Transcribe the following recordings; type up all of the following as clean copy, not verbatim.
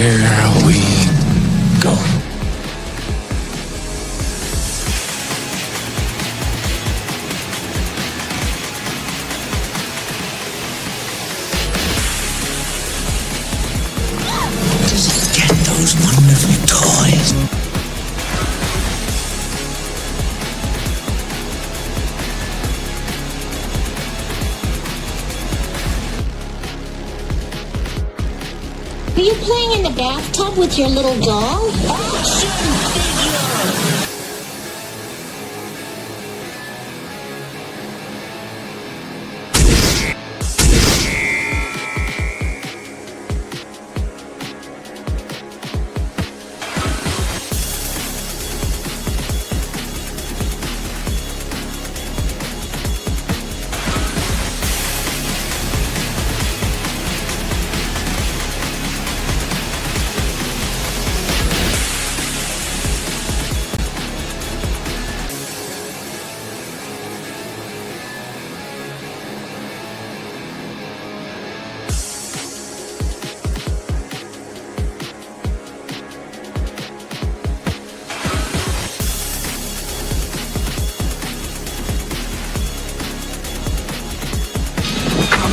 Here we go. Just get those wonderful toys. Are you playing in the bathtub with your little doll? Action figure!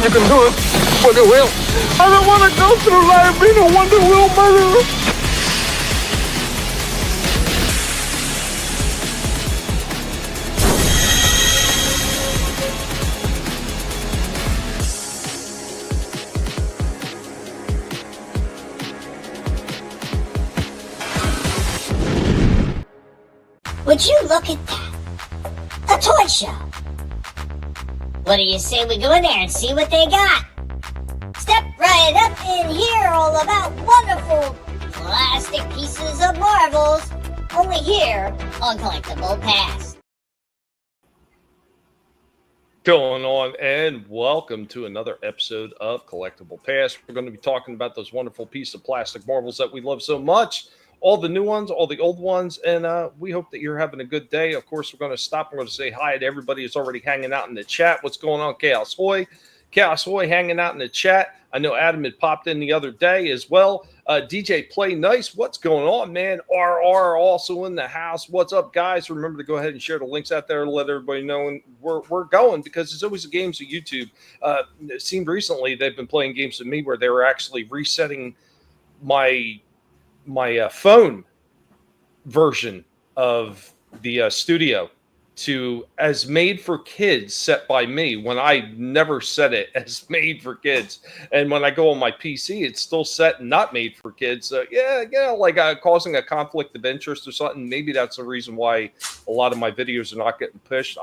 You can do it, Wonder Wheel. I don't want to go through life being a Wonder Wheel murderer. Would you look at that? A toy show. What do you say we go in there and see what they got? Step right up and hear all about wonderful plastic pieces of marvels. Only here on Collectable Past. Going on, and welcome to another episode of Collectable Past. We're going to be talking about those wonderful pieces of plastic marvels that we love so much. All the new ones, all the old ones, and we hope that you're having a good day. Of course, we're going to stop. We're going to say hi to everybody who's already hanging out in the chat. What's going on, Chaos Hoy? Chaos Hoy hanging out in the chat. I know Adam had popped in the other day as well. DJ Play Nice, what's going on, man? RR also in the house. What's up, guys? Remember to go ahead and share the links out there to let everybody know we're going, because it's always the games of YouTube. It seemed recently they've been playing games with me where they were actually resetting my phone version of the studio to as made for kids set by me, when I never set it as made for kids. And when I go on my PC, it's still set not made for kids. So like causing a conflict of interest or something. Maybe that's the reason why a lot of my videos are not getting pushed.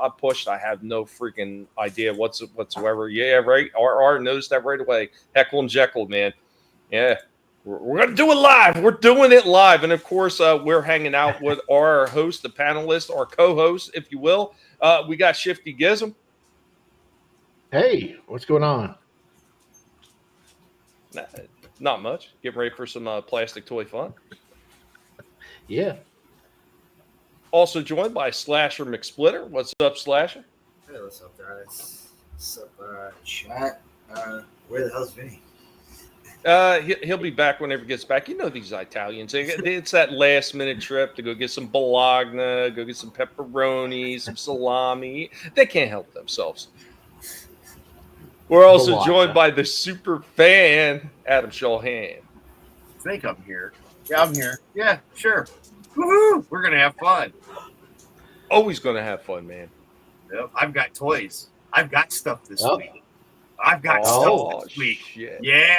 I have no freaking idea whatsoever. Yeah, right. RR knows that right away. Heckle and Jekyll, man. Yeah. We're going to do it live. We're doing it live. And, of course, we're hanging out with our host, the panelist, our co-host, if you will. We got Shifty Gizm. Hey, what's going on? Not much. Getting ready for some plastic toy fun. Yeah. Also joined by Slasher McSplitter. What's up, Slasher? Hey, what's up, guys? What's up, chat? Where the hell's Vinnie? He'll be back whenever he gets back. You know these Italians. It's that last minute trip to go get some bologna, go get some pepperoni, some salami. They can't help themselves. We're also joined by the super fan, Adam Shawhan. I think I'm here. Yeah, I'm here. Yeah, sure. Woohoo! We're gonna have fun. Always gonna have fun, man. Yep, I've got toys. I've got stuff this week. I've got stuff this week. Shit. Yeah.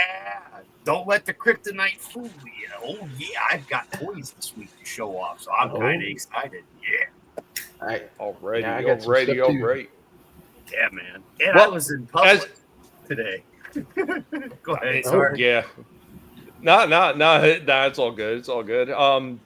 Don't let the kryptonite fool you. Oh, yeah. I've got toys this week to show off, so I'm kind of excited. Yeah. All right. Yeah, man. And I was in public today. Go ahead. Sorry. Yeah. No, it's all good. It's all good.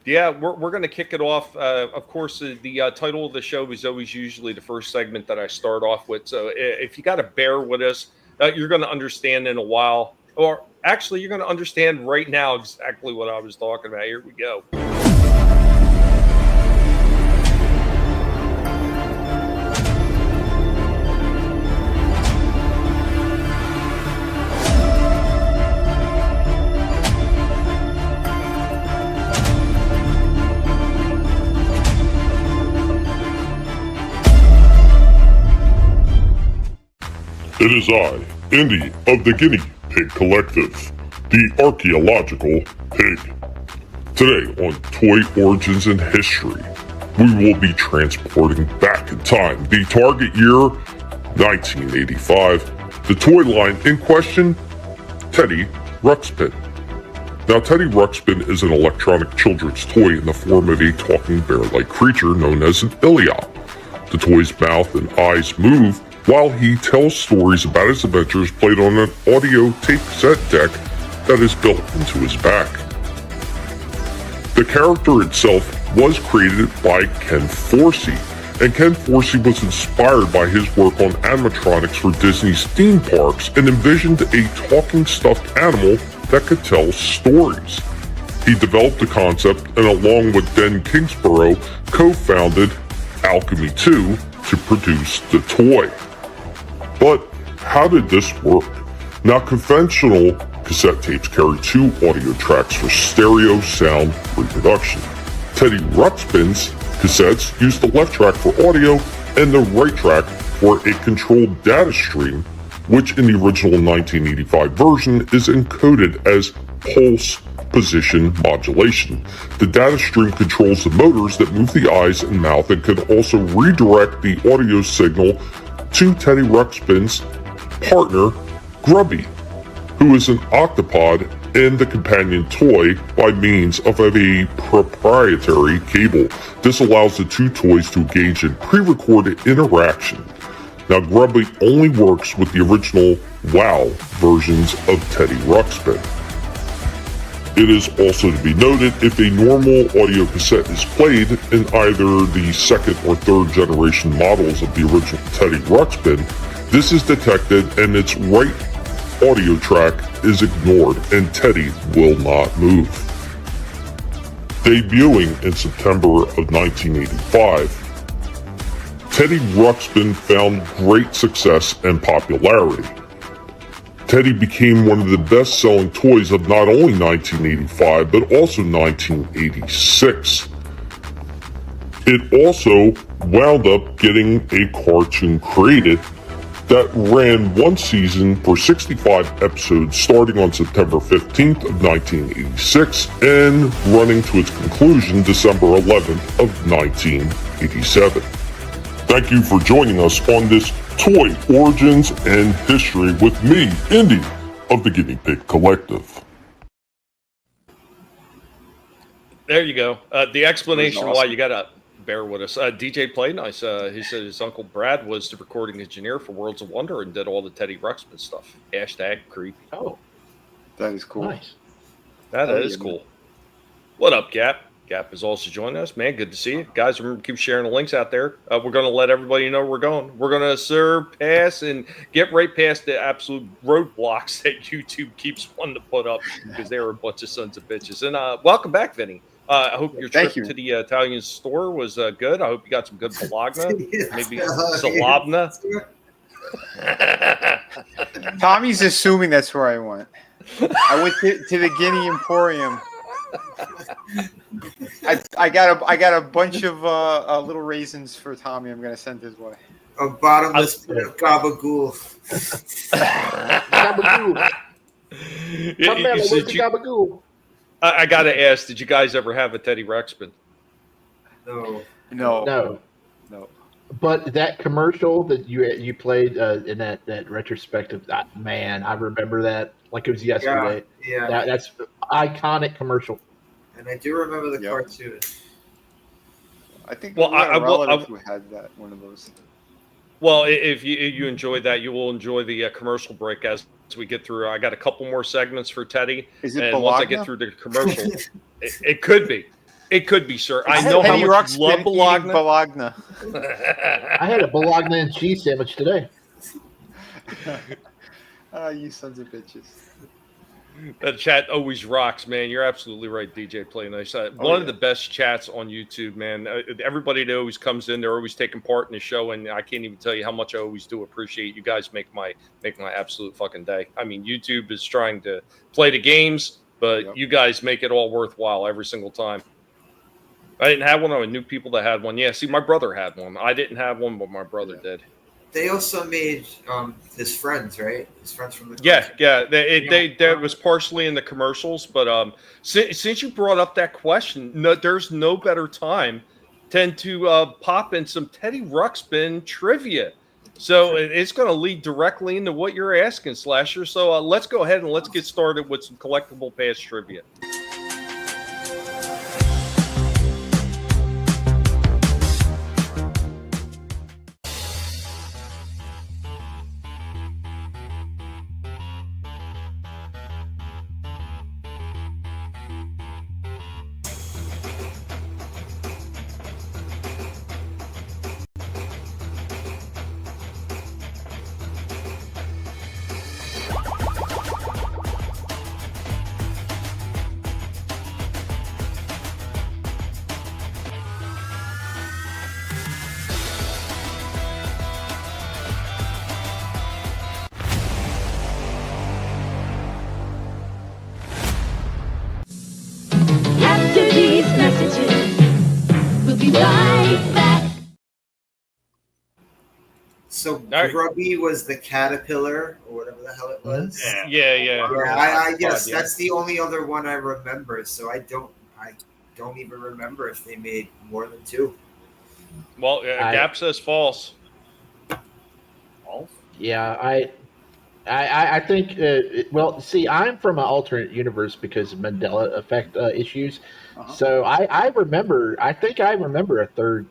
Yeah, we're going to kick it off. Of course, the title of the show is always usually the first segment that I start off with. So if you got to bear with us, you're going to understand in a while. Or actually, you're going to understand right now exactly what I was talking about. Here we go. It is I, Indy of the Guinea Pig Collective, the archaeological pig. Today on Toy Origins and History, we will be transporting back in time the target year 1985. The toy line in question, Teddy Ruxpin. Now, Teddy Ruxpin is an electronic children's toy in the form of a talking bear-like creature known as an Iliop. The toy's mouth and eyes move while he tells stories about his adventures played on an audio tape cassette deck that is built into his back. The character itself was created by Ken Forsey, and Ken Forsey was inspired by his work on animatronics for Disney's theme parks and envisioned a talking stuffed animal that could tell stories. He developed the concept and along with Den Kingsborough co-founded Alchemy 2 to produce the toy. But how did this work? Now, conventional cassette tapes carry two audio tracks for stereo sound reproduction. Teddy Ruxpin's cassettes use the left track for audio and the right track for a controlled data stream, which in the original 1985 version is encoded as pulse position modulation. The data stream controls the motors that move the eyes and mouth and can also redirect the audio signal to Teddy Ruxpin's partner, Grubby, who is an octopod and the companion toy by means of a proprietary cable. This allows the two toys to engage in pre-recorded interaction. Now, Grubby only works with the original WOW versions of Teddy Ruxpin. It is also to be noted, if a normal audio cassette is played in either the second or third generation models of the original Teddy Ruxpin, this is detected and its right audio track is ignored and Teddy will not move. Debuting in September of 1985, Teddy Ruxpin found great success and popularity. Teddy became one of the best-selling toys of not only 1985, but also 1986. It also wound up getting a cartoon created that ran one season for 65 episodes starting on September 15th of 1986 and running to its conclusion December 11th of 1987. Thank you for joining us on this Toy Origins and History with me, Indy, of the Guinea Pig Collective. There you go. The explanation why you got to bear with us. DJ Play Nice, he said his uncle Brad was the recording engineer for Worlds of Wonder and did all the Teddy Ruxpin stuff. Hashtag creepy. Oh, that is cool. Nice. That is cool. What up, Gap? Gap is also joining us. Man, good to see you. Guys, remember, keep sharing the links out there. We're going to let everybody know we're going. We're going to surpass and get right past the absolute roadblocks that YouTube keeps wanting to put up because they're a bunch of sons of bitches. And welcome back, Vinnie. I hope your trip to the Italian store was good. I hope you got some good bologna, maybe salabna. Tommy's assuming that's where I went. I went to the Guinea Emporium. I got a bunch of little raisins for Tommy. I'm gonna send his way. A bottomless pit of gabagool. Gabagool. Gabagool. I gotta ask, did you guys ever have a Teddy Ruxpin? No. But that commercial that you played in that retrospective, man, I remember that like it was yesterday. Yeah. That's iconic commercial. And I do remember the cartoon. I think a relative who had that one of those. Well, if you enjoyed that, you will enjoy the commercial break as we get through. I got a couple more segments for Teddy. Is it and Bologna? Once I get through the commercial, it could be. It could be, sir. I know how much you love Bologna. I had a Bologna and cheese sandwich today. You sons of bitches. That chat always rocks, man. You're absolutely right, DJ Play Nice. One of the best chats on YouTube, man. Everybody that always comes in, they're always taking part in the show, and I can't even tell you how much I always do appreciate you guys. Make my absolute fucking day. I mean, YouTube is trying to play the games, but you guys make it all worthwhile every single time. I didn't have one. I knew people that had one. Yeah, see, my brother had one. I didn't have one, but my brother did. they also made his friends, right? His friends from the Yeah. That was partially in the commercials, but since you brought up that question, there's no better time than to pop in some Teddy Ruxpin trivia. So it's going to lead directly into what you're asking, Slasher. So let's go ahead and let's get started with some collectible past trivia. After these messages, we'll be right back. So Grubby was the caterpillar, or whatever the hell it was. Yeah. Yes, that's the only other one I remember. So I don't even remember if they made more than two. Well, Gap says false. False? Yeah, I think. Well, see, I'm from an alternate universe because of Mandela effect issues. So I remember. I think I remember a third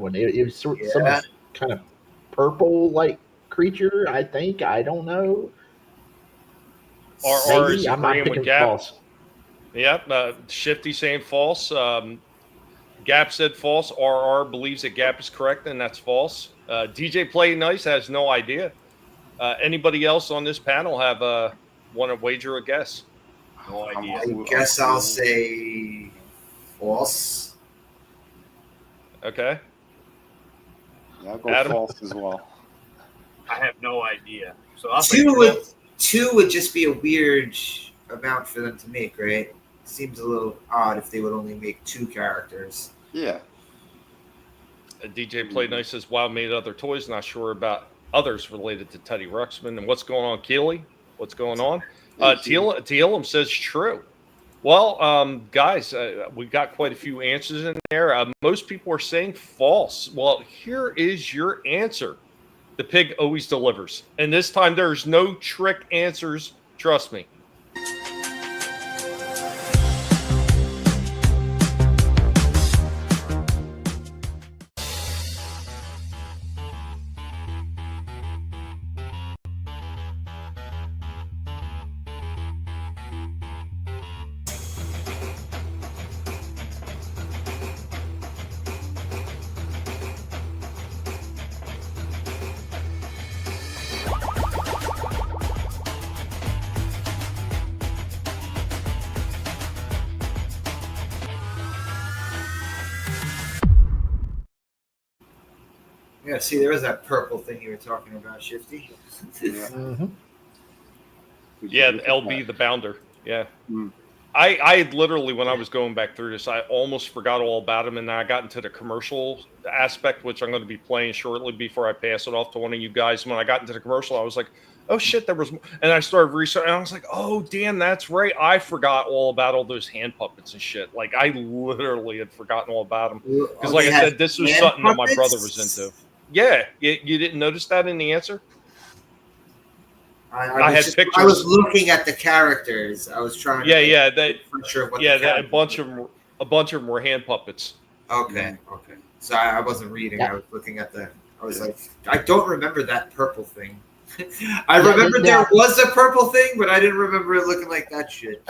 one. It was some kind of purple like creature. I think. I don't know. Or is I'm agreeing picking with Gap. false. Yep. Shifty saying false. Gap said false. RR believes that Gap is correct, and that's false. DJ Play Nice has no idea. Anybody else on this panel have want to wager a guess? No idea. I guess I'll say false. Okay. Yeah, I'll go Adam? false as well. I have no idea. So I'll say Two would just be a weird amount for them to make, right? Seems a little odd if they would only make two characters. Yeah. DJ Play Nice says, wow, made other toys. Not sure about others related to Teddy Ruxpin. And what's going on, Keely? What's going on? Tealum says true. Well, guys, we got quite a few answers in there. Most people are saying false. Well, here is your answer. The pig always delivers. And this time there's no trick answers. Trust me. Yeah, see, there was that purple thing you were talking about, Shifty. Yeah, LB the Bounder. Yeah. I had literally, when I was going back through this, I almost forgot all about him, and then I got into the commercial aspect, which I'm going to be playing shortly before I pass it off to one of you guys. When I got into the commercial, I was like, oh shit, there was more. And I started researching, and I was like, oh damn, that's right. I forgot all about all those hand puppets and shit. Like, I literally had forgotten all about them. Because like I said, this was something that my brother was into. Yeah, you didn't notice that in the answer? I had pictures. I was looking at the characters. I was trying. A bunch of them were hand puppets. Okay. So I wasn't reading. I was looking at the. I was like, I don't remember that purple thing. I remember there was a purple thing, but I didn't remember it looking like that shit.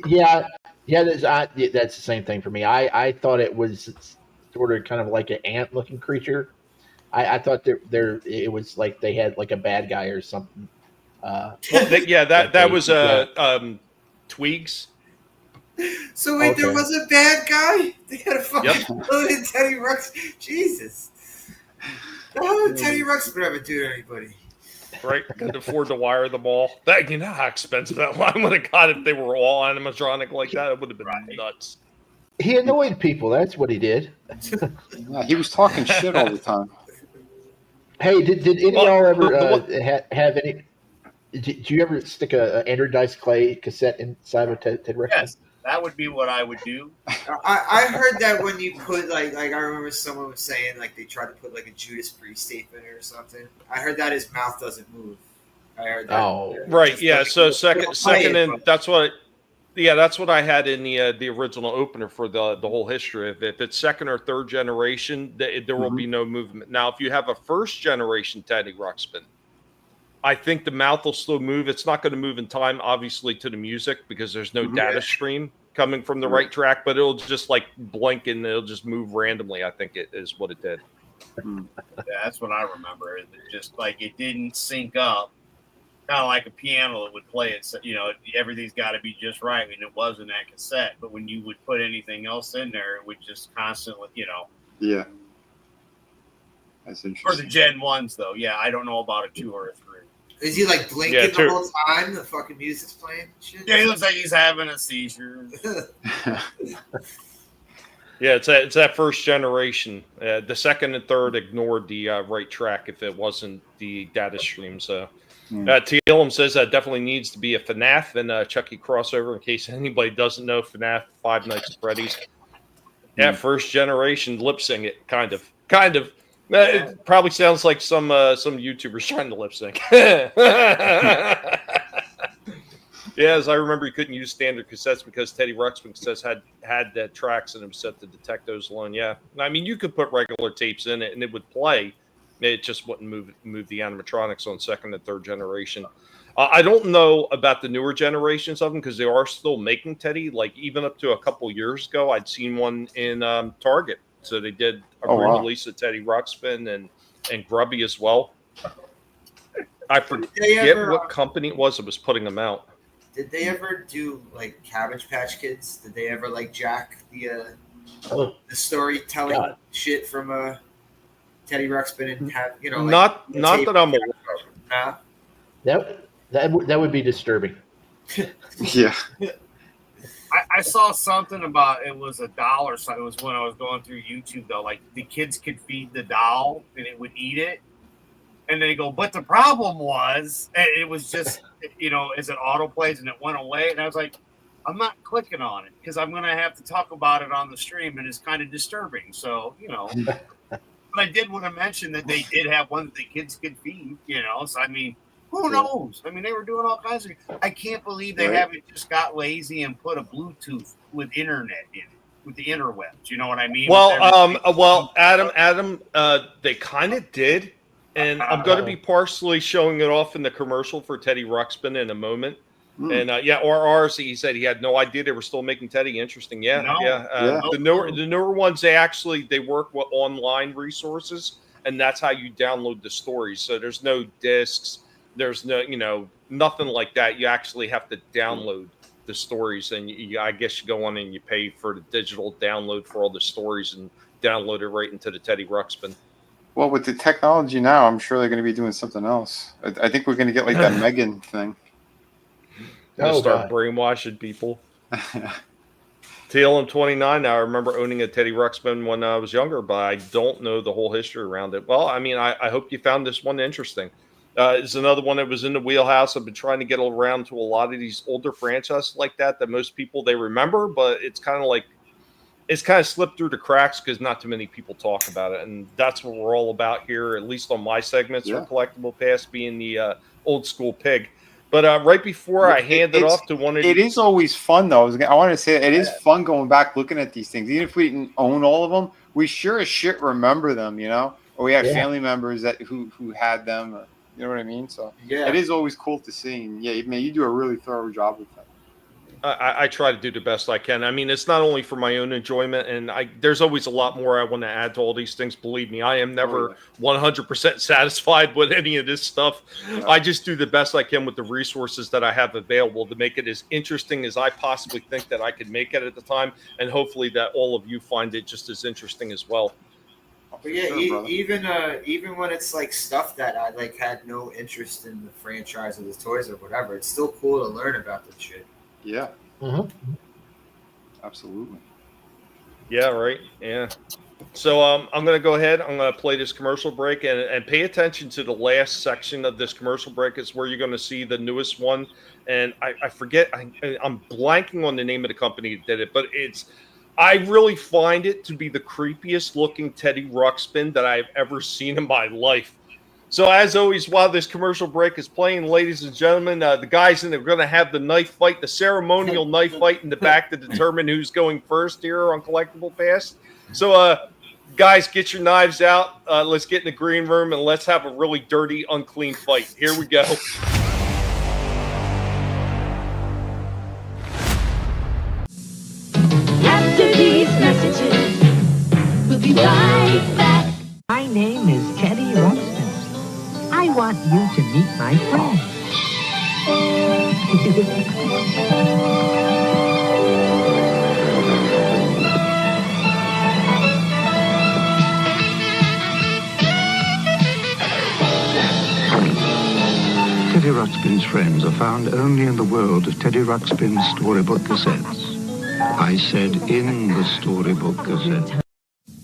Yeah. That's the same thing for me. I thought it was sort of kind of like an ant-looking creature. I thought it was like they had like a bad guy or something. That was Twigs. So wait, there was a bad guy? They had a fucking million Teddy Ruxpin. Jesus. How did Teddy Ruxpin ever do to anybody? Right, could afford to wire them all. That, you know how expensive that one would have got if they were all animatronic like that. It would have been nuts. He annoyed people. That's what he did. He was talking shit all the time. Hey, did any of y'all ever the have any? Did you ever stick a anodized clay cassette inside of Ted Ruxpin? Yes, that would be what I would do. I heard that when you put like I remember someone was saying like they tried to put like a Judas Priest tape in it or something. I heard that his mouth doesn't move. I heard that. Oh, right, yeah. Like, So second, and that's what. Yeah, that's what I had in the original opener for the whole history of it. If it's second or third generation, there will be no movement. Now, if you have a first generation Teddy Ruxpin, I think the mouth will still move. It's not going to move in time, obviously, to the music because there's no data stream coming from the right track, but it'll just like blink and it'll just move randomly. I think it is what it did. Yeah, that's what I remember. It just like it didn't sync up. Kind of like a piano that would play it. So, everything's got to be just right. I mean, it was in that cassette, but when you would put anything else in there, it would just constantly, Yeah. That's interesting. For the Gen 1s, though. Yeah, I don't know about a 2 or a 3. Is he like blinking the whole time? The fucking music's playing and shit? Yeah, he looks like he's having a seizure. Yeah, it's that first generation. The second and third ignored the right track if it wasn't the data stream. So TLM says that definitely needs to be a FNAF and a Chucky crossover in case anybody doesn't know FNAF, Five Nights at Freddy's. Yeah, first generation lip sync it, kind of. It probably sounds like some YouTubers trying to lip sync. Yeah, as I remember, you couldn't use standard cassettes because Teddy Ruxpin cassettes had the tracks and it was set to detect those alone. Yeah, I mean, you could put regular tapes in it and it would play. It just wouldn't move the animatronics on second and third generation. I don't know about the newer generations of them because they are still making Teddy. Like even up to a couple years ago, I'd seen one in Target. So they did a re-release of Teddy Ruxpin and Grubby as well. I forget what company it was that was putting them out. Did they ever do like Cabbage Patch Kids? Did they ever like jack the storytelling shit from Teddy Ruxpin and have not that I'm aware of. Nah. That would be disturbing. Yeah. I saw something about it was $1. So it was when I was going through YouTube though. Like the kids could feed the doll and it would eat it, and they go. But the problem was it was just as it auto plays and it went away, and I was like, I'm not clicking on it because I'm gonna have to talk about it on the stream, and it's kind of disturbing. So but I did want to mention that they did have one that the kids could feed. So I mean. Who knows? I mean, they were doing all kinds of. I can't believe they haven't just got lazy and put a Bluetooth with internet in it, with the interwebs. You know what I mean? Well, Adam, they kind of did, and I'm going to be partially showing it off in the commercial for Teddy Ruxpin in a moment. And ours, he said he had no idea they were still making Teddy. Interesting, The newer ones, they work with online resources, and that's how you download the stories. So there's no discs. There's no, nothing like that. You actually have to download the stories, and I guess you go on and you pay for the digital download for all the stories and download it right into the Teddy Ruxpin. Well, with the technology now, I'm sure they're going to be doing something else. I think we're going to get like that Megan thing. Start brainwashing people. TLM29 now. I remember owning a Teddy Ruxpin when I was younger, but I don't know the whole history around it. Well, I mean, I hope you found this one interesting. It's another one that was in the wheelhouse. I've been trying to get around to a lot of these older franchises like that most people they remember, but it's kind of slipped through the cracks because not too many people talk about it, and that's what we're all about here, at least on my segments for Collectible Past, being the old school pig. But right before I hand it off to one of it is always fun though. I wanted to say that it is fun going back looking at these things, even if we didn't own all of them. We sure as shit remember them, or we had family members who had them. You know what I mean? So it is always cool to see. And man, you do a really thorough job with that. I try to do the best I can. I mean, it's not only for my own enjoyment, and there's always a lot more I want to add to all these things. Believe me, I am never 100% satisfied with any of this stuff. Yeah. I just do the best I can with the resources that I have available to make it as interesting as I possibly think that I could make it at the time, and hopefully that all of you find it just as interesting as well. But even when it's like stuff that I had no interest in the franchise or the toys or whatever, it's still cool to learn about the shit. Yeah. Absolutely. Yeah. Right. Yeah. So I'm going to go ahead. I'm going to play this commercial break and pay attention to the last section of this commercial break. It's where you're going to see the newest one. And I forget, I'm blanking on the name of the company that did it, but I really find it to be the creepiest looking Teddy Ruxpin that I've ever seen in my life. So as always, while this commercial break is playing, ladies and gentlemen, the guys in there are going to have the knife fight, the ceremonial knife fight in the back to determine who's going first here on Collectible Past. So, guys, get your knives out. Let's get in the green room and let's have a really dirty, unclean fight. Here we go. After these messages, we'll be right back. My name is Teddy Ruxpin. I want you to meet my friend. Teddy Ruxpin's friends are found only in the world of Teddy Ruxpin's storybook cassettes. I said in the storybook cassette.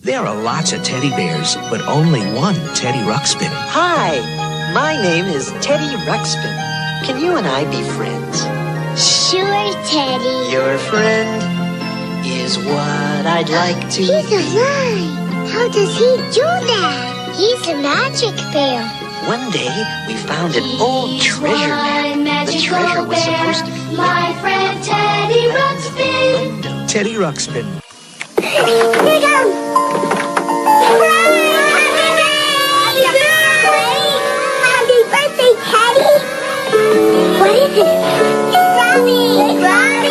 There are lots of teddy bears, but only one Teddy Ruxpin. Hi, my name is Teddy Ruxpin. Can you and I be friends? Sure, Teddy. Your friend is what I'd like to He's alive. How does he do that? He's a magic bear. One day, we found an old treasure map. The treasure was supposed to be my friend Teddy Ruxpin. Teddy Ruxpin. Here he comes. Happy birthday, Teddy. What is it? It's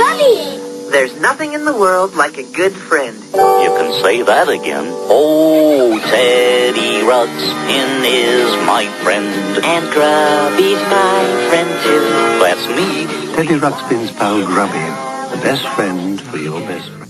Robbie. There's nothing in the world like a good friend. You can say that again. Oh, Teddy Ruxpin is my friend. And Grubby's my friend too. That's me. Teddy Ruxpin's pal Grubby, the best friend for your best friend.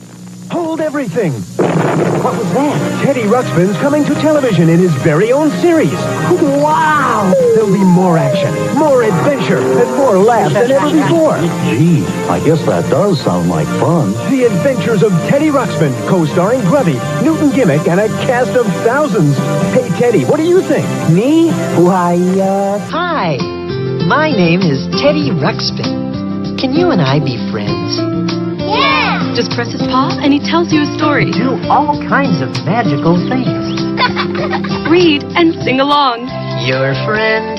Hold everything! What was that? Teddy Ruxpin's coming to television in his very own series. Wow! There'll be more action, more adventure, and more laughs than ever before. Gee, I guess that does sound like fun. The Adventures of Teddy Ruxpin, co-starring Grubby, Newton Gimmick, and a cast of thousands. Hey, Teddy, what do you think? Me? Why, Hi, my name is Teddy Ruxpin. Can you and I be friends? Yeah! Just press his paw and he tells you a story. Do all kinds of magical things. Read and sing along. Your friend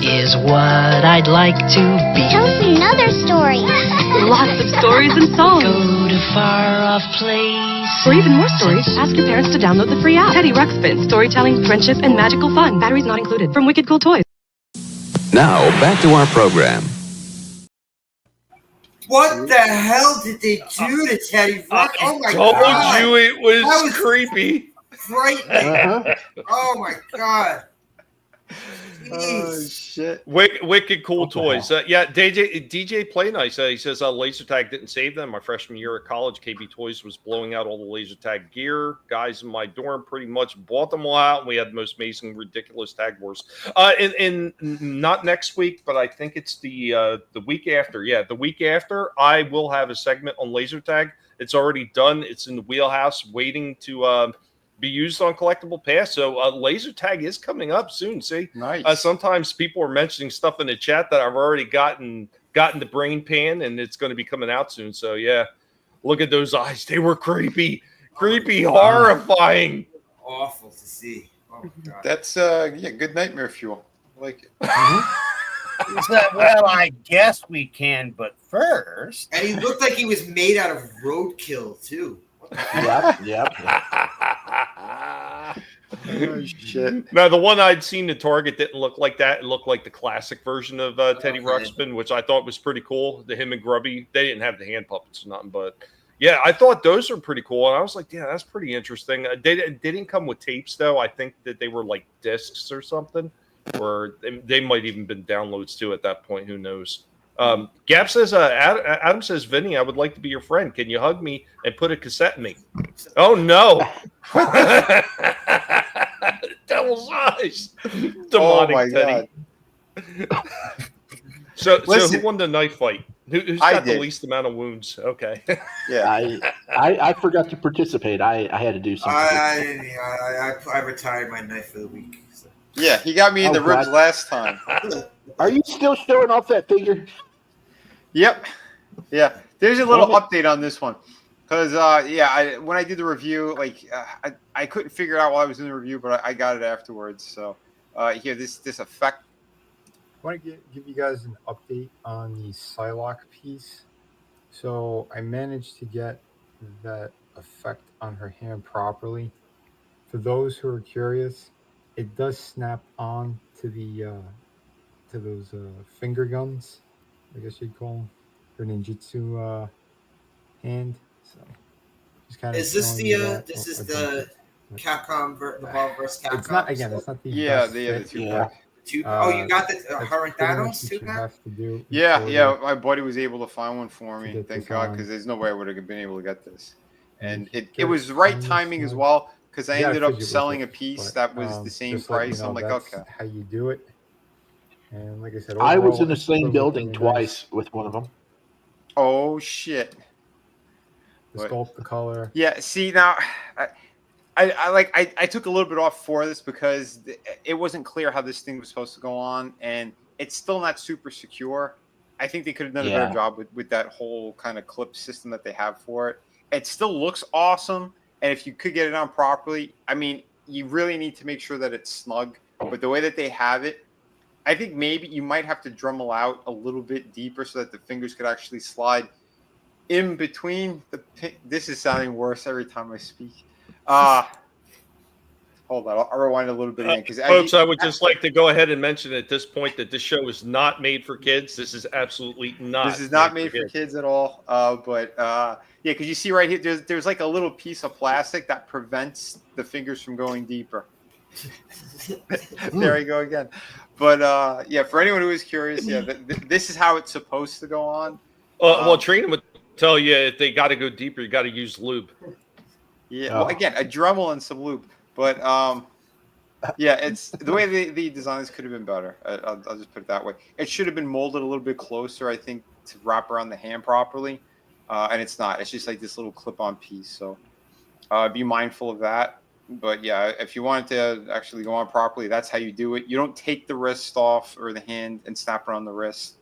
is what I'd like to be. Tell us another story. Lots of stories and songs. Go to far-off place. For even more stories, ask your parents to download the free app. Teddy Ruxpin, storytelling, friendship, and magical fun. Batteries not included. From Wicked Cool Toys. Now, back to our program. What the hell did they do to Teddy Ruxpin? Oh my god! I told you it was creepy. Frightening. Oh my god. Oh shit! Wicked Cool Toys. Yeah, DJ Play Nice. He says laser tag didn't save them. My freshman year at college, KB Toys was blowing out all the laser tag gear. Guys in my dorm pretty much bought them all out, and we had the most amazing, ridiculous tag wars. In not next week, but I think it's the week after. Yeah, the week after, I will have a segment on laser tag. It's already done. It's in the wheelhouse, waiting to be used on Collectible Past. So laser tag is coming up soon. See, nice. Sometimes people are mentioning stuff in the chat that I've already gotten the brain pan, and it's going to be coming out soon. So yeah, look at those eyes. They were creepy, horrifying, awful to see. Oh my god. That's good nightmare fuel. I like it. He said, well, I guess we can, but first. And he looked like he was made out of roadkill too. Yep. Oh shit! Now the one I'd seen at Target didn't look like that. It looked like the classic version of Teddy Ruxpin, which I thought was pretty cool. The him and Grubby, they didn't have the hand puppets or nothing, but yeah, I thought those were pretty cool. And I was like, yeah, that's pretty interesting. They didn't come with tapes though. I think that they were like discs or something, or they might even been downloads too at that point. Who knows? Gap says, Adam says, Vinnie, I would like to be your friend. Can you hug me and put a cassette in me? Oh, no. Devil's eyes. Demonic oh, my Teddy. God. So who won the knife fight? Who's got the least amount of wounds? Okay. Yeah. I forgot to participate. I had to do something. I retired my knife for the week. So. Yeah, he got me in the ribs last time. Are you still showing off that figure? Yep. Yeah. There's a little update on this one. Because, when I did the review, I couldn't figure it out while I was in the review, but I got it afterwards. So, here, this effect. I want to give you guys an update on the Psylocke piece. So, I managed to get that effect on her hand properly. For those who are curious, it does snap on to the to those finger guns, I guess you'd call them, her ninjutsu hand. So just kind of is this the Capcom Marvel vs. Capcom? It's not again. It's not the the two-pack. You got the her and Thanos two-pack? Yeah. My buddy was able to find one for me. Thank God, because there's no way I would have been able to get this. And it was right timing as well, because I ended up selling a piece that was the same price. I'm like, okay. How you do it. And like I said, I was in the same building twice with one of them. Oh shit! The sculpt, the color. Yeah. See now, I took a little bit off for this because it wasn't clear how this thing was supposed to go on, and it's still not super secure. I think they could have done a better job with that whole kind of clip system that they have for it. It still looks awesome, and if you could get it on properly, I mean, you really need to make sure that it's snug. But the way that they have it, I think maybe you might have to Dremel out a little bit deeper so that the fingers could actually slide in between the. This is sounding worse every time I speak. Hold on, I'll rewind a little bit again. Because folks, I would just like to go ahead and mention at this point that this show is not made for kids. This is absolutely not. This is not made for kids at all. Because you see right here, there's like a little piece of plastic that prevents the fingers from going deeper. There you go again. But for anyone who is curious, this is how it's supposed to go on. Well, Trina would tell you if they got to go deeper, you got to use lube. Yeah. Well, again, a Dremel and some lube. But it's the way the designs could have been better. I'll just put it that way. It should have been molded a little bit closer, I think, to wrap around the hand properly. And it's not. It's just like this little clip-on piece. So be mindful of that. But yeah, if you want it to actually go on properly, that's how you do it. You don't take the wrist off or the hand and snap it on the wrist.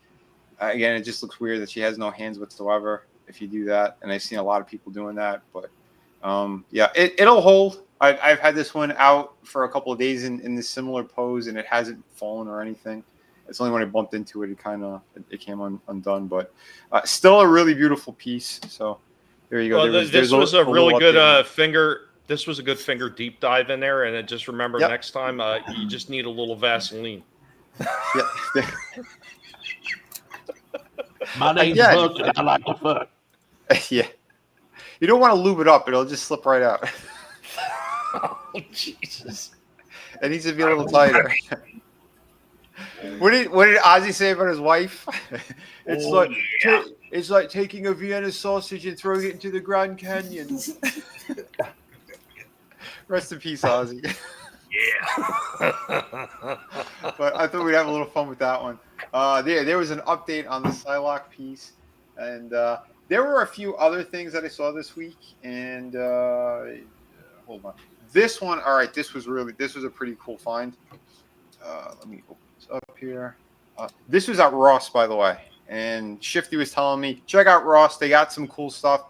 Again, it just looks weird that she has no hands whatsoever if you do that. And I've seen a lot of people doing that. But it'll hold. I've had this one out for a couple of days in this similar pose, and it hasn't fallen or anything. It's only when I bumped into it, it came undone. But still a really beautiful piece. So there you go. Well, this was a really good finger. This was a good finger deep dive in there, and just remember next time you just need a little Vaseline. Yeah. My name's Buck, and I like to fuck. Yeah. You don't want to lube it up; it'll just slip right out. Oh, Jesus! It needs to be a little tighter. What did Ozzy say about his wife? It's like taking a Vienna sausage and throwing it into the Grand Canyon. Rest in peace, Ozzy. Yeah. But I thought we'd have a little fun with that one. There was an update on the Psylocke piece, and there were a few other things that I saw this week. And hold on, this one. All right, this was a pretty cool find. Let me open this up here. This was at Ross, by the way, and Shifty was telling me check out Ross. They got some cool stuff.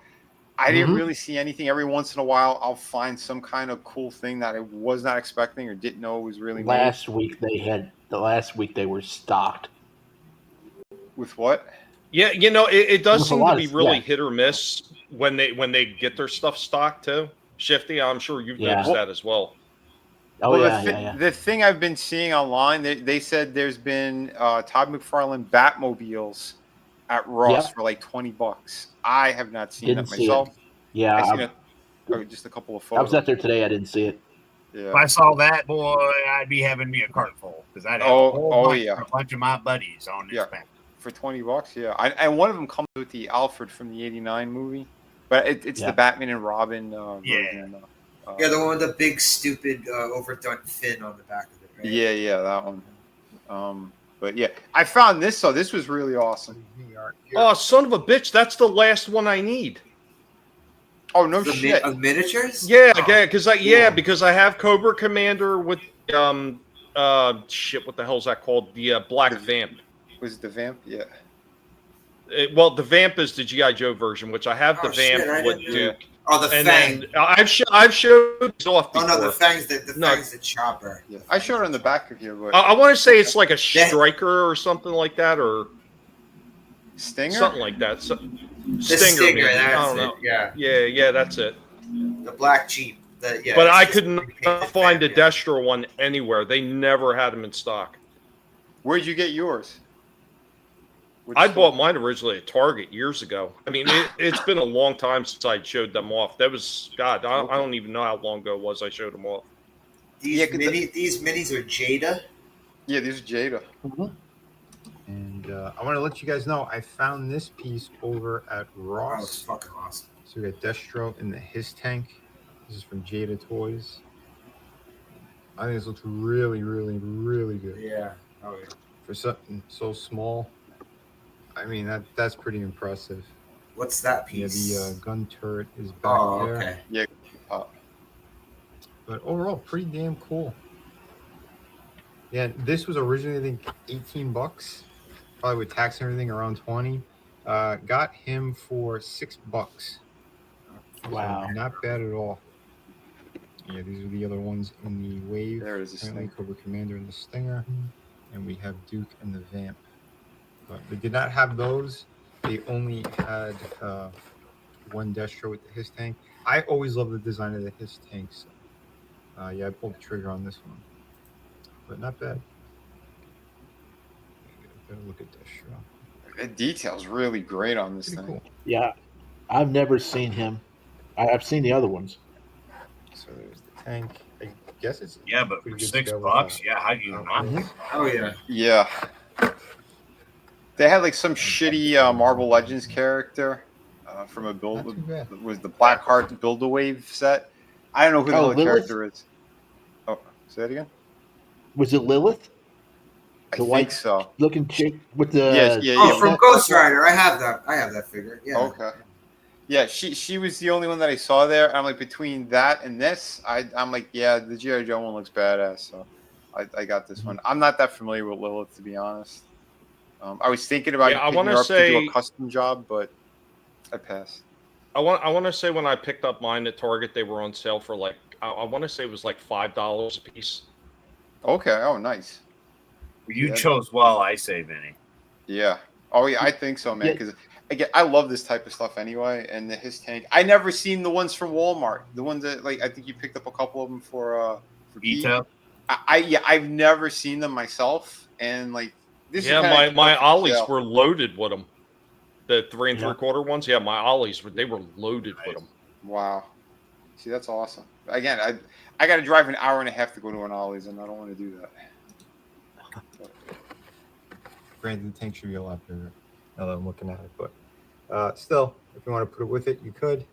I didn't really see anything. Every once in a while, I'll find some kind of cool thing that I was not expecting or didn't know was really made. Last week they were stocked. With what? Yeah, it does seem to be really hit or miss when they get their stuff stocked too. Shifty, I'm sure you've noticed that as well. The thing I've been seeing online, they said there's been Todd McFarlane Batmobiles at Ross for like $20. I have not seen that myself. Yeah, I've seen it, just a couple of photos. I was out there today. I didn't see it. Yeah. If I saw that, boy, I'd be having me a cart full because I'd have a bunch of my buddies on this thing. For $20, yeah. And one of them comes with the Alfred from the '89 movie, but it's the Batman and Robin version. The one with the big, stupid, overdone fin on the back of it. Right? Yeah, that one. But yeah, I found this, so this was really awesome. Oh, son of a bitch! That's the last one I need. Oh no shit! Of miniatures? Yeah, because I have Cobra Commander with shit. What the hell's that called? The Black Vamp. Was it the Vamp? Yeah. Well, the Vamp is the GI Joe version, which I have the Vamp with Duke. Oh, the and Fang. then I've showed off before. Oh no, the Fang's the chopper. Yeah. I showed it on the back of here, but I want to say it's like a Striker or something like that, or Stinger, something like that. The Stinger, maybe. that's I don't know. it. Yeah, that's it. The black Jeep. But I could not find a Destro one anywhere. They never had them in stock. Where'd you get yours? I bought mine originally at Target years ago. I mean, it's been a long time since I showed them off. That was, God, I don't even know how long ago it was I showed them off. These minis are Jada? Yeah, these are Jada. Mm-hmm. And I want to let you guys know, I found this piece over at Ross. Oh, it's fucking awesome. So we got Destro in his tank. This is from Jada Toys. I think this looks really, really, really good. Yeah. Oh, yeah. For something so small, I mean, that's pretty impressive. What's that piece? Yeah, the gun turret is back there. Okay. Yeah. But overall, pretty damn cool. Yeah, this was originally, I think, $18. Probably with tax and everything, around 20. Got him for $6. Wow. So not bad at all. Yeah, these are the other ones in the wave. There is a Cobra Commander and the Stinger. And we have Duke and the Vamp. But they did not have those. They only had one Destro with his tank. I always love the design of his tanks. Yeah, I pulled the trigger on this one. But not bad. Gotta look at Destro. The detail's really great on this thing. Cool. Yeah, I've never seen him. I've seen the other ones. So there's the tank. I guess it's but for $6, how do you not? Oh yeah. Yeah. They had like some shitty Marvel Legends character from a build. Was the Blackheart Build-A-Wave set? I don't know who the other character is. Oh, say that again. Was it Lilith? I think so. Looking chick with the from Ghost Rider. I have that figure. Yeah. Okay. Yeah, she was the only one that I saw there. I'm like, between that and this, I'm like, yeah, the G.I. Joe one looks badass. So I got this one. I'm not that familiar with Lilith, to be honest. I was thinking about picking her up to do a custom job, but I passed. I want to say when I picked up mine at Target, they were on sale for like, I want to say it was like $5 a piece. Okay. Oh, nice. You chose well, I say, Vinny. Yeah. Oh, yeah, I think so, man. Because I love this type of stuff anyway. And his tank, I never seen the ones from Walmart. The ones that, like, I think you picked up a couple of them for Pete. I've never seen them myself. And like, this is my ollies were loaded with them. The 3 3/4 ones. Yeah, my ollies they were loaded with them. Wow. See, that's awesome. Again, I got to drive an hour and a half to go to an Ollie's, and I don't want to do that. Granted, the tank should be a lot bigger now that I'm looking at it, but still, if you want to put it with it, you could.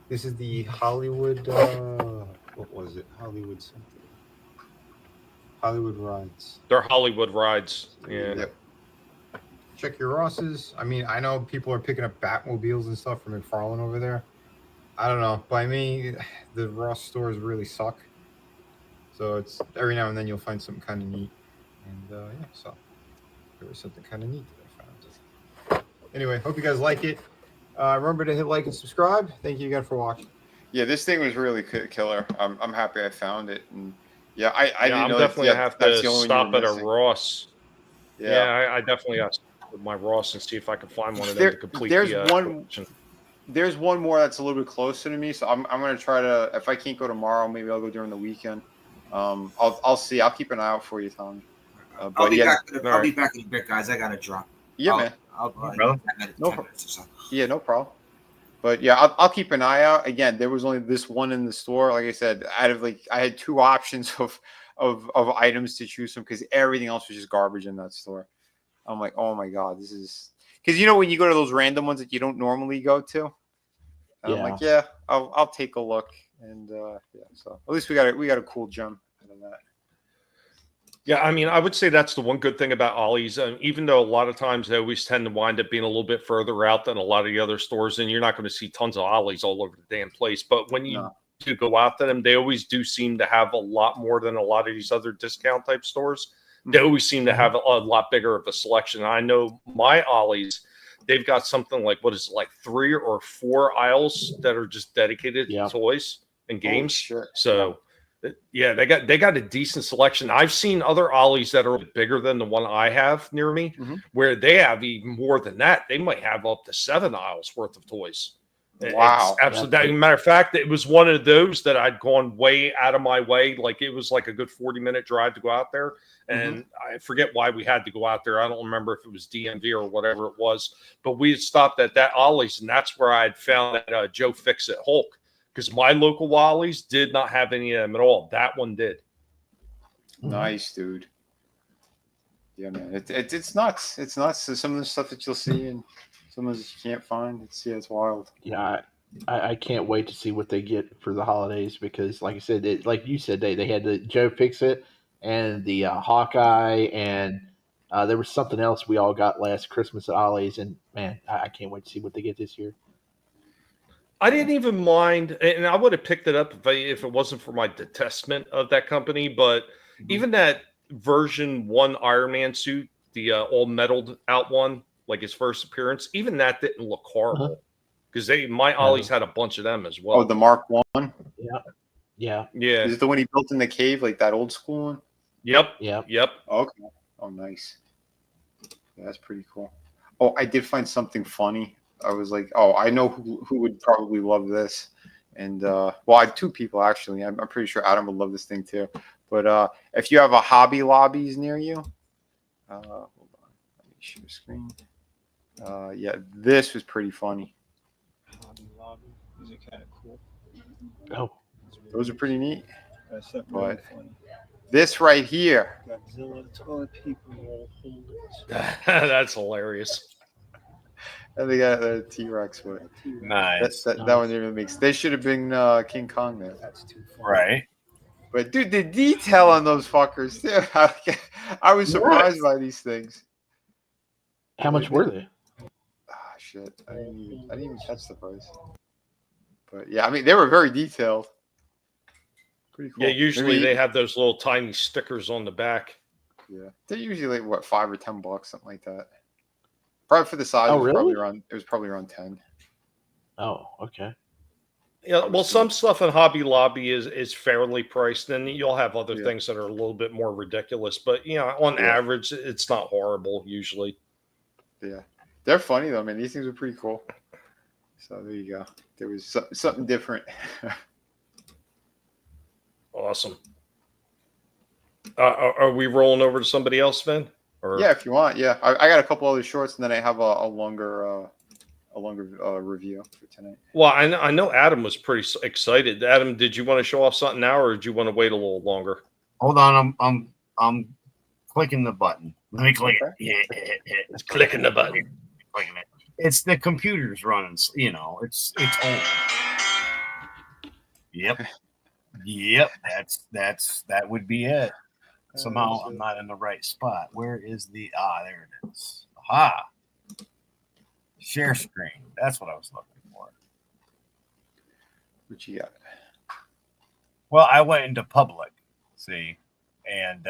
This is the Hollywood, what was it? Hollywood something. Hollywood Rides. They're Hollywood Rides. Yeah. Yep. Check your Rosses. I mean, I know people are picking up Batmobiles and stuff from McFarlane over there. I don't know. By me, the Ross stores really suck. So it's every now and then you'll find something kind of neat. And yeah, so there was something kind of neat that I found. Anyway, hope you guys like it. Remember to hit like and subscribe. Thank you again for watching. Yeah, this thing was really killer. I'm happy I found it. And yeah, I didn't know definitely have to stop at a Ross. Yeah, I definitely got to stop with my Ross and see if I can find one of them to complete collection. There's one more that's a little bit closer to me, so I'm going to try to. If I can't go tomorrow, maybe I'll go during the weekend. I'll see. I'll keep an eye out for you, Tommy. I'll be back in a bit, guys. I got to drop. Yeah, man. No problem. Yeah, no problem. But yeah, I'll keep an eye out. Again, there was only this one in the store. Like I said, out of I had 2 options of items to choose from because everything else was just garbage in that store. I'm like, oh my god, this is because when you go to those random ones that you don't normally go to. I'm like, yeah, I'll take a look, and yeah. So at least we got a cool gem out of that. Yeah, I mean, I would say that's the one good thing about Ollie's. Even though a lot of times they always tend to wind up being a little bit further out than a lot of the other stores, and you're not going to see tons of Ollie's all over the damn place. But when you do go out to them, they always do seem to have a lot more than a lot of these other discount type stores. They always seem to have a lot bigger of a selection. I know my Ollie's, they've got something like, what is it, like 3 or 4 aisles that are just dedicated to toys and games. So yeah, they got a decent selection. I've seen other Ollie's that are bigger than the one I have near me, where they have even more than that. They might have up to 7 aisles worth of toys. Wow. It's absolutely. Matter of fact, it was one of those that I'd gone way out of my way. Like it was like a good 40-minute drive to go out there. And I forget why we had to go out there. I don't remember if it was DMV or whatever it was, but we had stopped at that Ollie's, and that's where I had found that Joe Fix-It Hulk, because my local Ollie's did not have any of them at all. That one did. Nice, dude. Yeah, man. It's nuts. It's nuts. So some of the stuff that you'll see and some of this you can't find. It's wild. Yeah, I can't wait to see what they get for the holidays because, like I said, like you said, they had the Joe Fix-It and the Hawkeye, and there was something else we all got last Christmas at Ollie's, and man, I can't wait to see what they get this year. I didn't even mind, and I would have picked it up if it wasn't for my detestment of that company. But even that version 1 Iron Man suit, the all metalled out one, like his first appearance, even that didn't look horrible because my Ollie's had a bunch of them as well. Oh, the Mark 1. Yeah. Is it the one he built in the cave, like that old school one? Yep. Okay. Oh, nice. Yeah, that's pretty cool. Oh, I did find something funny. I was like, oh, I know who would probably love this. And, well, I had 2 people, actually. I'm pretty sure Adam would love this thing, too. But if you have a Hobby Lobbies near you, hold on. Let me share screen. Yeah, this was pretty funny. Hobby Lobby. These are kind of cool. Oh, those are pretty neat. That's really funny. This right here. Godzilla toilet paper roll holders. That's hilarious. And they got a T-Rex with. Nice. That one even makes. They should have been King Kong there. That's too funny. Right. But dude, the detail on those fuckers too. I was surprised by these things. How much were they? Ah, shit. I didn't even catch the price. But yeah, I mean, they were very detailed. Pretty cool. Yeah, usually they have those little tiny stickers on the back. Yeah, they're usually like what, $5 or $10, something like that. Probably for the size. Oh, it was really? probably around 10. Oh, okay. Yeah, well, some stuff in Hobby Lobby is fairly priced, and you'll have other things that are a little bit more ridiculous. But on average, it's not horrible usually. Yeah, they're funny though, man. These things are pretty cool. So there you go. There was something different. Awesome. Are we rolling over to somebody else, Vin? Or... Yeah, if you want. Yeah, I got a couple other shorts, and then I have a longer review for tonight. Well, I know Adam was pretty excited. Adam, did you want to show off something now, or did you want to wait a little longer? Hold on, I'm clicking the button. Let me click it. Yeah, it's clicking the button. Clicking it. It's the computer's running. It's old. Yep. That would be it. Somehow I'm not in the right spot. Where is there it is. Aha. Share screen. That's what I was looking for. What you got? Well, I went into public, see, and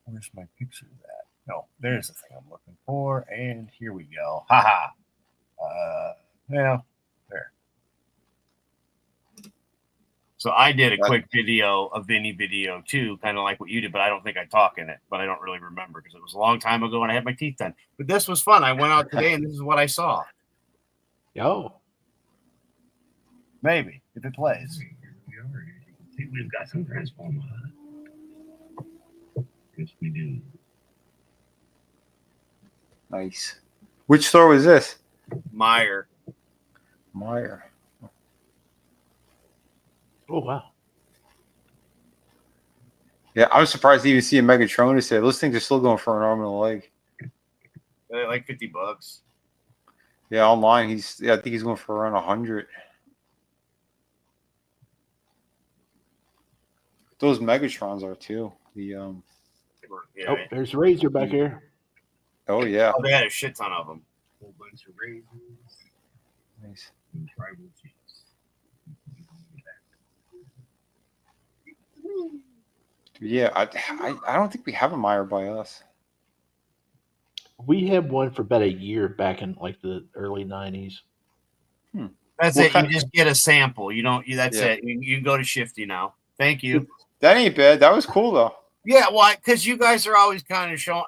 where's my picture of that? No, there's the thing I'm looking for, and here we go. Haha. There. So I did a quick video, a Vinnie video too, kind of like what you did, but I don't think I talk in it, but I don't really remember because it was a long time ago and I had my teeth done. But this was fun. I went out today and this is what I saw. Yo. Maybe, if it plays. We've got some Transformer. Yes, we do. Nice. Which store was this? Meyer. Oh, wow. Yeah, I was surprised to even see a Megatron today. Those things are still going for an arm and a leg. They're like $50. Yeah, online I think he's going for around 100. Those Megatrons are too. The Oh, there's Razor back here. Oh yeah. Oh, they had a shit ton of them. A whole bunch of razors. Nice. Tribal chiefs. Yeah, I don't think we have a Meyer by us. We had one for about a year back in like the early 90s. That's What it. kind- You just get a sample. You don't. That's Yeah. it. You can go to Shifty now. Thank you. That ain't bad. That was cool though. Yeah, well, because you guys are always kind of showing.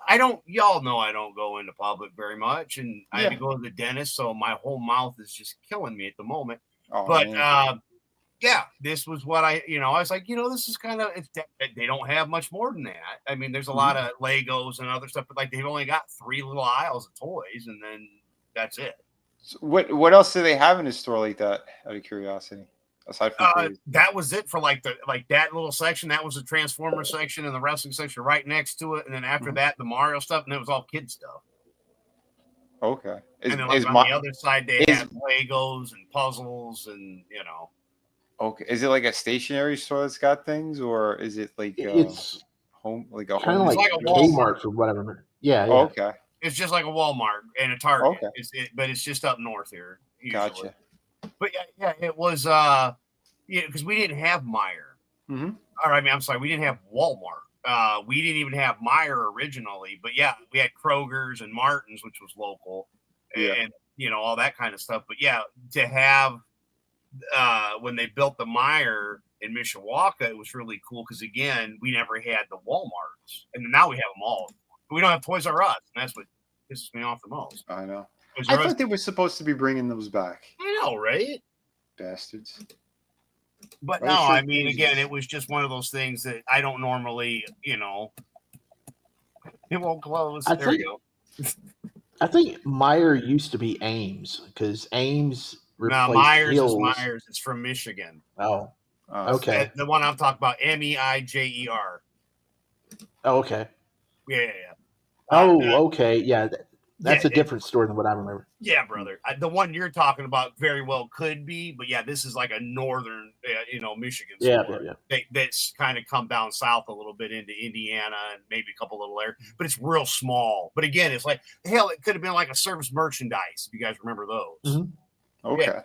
Y'all know I don't go into public very much, and I had to go to the dentist, so my whole mouth is just killing me at the moment. Oh, but man. yeah, this was what I was like, this is kind of. They don't have much more than that. I mean, there's a lot of Legos and other stuff, but like they've only got 3 little aisles of toys, and then that's it. So what else do they have in a store like that? Out of curiosity, aside from toys? That was it for like that little section. That was the Transformer section and the wrestling section right next to it, and then after that, the Mario stuff, and it was all kid stuff. Okay. And then like on the other side, they have Legos and puzzles, and Okay, is it like a stationary store that's got things, or is it like It's home, like a kind of home? like a Kmart for what I remember. Yeah. Oh, okay. It's just like a Walmart and a Target. Okay. But it's just up north here. Usually. Gotcha. But yeah, it was because we didn't have Meijer. Mm-hmm. Or I mean, I'm sorry, we didn't have Walmart. We didn't even have Meijer originally. But yeah, we had Kroger's and Martin's, which was local, and all that kind of stuff. But yeah, to have when they built the Meijer in Mishawaka, it was really cool because again, we never had the Walmarts, and now we have them all. But we don't have Toys R Us, and that's what pisses me off the most. I know. Toys I R Us- thought they were supposed to be bringing those back. I know, right? Bastards. But Right, no, sure, I mean, Jesus. again, it was just one of those things that I don't normally, it won't close. There we go. I think Meyer used to be Ames because Ames No, replaced Myers Hills. is Myers. It's from Michigan. Oh, okay. The one I'm talking about, Meijer. Oh, okay. Yeah. Oh, okay. Yeah, that's yeah, a different story than what I remember. Yeah, brother. The one you're talking about very well could be, but yeah, this is like a northern, Michigan Yeah, store. yeah. That's kind of come down south a little bit into Indiana and maybe a couple little there, but it's real small. But again, it's like, hell, it could have been like a service merchandise if you guys remember those. Mm-hmm. Okay. Yeah.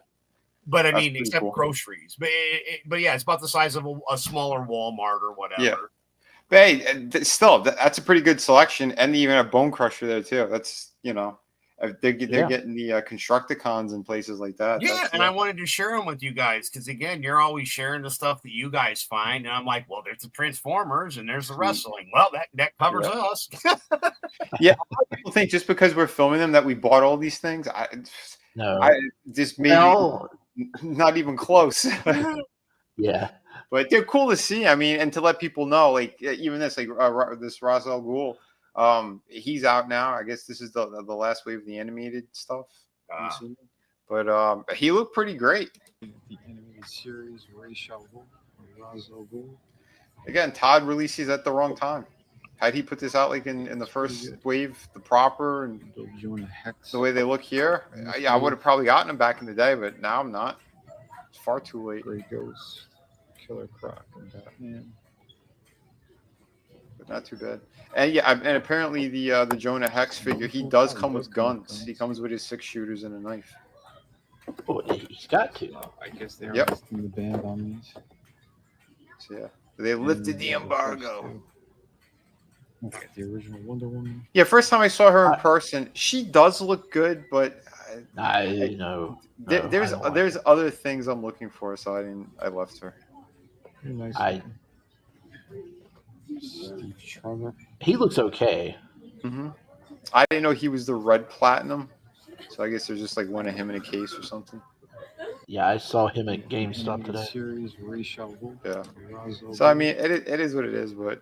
But I That's mean, pretty except cool. groceries. But yeah, it's about the size of a smaller Walmart or whatever. Yeah. But hey, still, that's a pretty good selection, and even a Bone Crusher there too. That's they're getting the Constructicons and places like that. Yeah, That's, and I wanted to share them with you guys because again, you're always sharing the stuff that you guys find, and I'm like, well, there's the Transformers and there's the wrestling. Well, that covers us. Yeah, a lot of people think just because we're filming them that we bought all these things. No, just maybe not even close. Yeah. But they're cool to see. I mean, and to let people know, like even this, like this Ra's al Ghul, he's out now. I guess this is the last wave of the animated stuff. I'm assuming. But he looked pretty great. The animated series Ra's al Ghul. Again, Todd released these at the wrong time. Had he put this out like in the first wave, the proper and the way they look here, I would have probably gotten them back in the day, but now I'm not. It's far too late. Grey Ghost, Killer Croc, and Batman. But not too bad. And yeah, and apparently the Jonah Hex figure, he does come with guns. He comes with his 6-shooters and a knife. Oh, he's got to. I guess they're Yep. listing the ban on these. So yeah, they lifted the embargo. The original Wonder Woman. Yeah, first time I saw her in person, she does look good, but I know. There's other things I'm looking for, so I left her. Very nice. Steve Trevor. He looks okay. Mm-hmm. I didn't know he was the Red Platinum, so I guess there's just like one of him in a case or something. Yeah, I saw him at GameStop today. Series Ra's al Ghul. Yeah. So I mean, it is what it is, but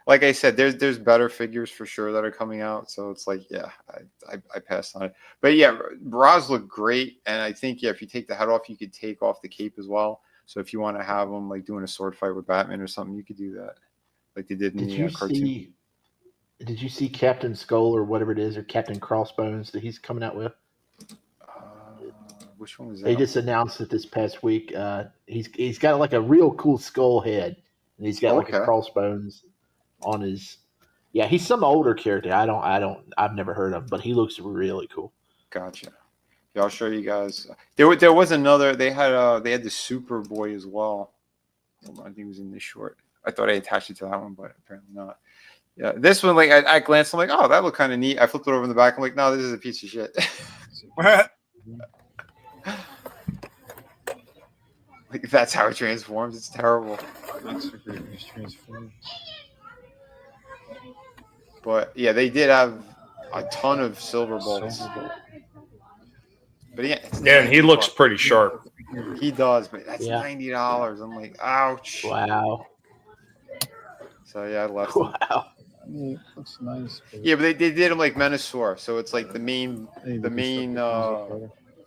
like I said, there's better figures for sure that are coming out. So it's like, yeah, I passed on it. But yeah, Ra's look great, and I think if you take the head off, you could take off the cape as well. So if you want to have them like doing a sword fight with Batman or something, you could do that, like they did in the cartoon. Did you see Captain Skull or whatever it is, or Captain Crossbones that he's coming out with? Which one was that? They just announced it this past week. He's got like a real cool skull head, and he's got like a crossbones on his. Yeah, he's some older character. I've never heard of him, but he looks really cool. Gotcha. Yeah, I'll show you guys. There was another. They had the Superboy as well. Hold on, I think it was in this short. I thought I attached it to that one, but apparently not. Yeah, this one, like I glanced, I'm like, oh, that looked kind of neat. I flipped it over in the back. I'm like, no, this is a piece of shit. Like that's how it transforms. It's terrible. But yeah, they did have a ton of silver bolts. But yeah, and he looks pretty sharp. He does, but that's $90. I'm like, ouch. Wow. So yeah, I left him. Wow. Yeah, looks nice. Yeah, but they did him like Menasor, so it's like the main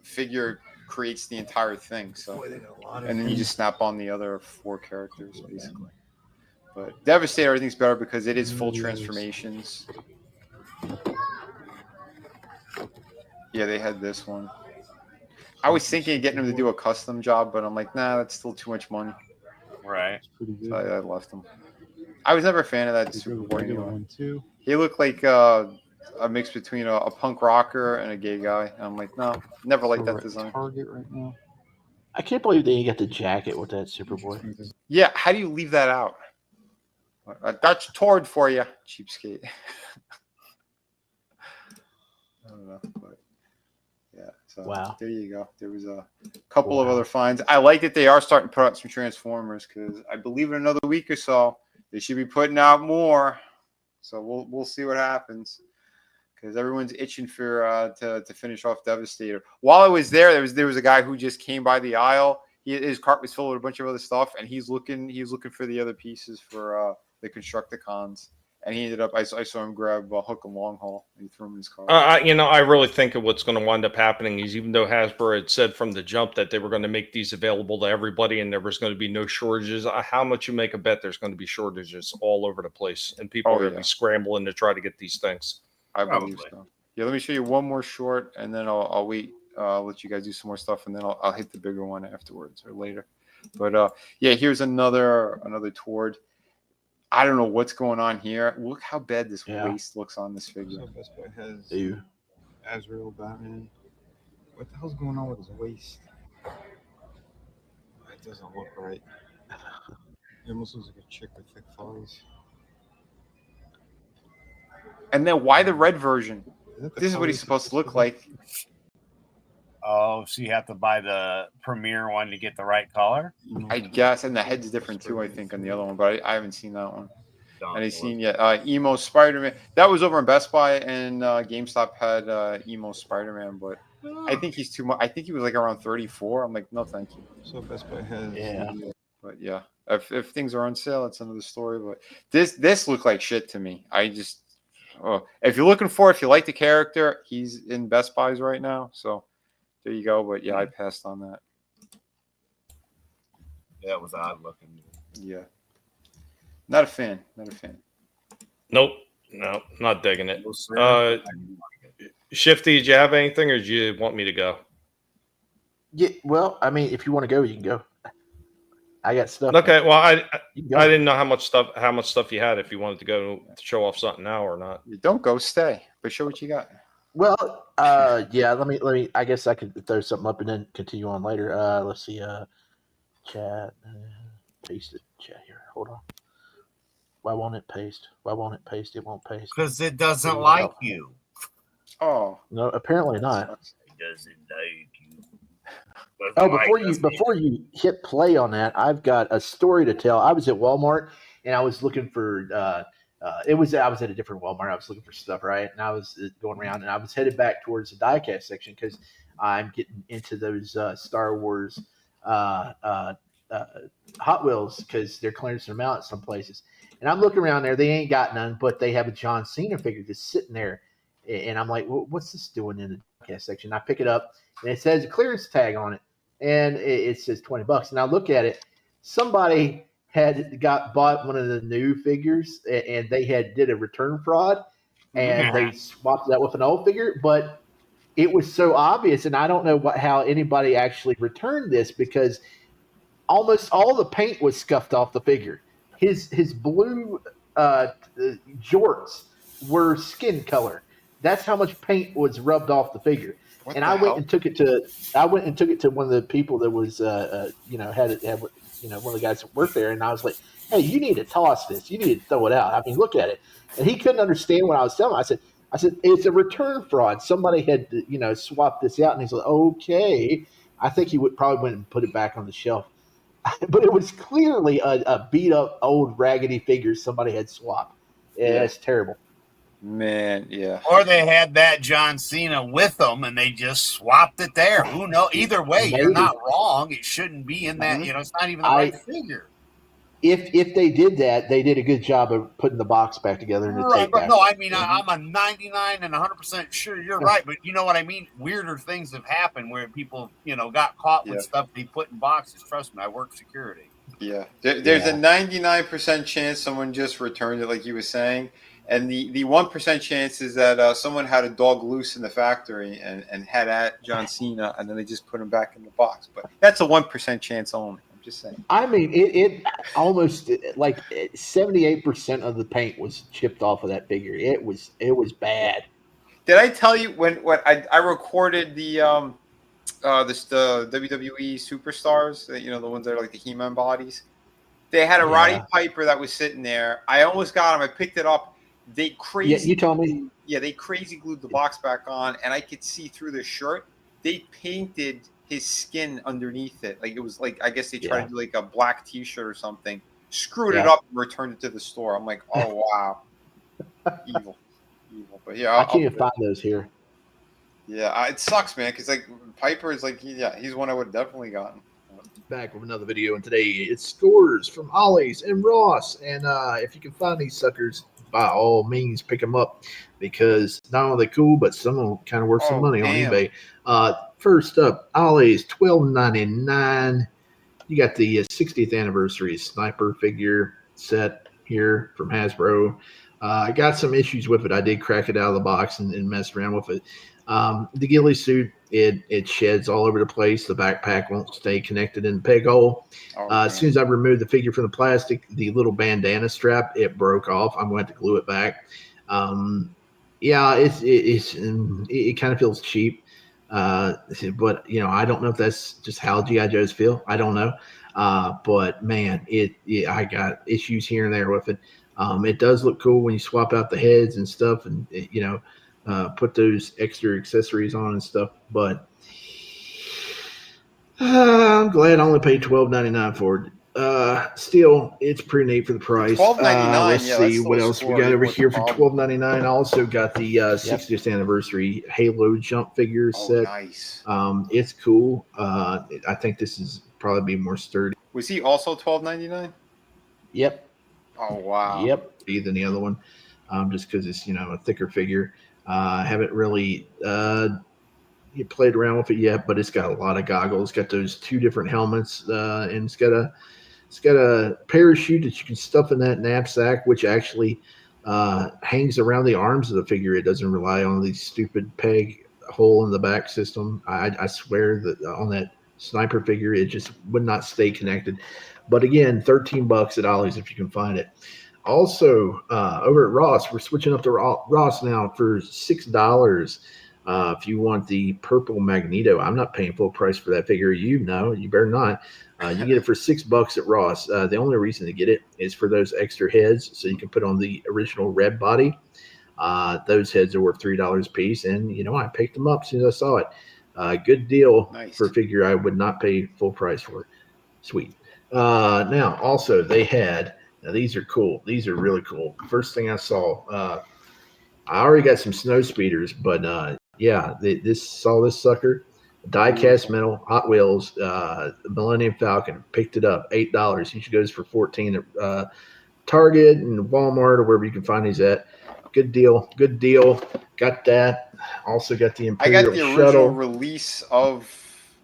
figure creates the entire thing. So, and then you just snap on the other 4 characters basically. But Devastator, everything's better because it is full transformations. Yeah, they had this one. I was thinking of getting him to do a custom job, but I'm like, nah, that's still too much money. Right. So I left him. I was never a fan of that Superboy anyway. He looked like a mix between a punk rocker and a gay guy. And I'm like, no, never liked that design. Target right now. I can't believe they got the jacket with that Superboy. Yeah, how do you leave that out? That's Tord for you, cheapskate. I don't know, but yeah. So wow. There you go. There was a couple of other finds. I like that they are starting to put out some Transformers because I believe in another week or so they should be putting out more. So we'll see what happens because everyone's itching for to finish off Devastator. While I was there was a guy who just came by the aisle. His cart was filled with a bunch of other stuff, and he's looking for the other pieces for the Constructicons. And he ended up, I saw him grab Hook and Long Haul, and he threw him in his car. I really think of what's going to wind up happening is even though Hasbro had said from the jump that they were going to make these available to everybody and there was going to be no shortages, how much you make a bet there's going to be shortages all over the place, and people are going to be scrambling to try to get these things. I believe so. Yeah, let me show you one more short, and then I'll wait. I'll let you guys do some more stuff, and then I'll hit the bigger one afterwards or later. But yeah, here's another Tord. I don't know what's going on here. Look how bad this waist looks on this figure. So Best Buy has Azrael Batman. What the hell's going on with his waist? It doesn't look right. It almost looks like a chick with thick thighs. And then why the red version? This is what he's supposed to look like. Oh, so you have to buy the premiere one to get the right color? I guess, and the head's different too, I think, on the other one, but I haven't seen that one. And I've seen yet Emo Spider-Man. That was over in Best Buy, and GameStop had Emo Spider-Man, but I think he's too much. I think he was like around 34. I'm like, no, thank you. So Best Buy has but yeah, if things are on sale, it's another story. But this looked like shit to me. If you're looking for, if you like the character, he's in Best Buys right now, so. There you go, but yeah, I passed on that. Yeah, it was odd looking. Yeah. Not a fan. Nope. No, not digging it. Shifty, did you have anything or do you want me to go? Yeah, well, I mean, if you want to go, you can go. I got stuff. Okay, well, I didn't know how much stuff you had if you wanted to go to show off something now or not. You don't go, stay, but show what you got. Well, yeah, let me. I guess I could throw something up and then continue on later. Let's see. Chat. Paste it. Chat here. Hold on. Why won't it paste? It won't paste. Because it doesn't like you. Oh no, apparently not. It doesn't like you. Before you hit play on that, I've got a story to tell. I was at Walmart and I was looking for. I was at a different Walmart. I was looking for stuff, right? And I was going around, and I was headed back towards the diecast section because I'm getting into those Star Wars Hot Wheels because they're clearing them out at some places. And I'm looking around there. They ain't got none, but they have a John Cena figure just sitting there. And I'm like, well, what's this doing in the diecast section? I pick it up, and it says a clearance tag on it, and it says $20. And I look at it. Somebody had bought one of the new figures and they did a return fraud and they swapped that with an old figure, but it was so obvious. And I don't know how anybody actually returned this because almost all the paint was scuffed off the figure. his blue jorts were skin color. That's how much paint was rubbed off the figure. And I went and took it to one of the people that was had one of the guys that worked there, and I was like, hey, you need to toss this. You need to throw it out. I mean, look at it. And he couldn't understand what I was telling him. I said, it's a return fraud. Somebody had swapped this out, and he's like, okay. I think he probably went and put it back on the shelf. But it was clearly a beat up old raggedy figure somebody had swapped. Yeah, it's terrible. Man, yeah. Or they had that John Cena with them and they just swapped it there. Who knows? Either way, you're not wrong. It shouldn't be in that. It's not even the right figure. If they did that, they did a good job of putting the box back together. And Right, but no, I mean, I'm a 99 and 100% sure you're right. But you know what I mean? Weirder things have happened where people, got caught with stuff they put in boxes. Trust me, I work security. Yeah. There's a 99% chance someone just returned it, like you were saying. And the 1% chance is that someone had a dog loose in the factory and had at John Cena, and then they just put him back in the box. But that's a 1% chance only. I'm just saying. I mean, it almost like 78% of the paint was chipped off of that figure. It was bad. Did I tell you when I recorded the WWE superstars, the ones that are like the He-Man bodies? They had a Roddy Piper that was sitting there. I almost got him. I picked it up. They crazy. Yeah, you told me. Yeah, they crazy glued the box back on, and I could see through the shirt. They painted his skin underneath it. Like it was like, I guess they tried to do like a black T-shirt or something. Screwed it up and returned it to the store. I'm like, oh wow, evil. But yeah, I can't even find those here. Yeah, it sucks, man. Because like Piper is like, he's one I would have definitely gotten. Back with another video, and today it's scores from Ollie's and Ross. And if you can find these suckers, by all means pick them up, because not only are they cool, but some of them kind of worth some money on eBay. First up, Ollie's, $12.99. You got the 60th anniversary sniper figure set here from Hasbro. I got some issues with it. I did crack it out of the box and mess around with it. The ghillie suit, it sheds all over the place. The backpack won't stay connected in the peg hole. As soon as I removed the figure from the plastic, the little bandana strap, it broke off. I'm going to have to glue it back. It kind of feels cheap. But I don't know if that's just how G.I. Joes feel. I don't know. But man, I got issues here and there with it. It does look cool when you swap out the heads and stuff, and put those extra accessories on and stuff. But I'm glad I only paid $12.99 for it. Still, it's pretty neat for the price. $12.99. Let's see what else we got over here for $12.99. I also got the 60th anniversary Halo jump figure set. Nice. It's cool. I think this is probably be more sturdy. Was he also $12.99? Yep. Oh wow. Yep. Than the other one, just because it's a thicker figure. I haven't really played around with it yet, but it's got a lot of goggles. It's got those two different helmets, and it's got a parachute that you can stuff in that knapsack, which actually hangs around the arms of the figure. It doesn't rely on the stupid peg hole in the back system. I swear that on that sniper figure, it just would not stay connected. But again, $13 at Ollie's if you can find it. Also, over at Ross, we're switching up to Ross now for $6. If you want the purple Magneto, I'm not paying full price for that figure. You better not. You get it for $6 at Ross. The only reason to get it is for those extra heads, so you can put on the original red body. Those heads are worth $3 a piece, and I picked them up as soon as I saw it. Good deal for a figure I would not pay full price for. Sweet. Now, also, they had. Now, these are cool. These are really cool. First thing I saw, I already got some snow speeders, but saw this sucker, die-cast metal, Hot Wheels, Millennium Falcon. Picked it up, $8. Usually goes for $14 at Target and Walmart or wherever you can find these at. Good deal. Got that. Also got the Imperial I got the original shuttle release of.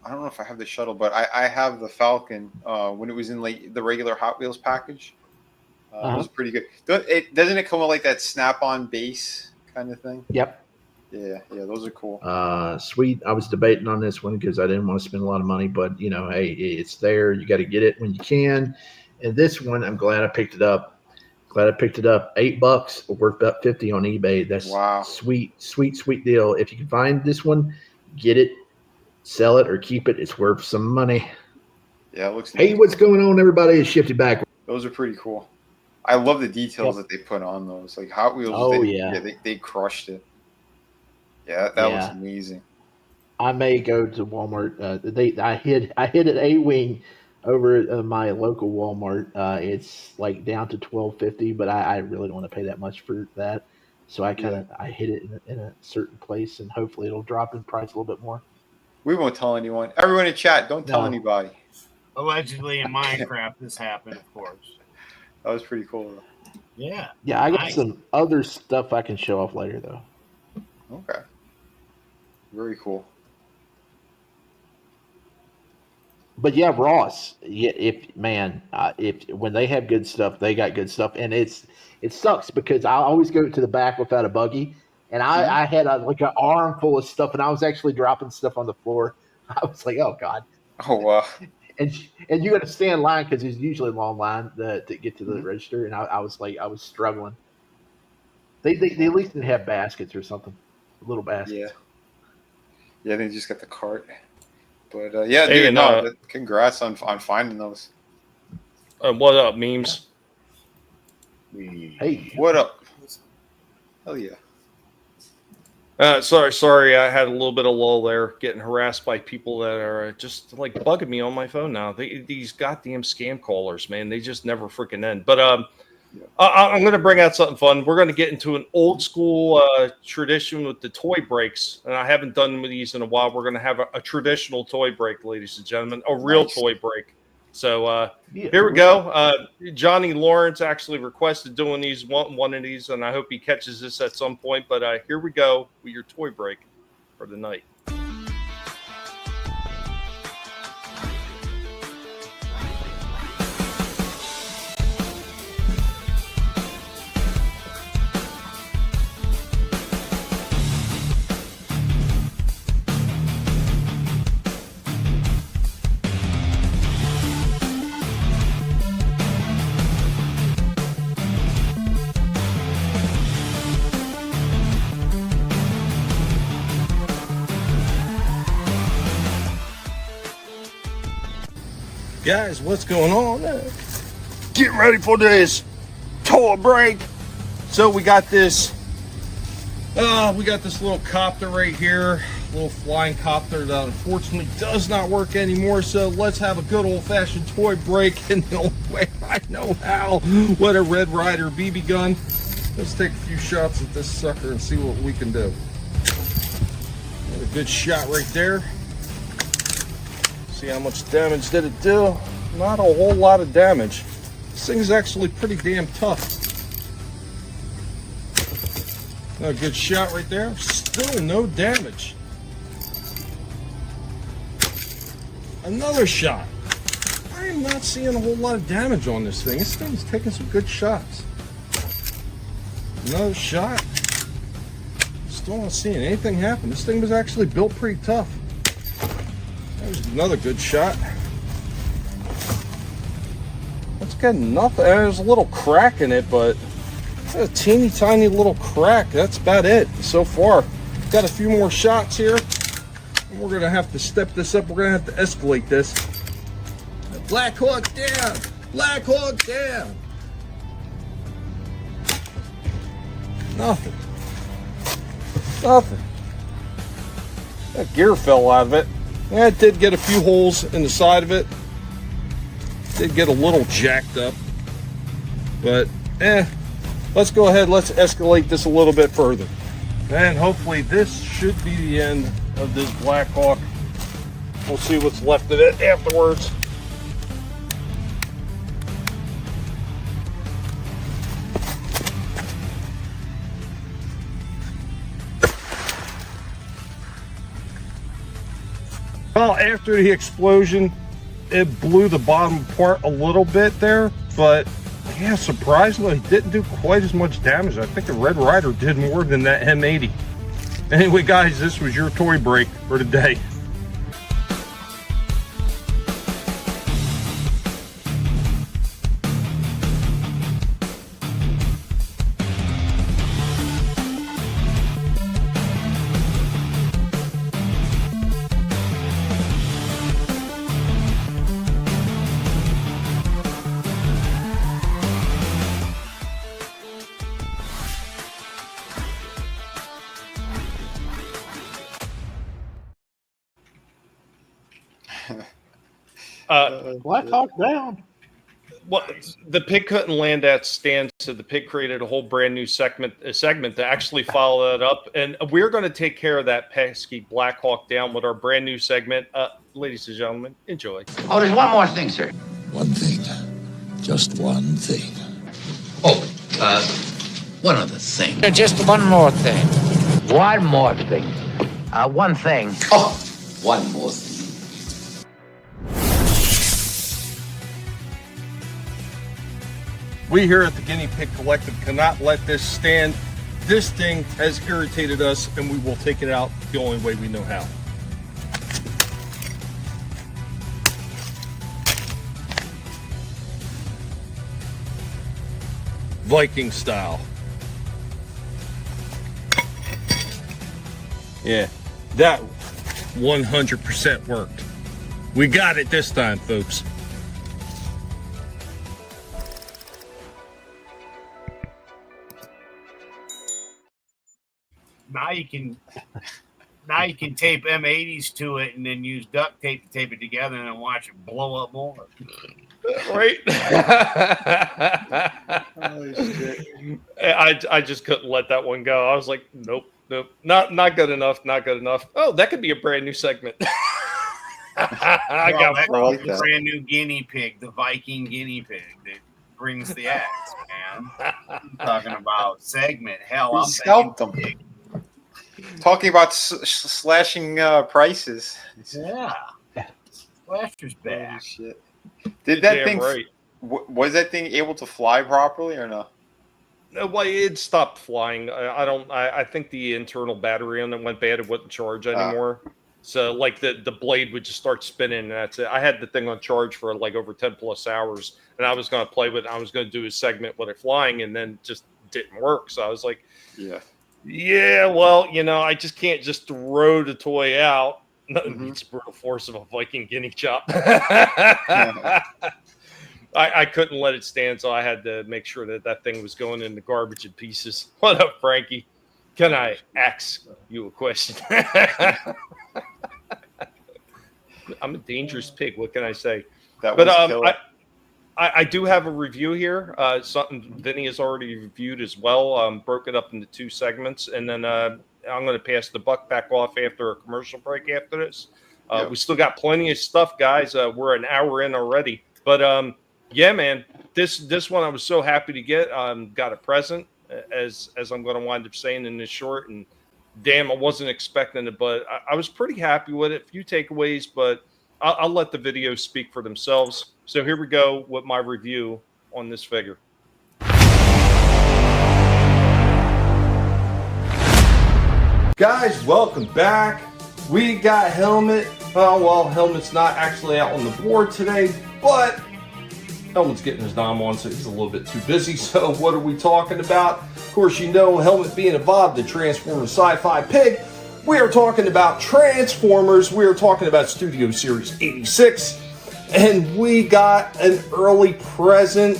I don't know if I have the shuttle, but I have the Falcon when it was in like the regular Hot Wheels package. It was pretty good. Doesn't it come with like that snap-on base kind of thing? Yep. Yeah, those are cool. Sweet. I was debating on this one because I didn't want to spend a lot of money, but hey, it's there. You got to get it when you can. And this one, I'm glad I picked it up. $8, worth about 50 on eBay. That's sweet deal. If you can find this one, get it, sell it, or keep it. It's worth some money. Yeah, it looks. Hey, what's going on, everybody? It's Shifty back. Those are pretty cool. I love the details that they put on those. Like Hot Wheels. Oh, they crushed it. Yeah, that looks amazing. I may go to Walmart. I hid an A-wing over at my local Walmart. It's like down to $12.50, but I really don't want to pay that much for that. So I hid it in a certain place, and hopefully it'll drop in price a little bit more. We won't tell anyone. Everyone in chat, don't tell anybody. Allegedly in Minecraft, this happened, of course. That was pretty cool, though. Yeah. Yeah, I got some other stuff I can show off later, though. Okay. Very cool. But yeah, Ross. Yeah, if when they have good stuff, they got good stuff, and it sucks because I always go to the back without a buggy, and I had like an arm full of stuff, and I was actually dropping stuff on the floor. I was like, oh god. Oh wow. And you got to stand in line because there's usually a long line to get to the register, and I was struggling. They at least didn't have baskets or something, little baskets. Yeah, they just got the cart. But dude, congrats on finding those. What up, memes? Hey, what up? Hell yeah. Sorry, I had a little bit of lull there, getting harassed by people that are just like bugging me on my phone now. These goddamn scam callers, man, they just never freaking end. But I'm going to bring out something fun. We're going to get into an old school tradition with the toy breaks, and I haven't done these in a while. We're going to have a traditional toy break, ladies and gentlemen, a real toy break. So here we go. Johnny Lawrence actually requested doing one of these, and I hope he catches this at some point. But here we go with your toy break for the night. Guys, what's going on? Get ready for this toy break. So we got this little copter right here, little flying copter that unfortunately does not work anymore. So let's have a good old-fashioned toy break in the old way I know how. What a Red Ryder BB gun. Let's take a few shots at this sucker and see what we can do. Got a good shot right there. See how much damage did it do? Not a whole lot of damage. This thing is actually pretty damn tough. A good shot right there. Still no damage. Another shot. I am not seeing a whole lot of damage on this thing. This thing's taking some good shots. Another shot. Still not seeing anything happen. This thing was actually built pretty tough. There's another good shot. Let's get nothing. There's a little crack in it, but it's a teeny tiny little crack. That's about it so far. Got a few more shots here. We're going to have to step this up. We're going to have to escalate this. Black Hawk down. Black Hawk down. Nothing. Nothing. That gear fell out of it. Yeah, it did get a few holes in the side of it. Did get a little jacked up. But, let's go ahead. Let's escalate this a little bit further. And hopefully this should be the end of this Black Hawk. We'll see what's left of it afterwards. Well, after the explosion, it blew the bottom apart a little bit there, but yeah, surprisingly, it didn't do quite as much damage. I think the Red Ryder did more than that M80. Anyway, guys, this was your toy break for today. Black Hawk down. Well, the pig couldn't land that stand, so the pig created a whole brand new segment to actually follow that up. And we're going to take care of that pesky Black Hawk down with our brand new segment. Ladies and gentlemen, enjoy. Oh, there's one more thing, sir. One thing. Just one thing. Oh, one other thing. Just one more thing. One more thing. One thing. Oh, one more thing. We here at the Guinea Pig Collective cannot let this stand. This thing has irritated us, and we will take it out the only way we know how. Viking style. Yeah, that 100% worked. We got it this time, folks. Now you can tape M80s to it and then use duct tape to tape it together and then watch it blow up more. Right? Holy shit. I just couldn't let that one go. I was like, nope, not good enough, not good enough. Oh, that could be a brand new segment. I got the brand new guinea pig, the Viking guinea pig that brings the axe, man. I'm talking about segment. Hell, I'm scalped them. Talking about slashing prices. Yeah. Slasher's back. Shit. Did that thing? Right. Was that thing able to fly properly or no? No, well, it stopped flying. I think the internal battery on it went bad. It wouldn't charge anymore. So like the blade would just start spinning, and that's it. I had the thing on charge for like over 10 plus hours, and I was going to play with it. I was going to do a segment with it flying, and then just didn't work. So I was like, yeah, well, I just can't just throw the toy out. It's brutal force of a Viking guinea chop. I couldn't let it stand, so I had to make sure that thing was going in the garbage in pieces. What up, Frankie? Can I ask you a question? I'm a dangerous pig. What can I say? I do have a review here. Something Vinnie has already reviewed as well. Broke it up into 2 segments, and then I'm going to pass the buck back off after a commercial break after this. We still got plenty of stuff, guys. We're an hour in already, but yeah, man, this one I was so happy to get. Got a present, as I'm going to wind up saying in this short, and damn, I wasn't expecting it, but I was pretty happy with it. A few takeaways, but I'll let the videos speak for themselves. So here we go with my review on this figure. Guys, welcome back. We got Helmet. Oh, well, Helmet's not actually out on the board today, but Helmet's getting his nom on, so he's a little bit too busy. So what are we talking about? Of course, Helmet being evolved the Transformers Sci-Fi Pig. We are talking about Transformers. We are talking about Studio Series 86. And we got an early present.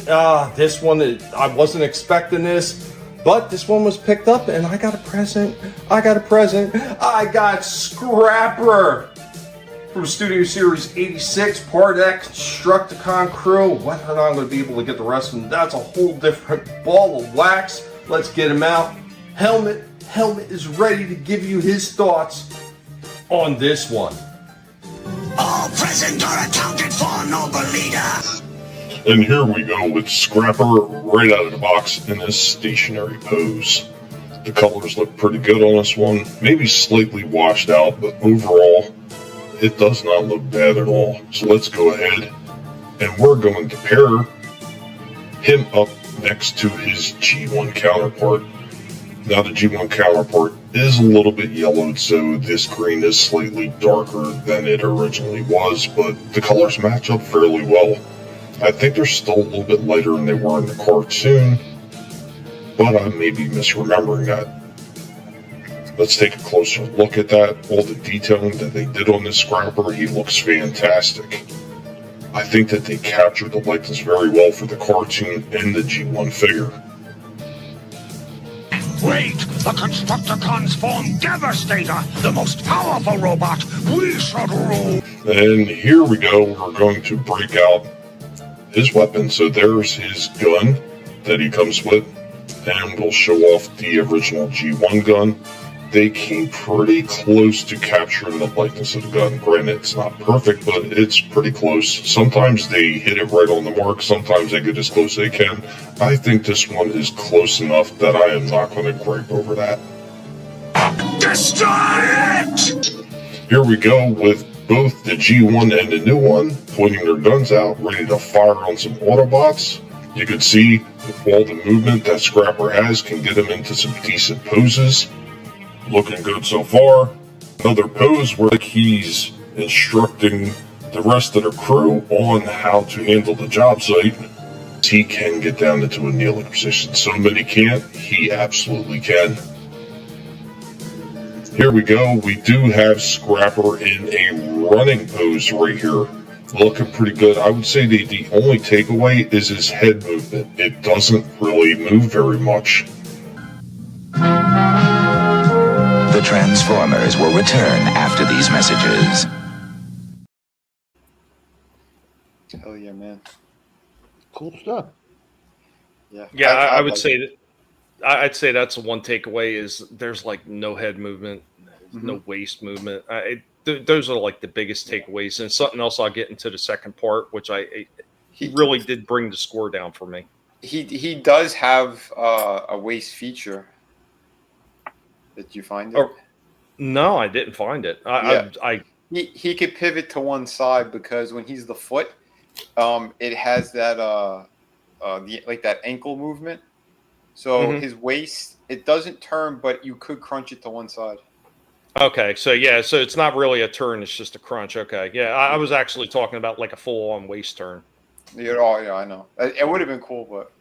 This one, I wasn't expecting this, but this one was picked up and I got a present. I got Scrapper from Studio Series 86, part of that Constructicon crew. Whether or not I'm going to be able to get the rest of them, that's a whole different ball of wax. Let's get him out. Helmet is ready to give you his thoughts on this one. All present are accounted for, noble leader. And here we go with Scrapper right out of the box in this stationary pose. The colors look pretty good on this one, maybe slightly washed out, but overall, it does not look bad at all. So let's go ahead and we're going to pair him up next to his G1 counterpart. Now the G1 counterpart is a little bit yellowed, so this green is slightly darker than it originally was, but the colors match up fairly well. I think they're still a little bit lighter than they were in the cartoon, but I may be misremembering that. Let's take a closer look at that. All the detailing that they did on this Scrapper, he looks fantastic. I think that they captured the likeness very well for the cartoon and the G1 figure. Wait, the Constructicons form Devastator, the most powerful robot. We should rule. And here we go. We're going to break out his weapon. So there's his gun that he comes with. And we'll show off the original G1 gun. They came pretty close to capturing the likeness of the gun. Granted, it's not perfect, but it's pretty close. Sometimes they hit it right on the mark. Sometimes they get as close as they can. I think this one is close enough that I am not going to gripe over that. Destroy it! Here we go with both the G1 and the new one, pointing their guns out, ready to fire on some Autobots. You can see all the movement that Scrapper has can get him into some decent poses. Looking good so far. Another pose where he's instructing the rest of the crew on how to handle the job site. He can get down into a kneeling position. So many can't. He absolutely can. Here we go. We do have Scrapper in a running pose right here. Looking pretty good. I would say the only takeaway is his head movement. It doesn't really move very much. The Transformers will return after these messages. Hell yeah, man. Cool stuff. Yeah. Yeah, I would say that. I'd say that's the one takeaway is there's like no head movement, no waist movement. Those are like the biggest takeaways. And something else I'll get into the second part, which he really did bring the score down for me. He does have a waist feature. Did you find it? Oh, no, I didn't find it. He could pivot to one side because when he's the foot, it has that that ankle movement. So his waist, it doesn't turn, but you could crunch it to one side. Okay, so it's not really a turn; it's just a crunch. Okay, yeah, I was actually talking about like a full-on waist turn. Yeah, I know. It would have been cool, but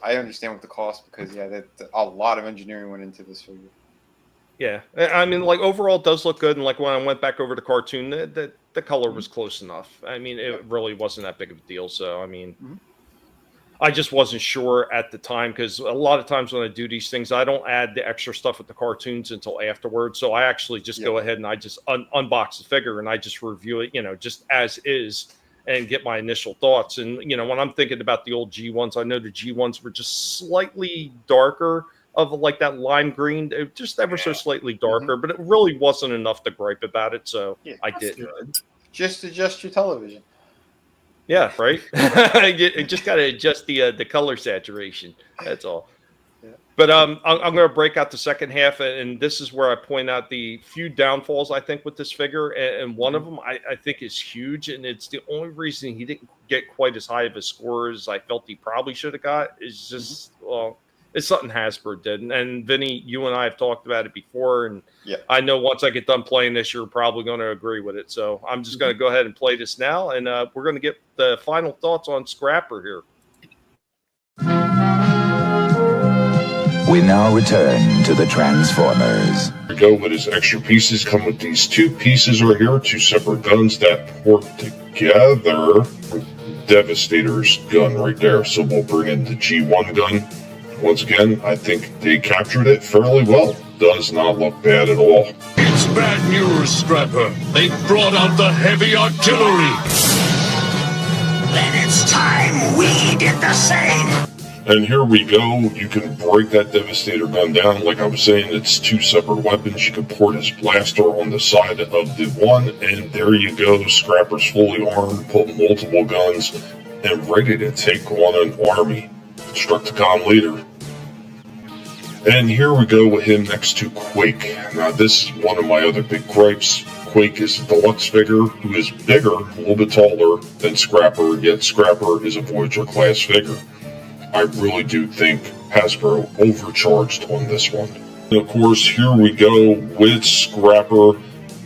I understand what the cost because a lot of engineering went into this figure. Yeah, I mean, like overall, it does look good, and like when I went back over to cartoon, the color was close enough. I mean, it really wasn't that big of a deal. So I mean. I just wasn't sure at the time because a lot of times when I do these things, I don't add the extra stuff with the cartoons until afterwards. So I actually just go ahead and I just unbox the figure and I just review it, just as is and get my initial thoughts. And, when I'm thinking about the old G1s, I know the G1s were just slightly darker of like that lime green, just ever so slightly darker, but it really wasn't enough to gripe about it. So I didn't. Just adjust your television. Yeah, right. You just got to adjust the color saturation. That's all. Yeah. But I'm going to break out the second half, and this is where I point out the few downfalls I think with this figure, and one of them I think is huge, and it's the only reason he didn't get quite as high of a score as I felt he probably should have got. Is just it's something Hasbro did, and Vinnie, you and I have talked about it before, and I know once I get done playing this, you're probably going to agree with it. So I'm just going to go ahead and play this now, and we're going to get the final thoughts on Scrapper here. We now return to the Transformers. We go with his extra pieces. Come with these two pieces right here, two separate guns that port together. Devastator's gun right there. So we'll bring in the G1 gun. Once again, I think they captured it fairly well. Does not look bad at all. It's bad news, Scrapper. They brought out the heavy artillery. Then it's time we did the same. And here we go. You can break that Devastator gun down. Like I was saying, it's two separate weapons. You can port his blaster on the side of the one, and there you go. Scrapper's fully armed, put multiple guns, and ready to take on an army. Constructicon leader. And here we go with him next to Quake. Now this is one of my other big gripes. Quake is a deluxe figure who is bigger, a little bit taller than Scrapper, yet Scrapper is a Voyager class figure. I really do think Hasbro overcharged on this one. And of course, here we go with Scrapper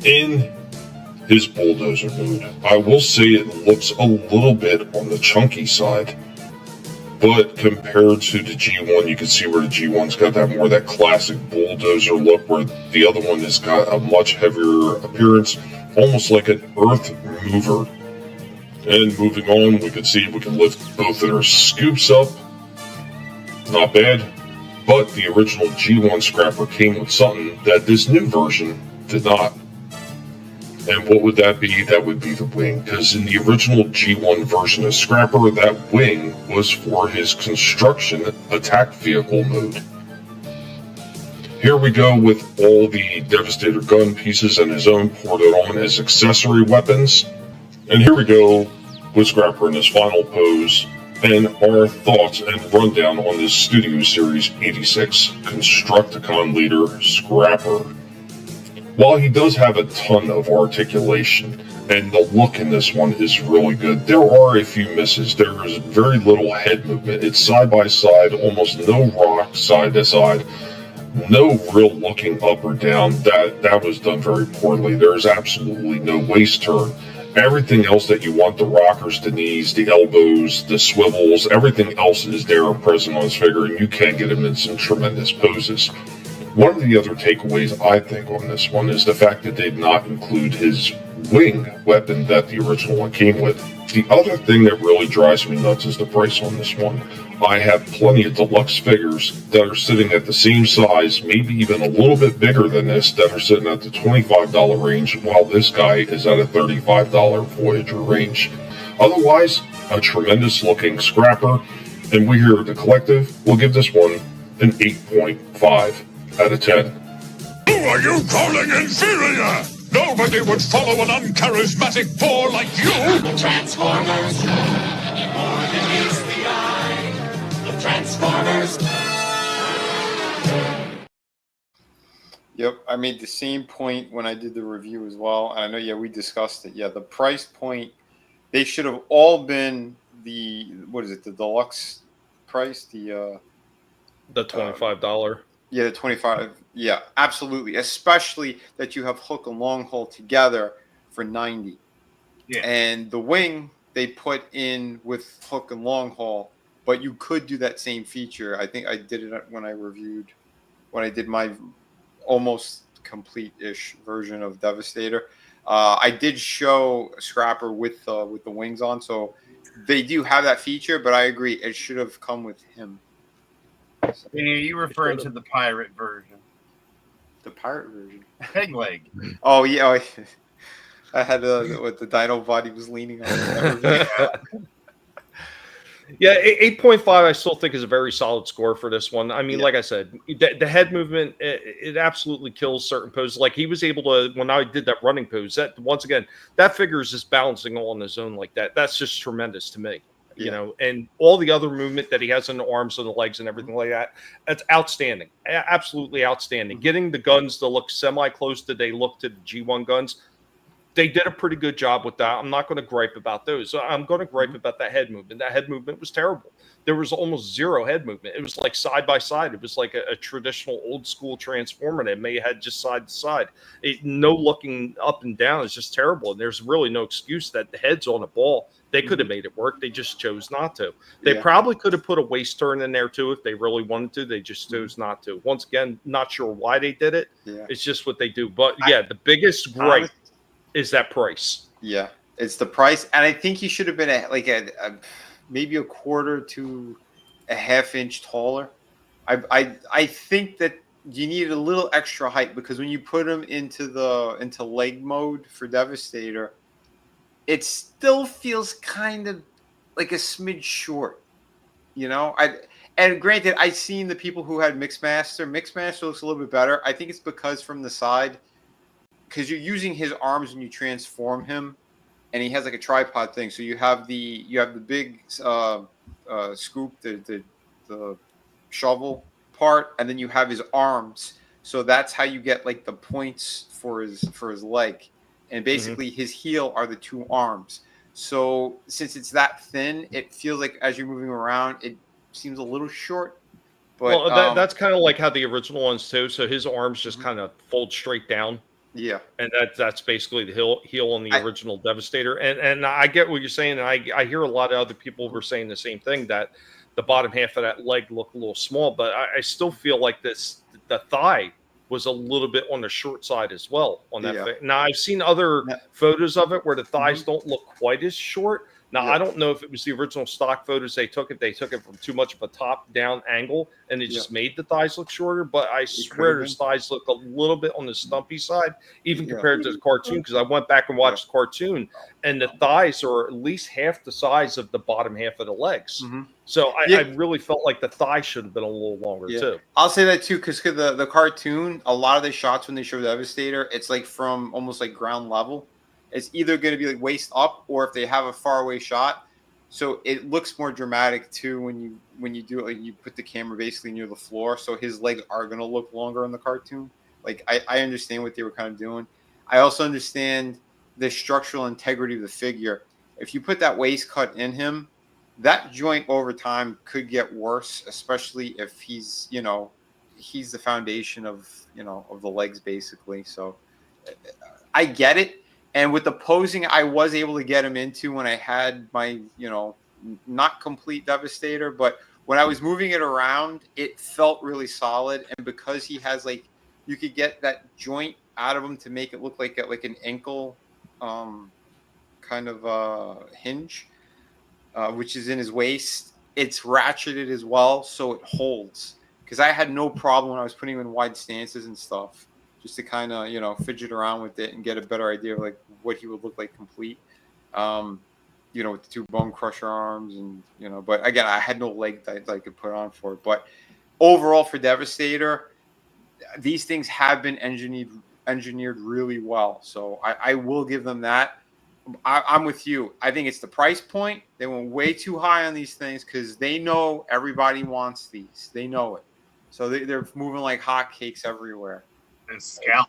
in his bulldozer mood. I will say it looks a little bit on the chunky side. But compared to the G1, you can see where the G1's got that classic bulldozer look, where the other one has got a much heavier appearance, almost like an earth mover. And moving on, we can see we can lift both of their scoops up. Not bad. But the original G1 Scrapper came with something that this new version did not. And what would that be? That would be the wing, because in the original G1 version of Scrapper, that wing was for his construction attack vehicle mode. Here we go with all the Devastator gun pieces and his own ported on as accessory weapons. And here we go with Scrapper in his final pose, and our thoughts and rundown on this Studio Series 86 Constructicon leader, Scrapper. While he does have a ton of articulation, and the look in this one is really good, there are a few misses. There is very little head movement. It's side by side, almost no rock side to side, no real looking up or down. That was done very poorly. There's absolutely no waist turn. Everything else that you want, the rockers, the knees, the elbows, the swivels, everything else is there and present on his figure, and you can get him in some tremendous poses. One of the other takeaways, I think, on this one is the fact that they did not include his wing weapon that the original one came with. The other thing that really drives me nuts is the price on this one. I have plenty of deluxe figures that are sitting at the same size, maybe even a little bit bigger than this, that are sitting at the $25 range, while this guy is at a $35 Voyager range. Otherwise, a tremendous looking Scrapper, and we here at the Collective will give this one an 8.5 out of 10. Who are you calling inferior? Nobody would follow an uncharismatic bore like you! The Transformers! More than meets the eye! The Transformers! Yep, I made the same point when I did the review as well. And I know, yeah, we discussed it. Yeah, the price point, they should have all been the, what is it, the deluxe price? The $25. Yeah, the 25. Yeah, absolutely. Especially that you have hook and long haul together for 90. Yeah. And the wing they put in with hook and long haul, but you could do that same feature. I think I did it when I did my almost complete-ish version of Devastator. I did show Scrapper with the wings on, so they do have that feature. But I agree, it should have come with him. Yeah, you referring to the pirate version. The pirate version. Peg leg. Oh, yeah. I had what the dino body was leaning on. Yeah, 8.5 I still think is a very solid score for this one. I mean, like I said, the head movement, it absolutely kills certain poses. Like he was able to, when I did that running pose, that once again, that figure is just balancing all on his own like that. That's just tremendous to me. You know, and all the other movement that he has in the arms and the legs and everything like that, that's outstanding. Absolutely outstanding. Getting the guns to look semi-close to they look to the G1 guns, they did a pretty good job with that. I'm not going to gripe about those. So I'm going to gripe about that head movement. That head movement was terrible. There was almost zero head movement. It was like side by side. It was like a traditional old school Transformer that may have had just side to side. No looking up and down is just terrible. And there's really no excuse that the head's on a ball. They could have made it work. They just chose not to. They probably could have put a waist turn in there too if they really wanted to. They just chose not to. Once again, not sure why they did it. Yeah. It's just what they do. But yeah, the biggest gripe is that price. Yeah, it's the price. And I think he should have been maybe a quarter to a half inch taller. I think that you need a little extra height because when you put him into leg mode for Devastator, it still feels kind of like a smidge short, you know. And granted, I've seen the people who had Mixmaster. Mixmaster looks a little bit better. I think it's because from the side, because you're using his arms when you transform him, and he has like a tripod thing. So you have the big scoop, the shovel part, and then you have his arms. So that's how you get like the points for his leg. And basically his heel are the two arms. So since it's that thin, it feels like as you're moving around, it seems a little short. But that's kind of like how the original ones too. So his arms just kind of fold straight down. Yeah. And that's basically the heel on the original Devastator. And I get what you're saying. And I hear a lot of other people were saying the same thing, that the bottom half of that leg looked a little small. But I still feel like the thigh was a little bit on the short side as well on that. Now I've seen other photos of it where the thighs don't look quite as short. Now, I don't know if it was the original stock photos they took it from too much of a top-down angle, and it just made the thighs look shorter, but I swear his thighs look a little bit on the stumpy side, even compared to the cartoon, because I went back and watched the cartoon, and the thighs are at least half the size of the bottom half of the legs. So I really felt like the thigh should have been a little longer, too. I'll say that, too, because the cartoon, a lot of the shots when they show Devastator, it's like from almost like ground level. It's either going to be like waist up, or if they have a far away shot, so it looks more dramatic too when you do it. Like you put the camera basically near the floor, so his legs are going to look longer in the cartoon. Like I understand what they were kind of doing. I also understand the structural integrity of the figure. If you put that waist cut in him, that joint over time could get worse, especially if he's he's the foundation of of the legs basically. So I get it. And with the posing, I was able to get him into when I had my, not complete Devastator, but when I was moving it around, it felt really solid. And because he has you could get that joint out of him to make it look like an ankle kind of hinge, which is in his waist. It's ratcheted as well, so it holds. Because I had no problem when I was putting him in wide stances and stuff, just to kind of, fidget around with it and get a better idea of what he would look like complete, with the two Bone Crusher arms and, but again, I had no leg that I could put on for it. But overall for Devastator, these things have been engineered really well. So I will give them that. I'm with you. I think it's the price point. They went way too high on these things because they know everybody wants these. They know it. So they're moving like hotcakes everywhere. And scalp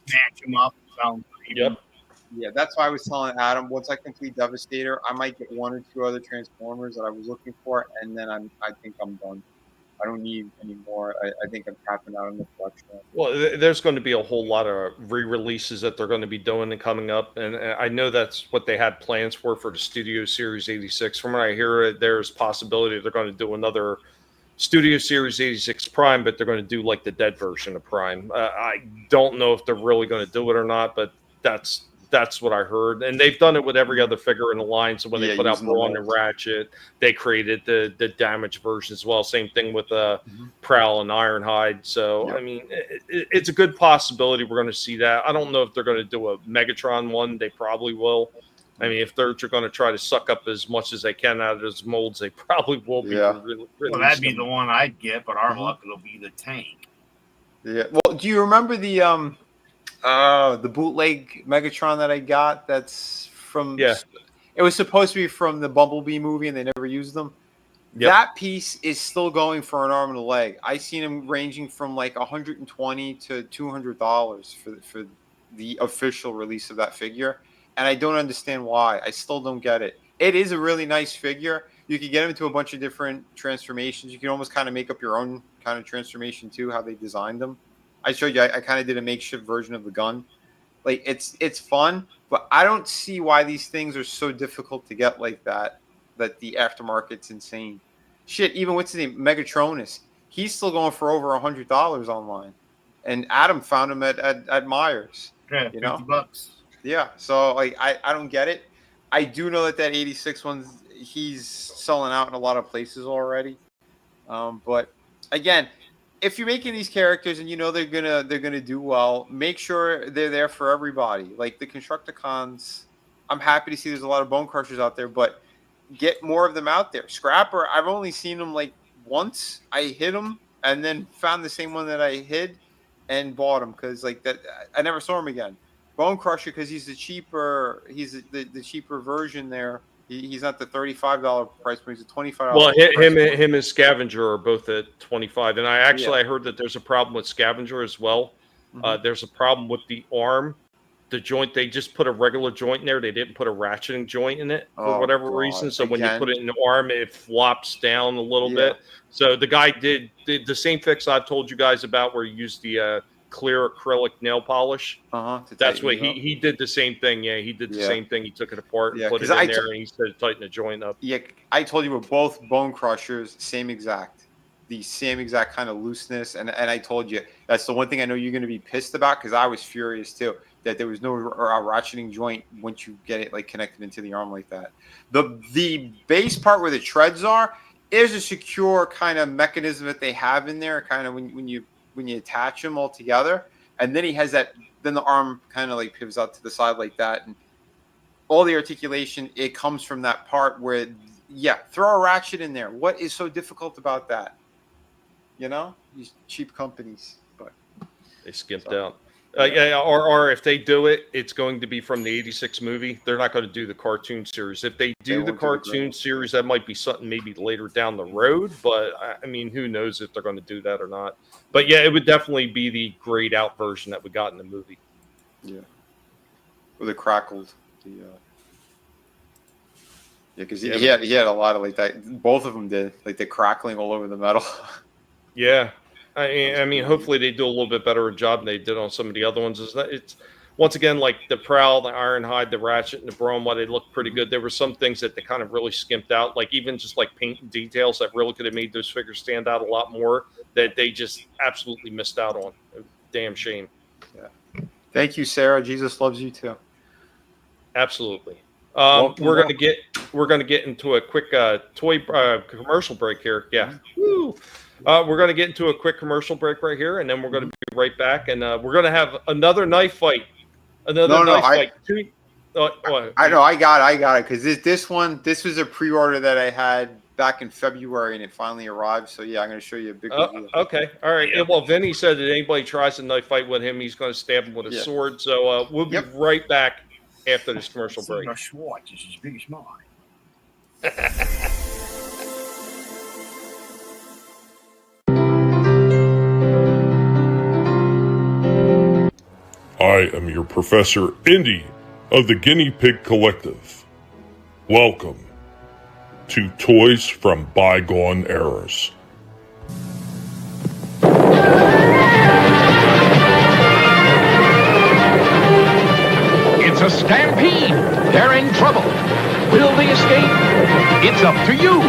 snatch them up. Yeah, that's why I was telling Adam, once I complete Devastator, I might get one or two other Transformers that I was looking for, and then I think I'm done. I don't need any more. I think I'm tapping out on the collection. Well, there's going to be a whole lot of re-releases that they're going to be doing and coming up, and I know that's what they had plans for the Studio Series 86. From what I hear, there's possibility they're going to do another Studio Series 86 Prime, but they're going to do like the dead version of Prime. I don't know if they're really going to do it or not, but that's what I heard. And they've done it with every other figure in the line. So when they put out Brawn and Ratchet, they created the damaged version as well. Same thing with Prowl and Ironhide. So, I mean, it's a good possibility we're going to see that. I don't know if they're going to do a Megatron one. They probably will. I mean, if they're going to try to suck up as much as they can out of those molds, they probably will be. Well, that'd be the one I'd get, but our luck it'll be the tank. Yeah. Well, do you remember the bootleg Megatron that I got? That's from. Yeah. It was supposed to be from the Bumblebee movie, and they never used them. Yep. That piece is still going for an arm and a leg. I seen them ranging from like $120 to $200 for the official release of that figure. And I don't understand why. I still don't get it. It is a really nice figure. You can get him into a bunch of different transformations. You can almost kind of make up your own kind of transformation too, how they designed them. I showed you. I kind of did a makeshift version of the gun. Like it's fun, but I don't see why these things are so difficult to get like that. That the aftermarket's insane. Shit, even what's his name, Megatronus. He's still going for over $100 online, and Adam found him at Myers. Yeah, $50. Yeah, so like I don't get it. I do know that 86 one he's selling out in a lot of places already. But again, if you're making these characters and you know they're gonna do well, make sure they're there for everybody. Like the Constructicons, I'm happy to see there's a lot of Bone Crushers out there, but get more of them out there. Scrapper, I've only seen them like once. I hid them and then found the same one that I hid and bought him because like that I never saw him again. Bone Crusher, because he's the cheaper version there. He's not the $35 price point. He's a $25. Well, him and Scavenger are both at $25. And I heard that there's a problem with Scavenger as well. There's a problem with the arm, the joint. They just put a regular joint in there. They didn't put a ratcheting joint in it for whatever reason. So when you put it in the arm, it flops down a little bit. So the guy did the same fix I've told you guys about, where he used the clear acrylic nail polish. That's what he did the same thing. Yeah, he did the same thing. He took it apart and put it in there, and he said tighten the joint up. Yeah, I told you with both Bone Crushers, the same exact kind of looseness. And I told you that's the one thing I know you're going to be pissed about because I was furious too. that there was no ratcheting joint once you get it like connected into the arm like that. The base part where the treads are is a secure kind of mechanism that they have in there, kind of when you attach them all together, and then he has that. Then the arm kind of like pivots out to the side like that, and all the articulation it comes from that part where, throw a ratchet in there. What is so difficult about that? You know, these cheap companies, but they skimped out. Or if they do it, it's going to be from the '86 movie. They're not going to do the cartoon series. If they do the cartoon series, that might be something maybe later down the road. But I mean, who knows if they're going to do that or not? But yeah, it would definitely be the grayed out version that we got in the movie. Yeah, with the crackled. Because he had a lot of like that. Both of them did, like the crackling all over the metal. Yeah. I mean, hopefully they do a little bit better job than they did on some of the other ones. It's once again like the Prowl, the Ironhide, the Ratchet, and the Brom. While they look pretty good, there were some things that they kind of really skimped out. Like even just like paint and details that really could have made those figures stand out a lot more. That they just absolutely missed out on. Damn shame. Yeah. Thank you, Sarah. Jesus loves you too. Absolutely. We're gonna get into a quick toy commercial break here. Yeah. Woo. We're going to get into a quick commercial break right here, and then we're going to be right back, and we're going to have another knife fight. I know. I got it because this was a pre-order that I had back in February, and it finally arrived. So yeah, I'm going to show you a big review. Okay, all right. Yeah. Well, Vinnie said that anybody tries a knife fight with him, he's going to stab him with a sword. So we'll be right back after this commercial break. My Schwartz is as big as mine. I am your Professor Indy of the Guinea Pig Collective. Welcome to Toys from Bygone Eras. It's a stampede. They're in trouble. Will they escape? It's up to you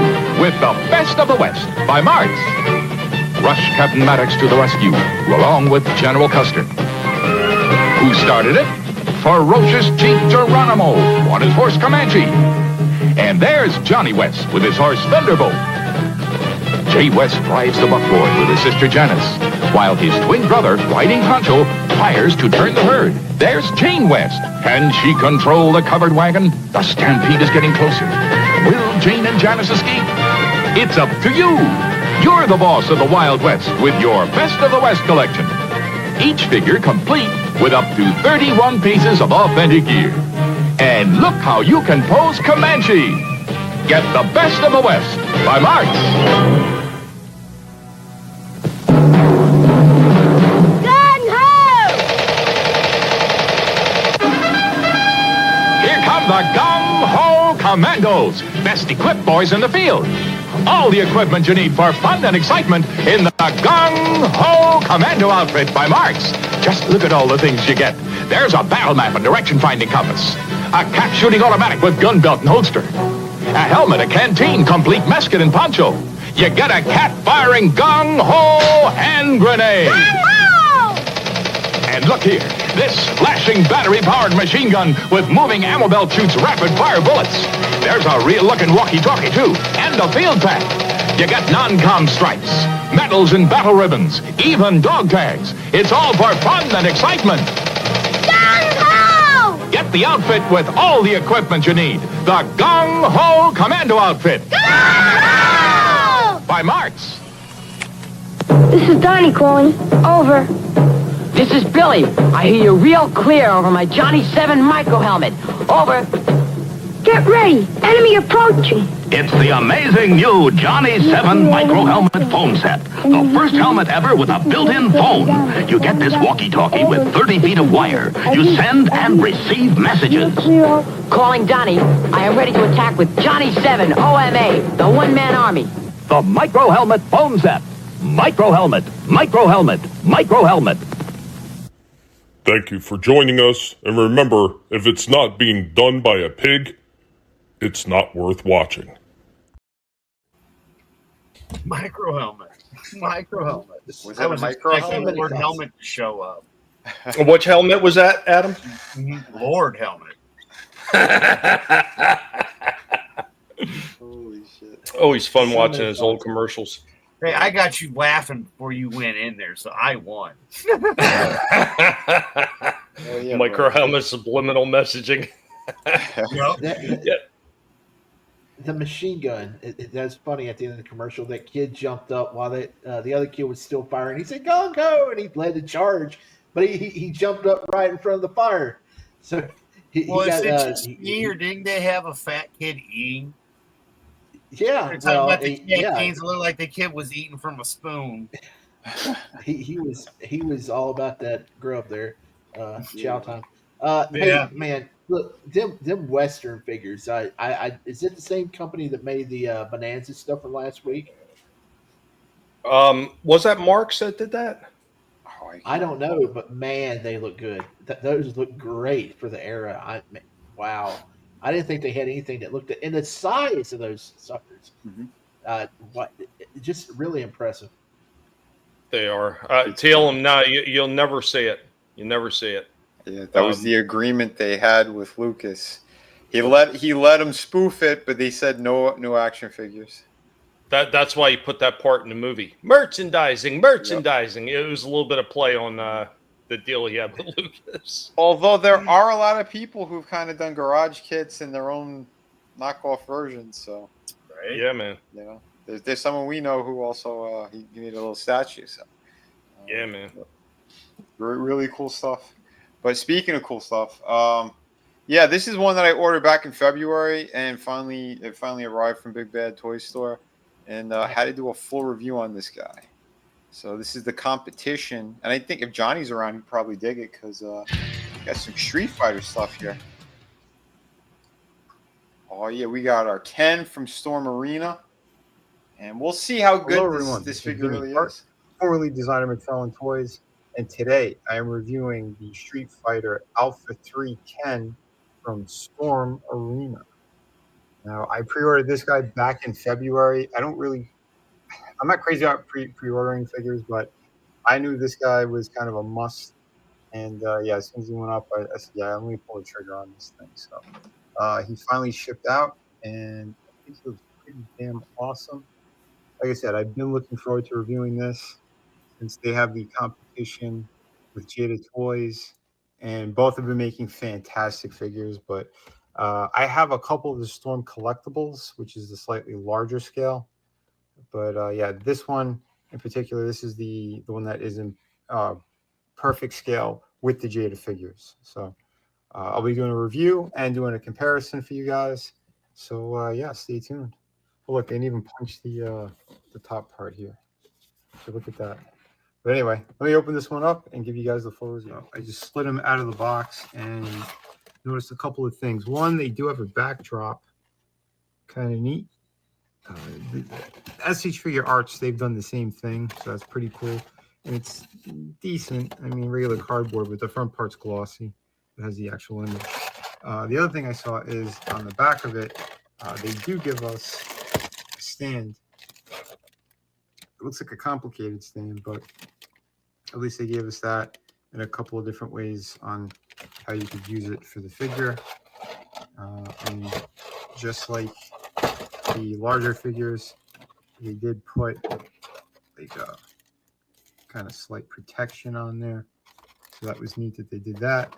with the Best of the West by Martz. Rush Captain Maddox to the rescue, along with General Custer. Who started it? Ferocious Chief Geronimo on his horse Comanche. And there's Johnny West with his horse Thunderbolt. Jay West drives the buckboard with his sister Janice, while his twin brother, riding Pancho, fires to turn the herd. There's Jane West. Can she control the covered wagon? The stampede is getting closer. Will Jane and Janice escape? It's up to you. You're the boss of the Wild West with your Best of the West collection. Each figure complete with up to 31 pieces of authentic gear. And look how you can pose Comanche. Get the Best of the West by Martz. Here come the Gung-Ho Commandos, best equipped boys in the field. All the equipment you need for fun and excitement in the Gung-Ho Commando outfit by Martz. Just look at all the things you get. There's a battle map and direction-finding compass, a cat-shooting automatic with gun belt and holster, a helmet, a canteen, complete musket and poncho. You get a cat-firing Gung-Ho hand grenade. Gung-Ho! And look here, this flashing battery-powered machine gun with moving ammo belt shoots rapid-fire bullets. There's a real-looking walkie-talkie, too, and a field pack. You get non-com stripes, medals and battle ribbons, even dog tags. It's all for fun and excitement. Gung-Ho! Get the outfit with all the equipment you need. The Gung-Ho Commando outfit. Gung-Ho! By Martz. This is Donnie calling. Over. This is Billy. I hear you real clear over my Johnny 7 micro helmet. Over. Get ready. Enemy approaching. It's the amazing new Johnny 7 Micro Helmet Phone Set. The first helmet ever with a built-in phone. You get this walkie-talkie with 30 feet of wire. You send and receive messages. Calling Donnie. I am ready to attack with Johnny 7 OMA, the one-man army. The Micro Helmet Phone Set. Micro Helmet, Micro Helmet, Micro Helmet. Thank you for joining us, and remember, if it's not being done by a pig, it's not worth watching. Micro helmet. Micro helmet. Was that a micro helmet? The word helmet to show up. Which helmet was that, Adam? Lord helmet. Holy shit. Always fun watching his old commercials. Hey, I got you laughing before you went in there, so I won. Micro helmet subliminal messaging. The machine gun. That's funny. At the end of the commercial, that kid jumped up while the other kid was still firing. He said, "Go, go!" and he led the charge, but he jumped up right in front of the fire. So he Was got. it just me, or didn't they have a fat kid eating? Yeah, They're talking about the yeah. canes. It looked like the kid was eating from a spoon. he was all about that grub there, chow time. Yeah. Hey man, look, them Western figures. I is it the same company that made the Bonanza stuff from last week? Was that Marks that did that? I don't know, but man, they look good. Those look great for the era. Wow, I didn't think they had anything that looked at, and the size of those suckers. Just really impressive. They are. Tell them now. You'll never see it. You never see it. Yeah, that was the agreement they had with Lucas. He let him spoof it, but they said no action figures. That's why you put that part in the movie. Merchandising. It was a little bit of play on the deal he had with Lucas. Although there are a lot of people who've kind of done garage kits in their own knockoff versions, so right? Yeah, man. You know, there's someone we know who also he needed a little statue. So yeah, man. Really cool stuff. But speaking of cool stuff, yeah, this is one that I ordered back in February, and it finally arrived from Big Bad Toy Store, and I had to do a full review on this guy. So this is the competition, and I think if Johnny's around, he'd probably dig it because got some Street Fighter stuff here. Oh yeah, we got our Ken from Storm Arena, and we'll see how good this figure really is. Formerly designer McFarlane Toys, and today I am reviewing the Street Fighter Alpha 3 Ken from Storm Arena. Now, I pre-ordered this guy back in February. I'm not crazy about pre-ordering figures, but I knew this guy was kind of a must. And yeah, as soon as he went up, I said, yeah, I'm going to pull the trigger on this thing. So he finally shipped out, and I think it was pretty damn awesome. Like I said, I've been looking forward to reviewing this since they have the competition with Jada Toys, and both have been making fantastic figures. But I have a couple of the Storm collectibles, which is the slightly larger scale. But yeah, this one in particular, this is the one that is in perfect scale with the Jada figures. So I'll be doing a review and doing a comparison for you guys. So yeah, stay tuned. Oh, look, they didn't even punch the top part here. So look at that. But anyway, let me open this one up and give you guys the full review. I just slid them out of the box and noticed a couple of things. One, they do have a backdrop. Kind of neat. The SH Figure Arts, they've done the same thing, so that's pretty cool. And it's decent. I mean, regular cardboard, but the front part's glossy. It has the actual image. The other thing I saw is on the back of it, they do give us a stand. It looks like a complicated stand, but at least they gave us that in a couple of different ways on how you could use it for the figure. And just like the larger figures, they did put like a kind of slight protection on there. So that was neat that they did that.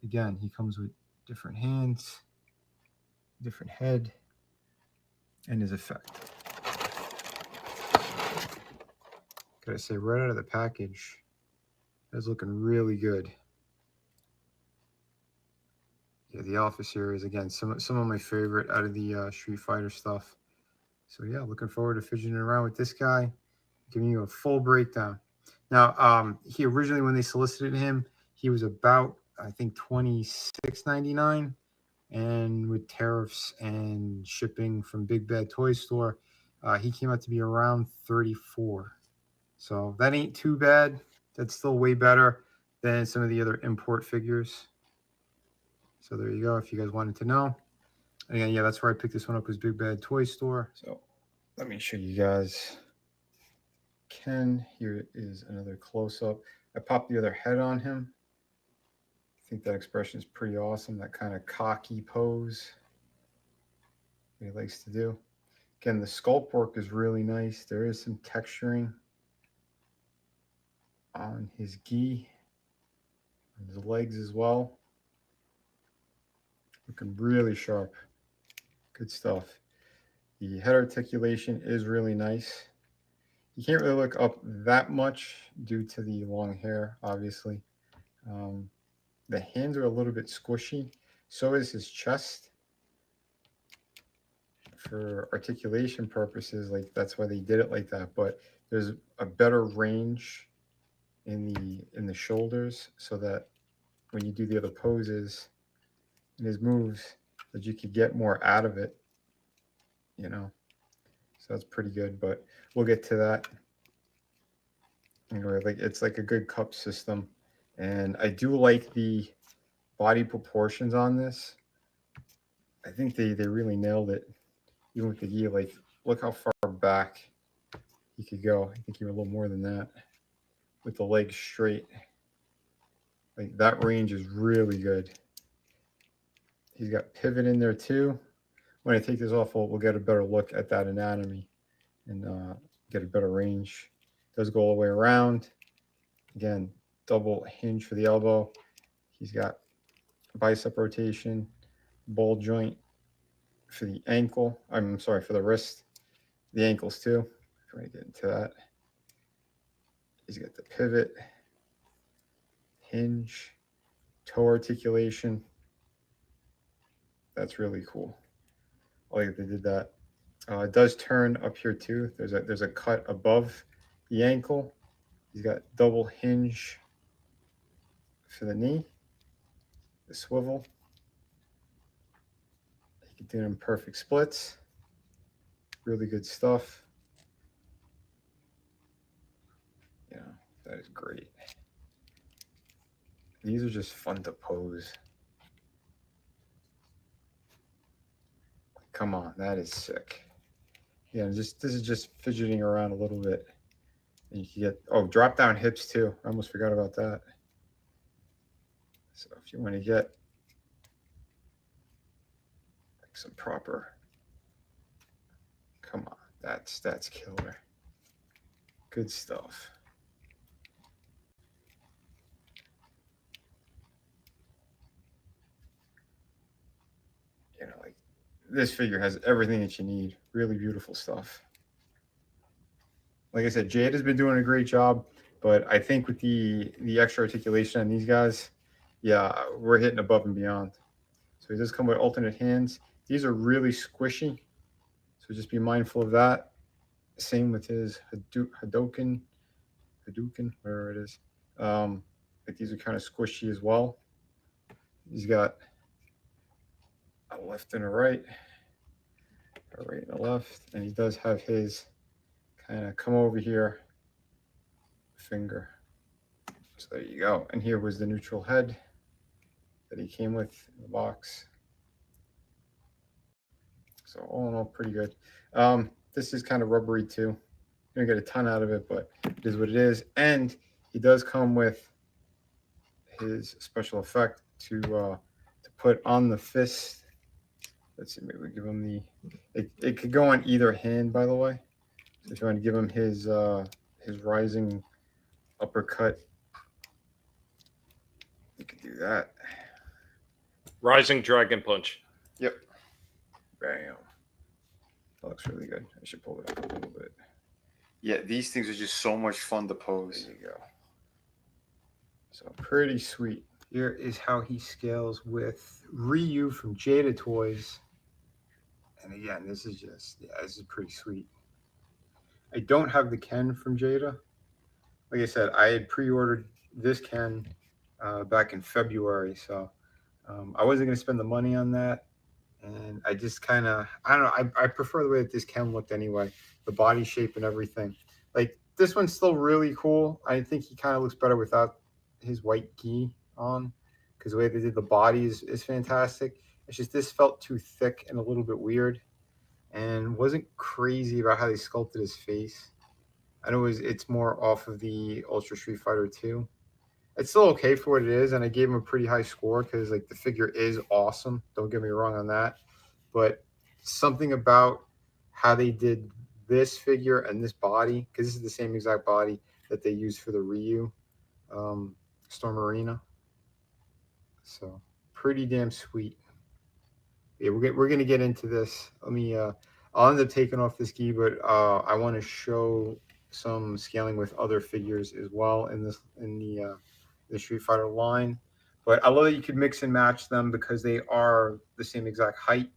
Again, he comes with different hands, different head, and his effect. Gotta say, right out of the package, that's looking really good. Yeah, the Alpha series, again, some of my favorite out of the Street Fighter stuff. So yeah, looking forward to fidgeting around with this guy, giving you a full breakdown. Now, he originally, when they solicited him, he was about, I think, $26.99, and with tariffs and shipping from Big Bad Toy Store, he came out to be around $34. So that ain't too bad. That's still way better than some of the other import figures. So there you go, if you guys wanted to know. Again, yeah, that's where I picked this one up, was Big Bad Toy Store. So let me show you guys. Ken, here is another close-up. I popped the other head on him. I think that expression is pretty awesome. That kind of cocky pose that he likes to do. Again, the sculpt work is really nice. There is some texturing on his gi, on his legs as well. Looking really sharp. Good stuff. The head articulation is really nice. You can't really look up that much due to the long hair, obviously. The hands are a little bit squishy. So is his chest. For articulation purposes, like that's why they did it like that. But there's a better range in the shoulders, so that when you do the other poses and his moves, that you could get more out of it. You know, so that's pretty good. But we'll get to that. Anyway, like it's like a good cup system, and I do like the body proportions on this. I think they really nailed it. Even with the gi, like look how far back he could go. I think even a little more than that. With the legs straight. Like that range is really good. He's got pivot in there too. When I take this off, we'll get a better look at that anatomy and get a better range. Does go all the way around. Again, double hinge for the elbow. He's got bicep rotation, ball joint for the ankle. I'm sorry, for the wrist. The ankles too. If you want to get into that. He's got the pivot, hinge, toe articulation. That's really cool. I like that they did that. It does turn up here too. There's a cut above the ankle. He's got double hinge for the knee, the swivel. He can do them perfect splits. Really good stuff. Yeah, that is great. These are just fun to pose. Come on, that is sick. Yeah, this is just fidgeting around a little bit. And you can get, drop down hips too. I almost forgot about that. So if you want to get like some proper, come on, that's killer. Good stuff. You know, like this figure has everything that you need. Really beautiful stuff. Like I said, Jade has been doing a great job, but I think with the extra articulation on these guys, yeah, we're hitting above and beyond. So he does come with alternate hands. These are really squishy, so just be mindful of that. Same with his Hadouken, whatever it is. Like these are kind of squishy as well. He's got a left and a right and a left, and he does have his kind of come over here finger. So there you go. And here was the neutral head that he came with in the box. So all in all, pretty good. This is kind of rubbery too. You're gonna get a ton out of it, but it is what it is. And he does come with his special effect to put on the fist. Let's see, maybe we give him the. It could go on either hand, by the way. So if you want to give him his rising uppercut, you can do that. Rising dragon punch. Yep. Bam. That looks really good. I should pull it up a little bit. Yeah, these things are just so much fun to pose. There you go. So pretty sweet. Here is how he scales with Ryu from Jada Toys. And again, this is this is pretty sweet. I don't have the Ken from Jada. Like I said, I had pre-ordered this Ken back in February, so I wasn't going to spend the money on that. And I just kind of, I don't know, I prefer the way that this Ken looked anyway. The body shape and everything. Like, this one's still really cool. I think he kind of looks better without his white gi on, because the way they did the body is fantastic. It's just this felt too thick and a little bit weird, and wasn't crazy about how they sculpted his face. I know it's more off of the Ultra Street Fighter 2, it's still okay for what it is, and I gave him a pretty high score because like the figure is awesome. Don't get me wrong on that, but something about how they did this figure and this body, because this is the same exact body that they used for the Ryu Storm Arena. So pretty damn sweet. Yeah, we're gonna get into this. Let me. I'll end up taking off this gi, but I want to show some scaling with other figures as well in the Street Fighter line. But I love that you could mix and match them because they are the same exact height.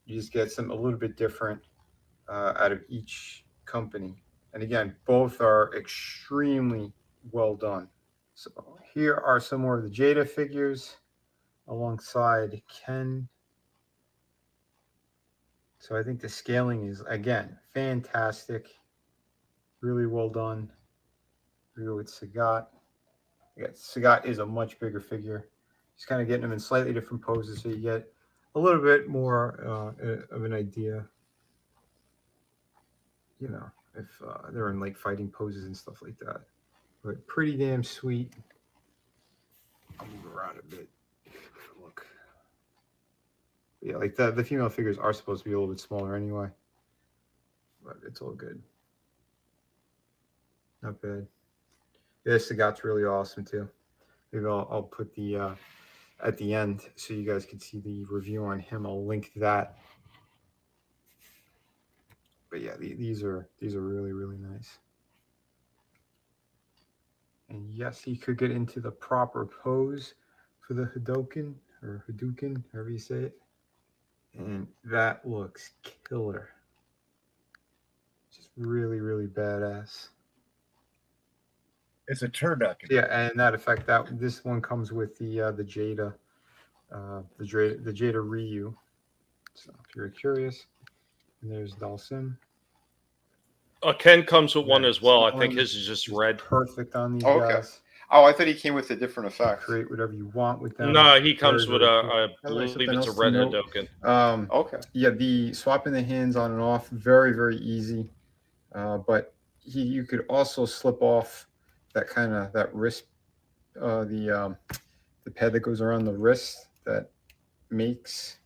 You just get some a little bit different out of each company. And again, both are extremely well done. So here are some more of the Jada figures alongside Ken. So I think the scaling is, again, fantastic. Really well done. We go with Sagat. Sagat is a much bigger figure. Just kind of getting them in slightly different poses so you get a little bit more of an idea. You know, if they're in like fighting poses and stuff like that. But pretty damn sweet. I'll move around a bit. Look. Yeah, like the female figures are supposed to be a little bit smaller anyway. But it's all good. Not bad. Yeah, Sagat's really awesome too. Maybe I'll put the at the end so you guys can see the review on him. I'll link that. But yeah, these are really, really nice. And yes, he could get into the proper pose for the Hadouken, or Hadouken, however you say it. And that looks killer. Just really, really badass. It's a turducken. Yeah, and that effect, this one comes with the Jada, the Jada Ryu. So if you're curious, and there's Dalsim. Ken comes with one as well. I think his is just red. Perfect on these guys. Oh, I thought he came with a different effect. Create whatever you want with them. No, he comes with I believe it's a red Hadouken. Okay. Yeah, the swapping the hands on and off, very, very easy. But you could also slip off that wrist, the pad that goes around the wrist that makes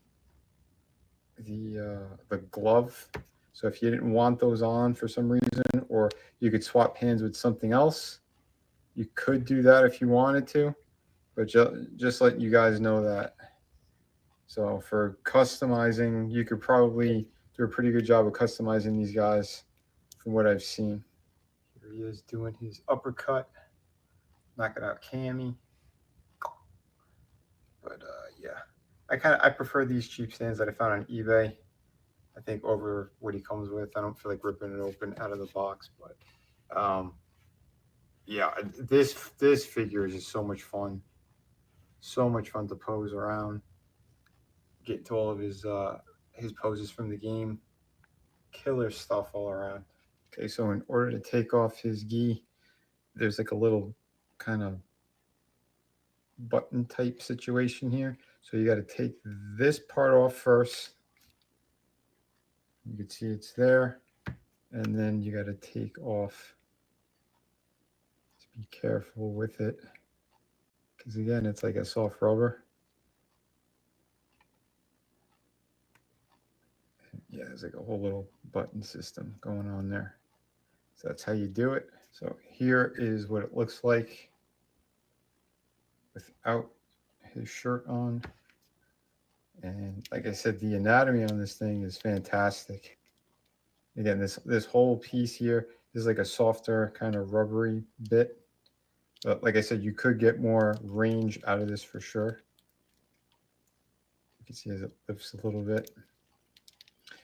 the glove. So if you didn't want those on for some reason, or you could swap hands with something else, you could do that if you wanted to, but just let you guys know that. So for customizing, you could probably do a pretty good job of customizing these guys from what I've seen. Here he is doing his uppercut, knocking out Cammy. But yeah, I prefer these cheap stands that I found on eBay. I think over what he comes with. I don't feel like ripping it open out of the box, but yeah, this figure is just so much fun. So much fun to pose around. Get to all of his poses from the game. Killer stuff all around. Okay, so in order to take off his gi, there's like a little kind of button type situation here. So you got to take this part off first. You can see it's there, and then you got to take off. Just be careful with it, because again, it's like a soft rubber. Yeah, there's like a whole little button system going on there. So that's how you do it. So here is what it looks like without his shirt on. And like I said, the anatomy on this thing is fantastic. Again, this whole piece here is like a softer kind of rubbery bit. But like I said, you could get more range out of this for sure. You can see as it lifts a little bit.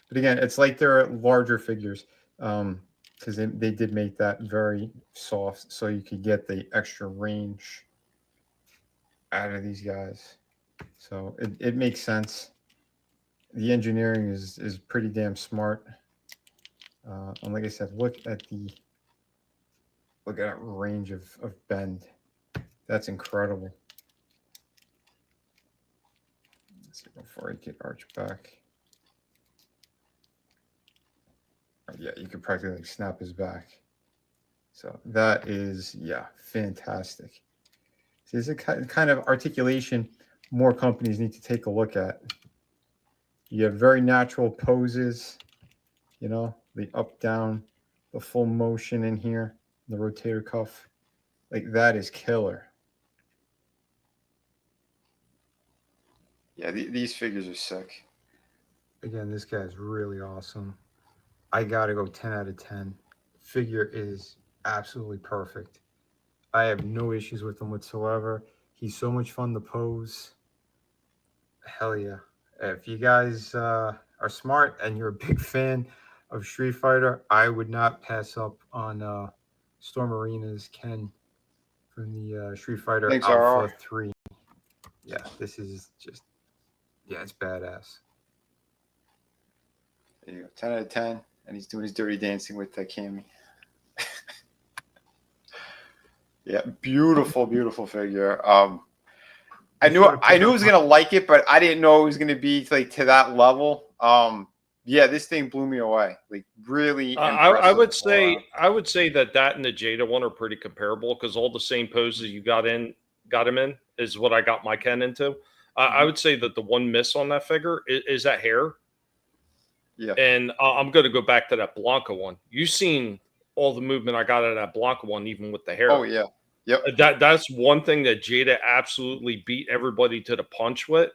But again, it's like they're larger figures because they did make that very soft so you could get the extra range out of these guys. So it makes sense. The engineering is pretty damn smart. And like I said, look at that range of bend. That's incredible. Let's see before I get arch back. Yeah, you could practically snap his back. So that is, yeah, fantastic. See, this is a kind of articulation more companies need to take a look at. You have very natural poses, you know, the up, down, the full motion in here, the rotator cuff. Like, that is killer. Yeah, these figures are sick. Again, this guy's really awesome. I gotta go 10 out of 10. Figure is absolutely perfect. I have no issues with him whatsoever. He's so much fun to pose. Hell yeah. If you guys are smart and you're a big fan of Street Fighter, I would not pass up on Storm Arena's Ken from the Street Fighter Thanks, Alpha RR. 3. Yeah, this is just, yeah, it's badass. There you go, 10 out of 10. And he's doing his dirty dancing with Cammy. Yeah, beautiful, beautiful figure. I knew I was gonna like it, but I didn't know it was gonna be like to that level. Yeah, this thing blew me away. Like, really. I would say that and the Jada one are pretty comparable because all the same poses you got him in is what I got my Ken into. I would say that the one miss on that figure is that hair. Yeah, and I'm going to go back to that Blanca one. You've seen all the movement I got out of that Blanca one, even with the hair. Oh yeah, yep. That's one thing that Jada absolutely beat everybody to the punch with.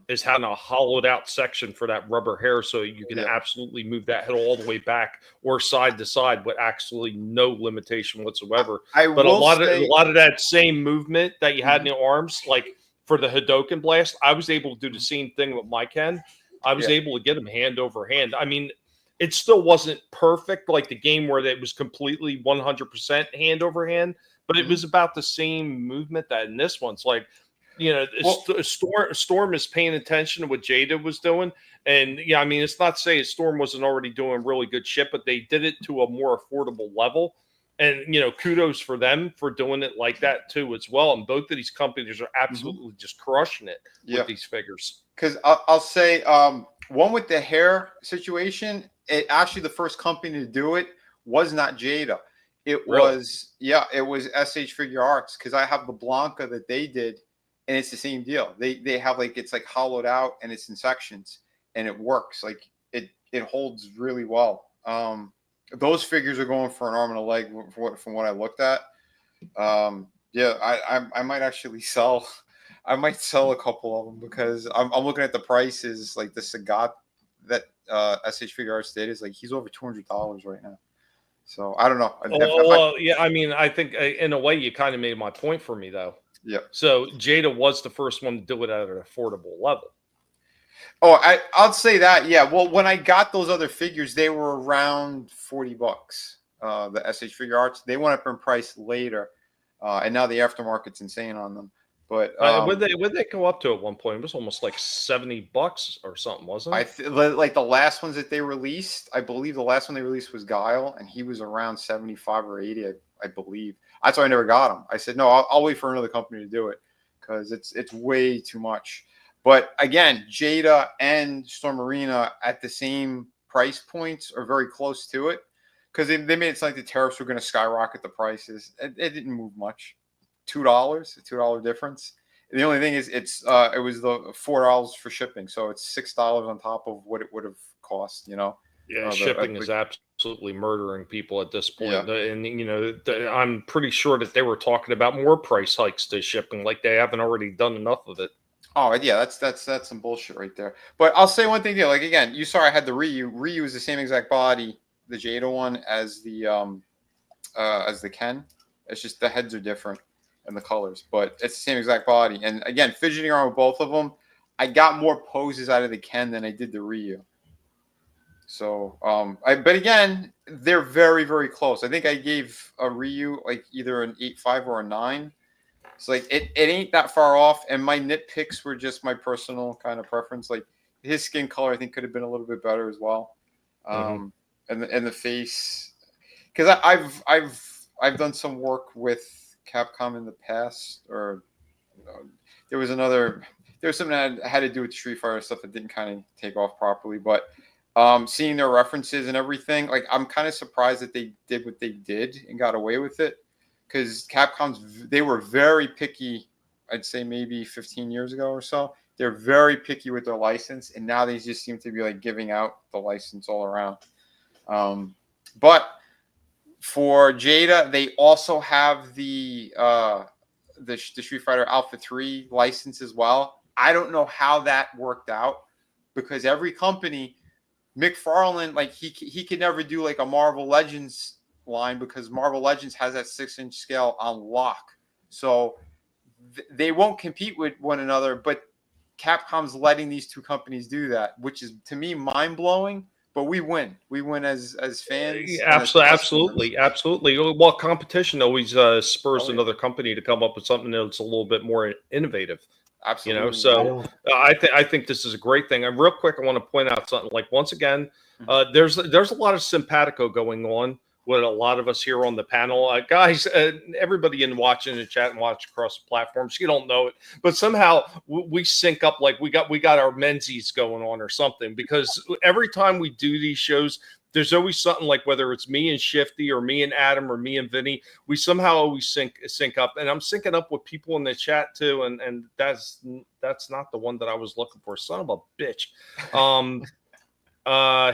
Is having a hollowed out section for that rubber hair so you can absolutely move that head all the way back or side to side with actually no limitation whatsoever. But a lot of that same movement that you had in the arms, like for the Hadoken blast, I was able to do the same thing with my Ken. I was able to get him hand over hand. I mean, it still wasn't perfect like the game where it was completely 100% hand over hand, but it was about the same movement that in this one's like, you know, Storm is paying attention to what Jada was doing. And yeah, I mean, it's not saying Storm wasn't already doing really good shit, but they did it to a more affordable level. And, you know, kudos for them for doing it like that too as well. And both of these companies are absolutely just crushing it with these figures. Because I'll say one with the hair situation, it actually the first company to do it was not Jada. It was SH Figure Arts, because I have the Blanca that they did. And it's the same deal. They have like, it's like hollowed out and it's in sections and it works. Like it holds really well. Those figures are going for an arm and a leg from what I looked at. Yeah, I might actually sell. I might sell a couple of them because I'm looking at the prices. Like the Sagat that SH Figure Arts did is like, he's over $200 right now. So I don't know. Yeah, I mean, I think in a way you kind of made my point for me though. Yeah. So Jada was the first one to do it at an affordable level. Oh, I'll say that. Yeah. Well, when I got those other figures, they were around $40. The SH Figure Arts, they went up in price later, and now the aftermarket's insane on them. But would they go up to at one point? It was almost like $70 or something, wasn't it? Like the last ones that they released, I believe the last one they released was Guile, and he was around 75 or 80, I believe. That's why I never got him. I said, no, I'll wait for another company to do it because it's way too much. But again, Jada and Storm Arena at the same price points are very close to it because they made it sound like the tariffs were going to skyrocket the prices. It didn't move much. $2, a $2 difference. The only thing is it was the $4 for shipping. So it's $6 on top of what it would have cost, you know? Yeah, shipping is absolutely murdering people at this point. Yeah. And, you know, I'm pretty sure that they were talking about more price hikes to shipping, like they haven't already done enough of it. Oh, yeah, that's some bullshit right there. But I'll say one thing here. Like, again, you saw I had the Ryu. Ryu is the same exact body, the Jada one, as the Ken. It's just the heads are different and the colors, but it's the same exact body. And, again, fidgeting around with both of them, I got more poses out of the Ken than I did the Ryu. So, but again, they're very, very close. I think I gave a Ryu like either an 8.5 or a 9. So like it ain't that far off. And my nitpicks were just my personal kind of preference. Like his skin color, I think could have been a little bit better as well. And the face, because I've done some work with Capcom in the past, or there was something that had to do with Street Fighter stuff that didn't kind of take off properly, but seeing their references and everything, like I'm kind of surprised that they did what they did and got away with it, because they were very picky. I'd say maybe 15 years ago or so, they're very picky with their license, and now they just seem to be like giving out the license all around. But for Jada, they also have the Street Fighter Alpha 3 license as well. I don't know how that worked out, because every company, McFarlane, like he could never do like a Marvel Legends line, because Marvel Legends has that 6-inch scale on lock. So they won't compete with one another, but Capcom's letting these two companies do that, which is to me mind-blowing. But we win. We win as fans. Absolutely. Well, competition always spurs another company to come up with something that's a little bit more innovative. Absolutely. You know, so I think this is a great thing. And real quick, I want to point out something. Like, once again, there's a lot of simpatico going on with a lot of us here on the panel. Guys, everybody in watching the chat and watch across the platforms, you don't know it, but somehow we sync up like we got our menzies going on or something, because every time we do these shows, there's always something, like whether it's me and Shifty or me and Adam or me and Vinnie, we somehow always sync up. And I'm syncing up with people in the chat too, and that's not the one that I was looking for. Son of a bitch.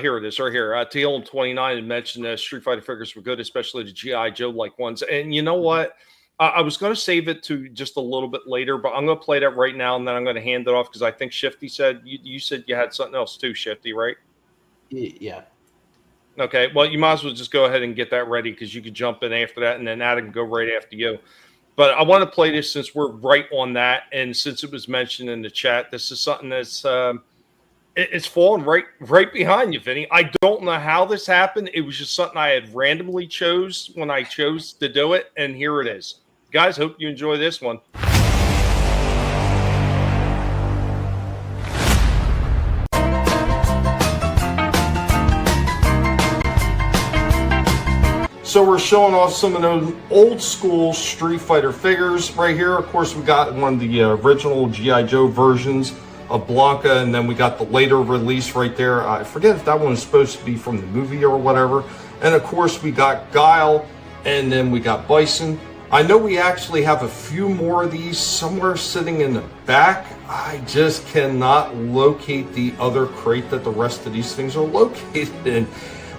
Here it is, right here. TL29 had mentioned Street Fighter figures were good, especially the G.I. Joe-like ones. And you know what? I was going to save it to just a little bit later, but I'm going to play that right now, and then I'm going to hand it off, because I think Shifty said, you said you had something else too, Shifty, right? Yeah. Okay, well, you might as well just go ahead and get that ready, because you could jump in after that, and then Adam can go right after you. But I want to play this since we're right on that, and since it was mentioned in the chat. This is something that's... it's falling right behind you, Vinny. I don't know how this happened. It was just something I had randomly chose when I chose to do it, and here it is. Guys, hope you enjoy this one. So we're showing off some of those old school Street Fighter figures right here. Of course, we got one of the original G.I. Joe versions of Blanca, and then we got the later release right there. I forget if that one was supposed to be from the movie or whatever. And of course, we got Guile, and then we got Bison. I know we actually have a few more of these somewhere sitting in the back. I just cannot locate the other crate that the rest of these things are located in.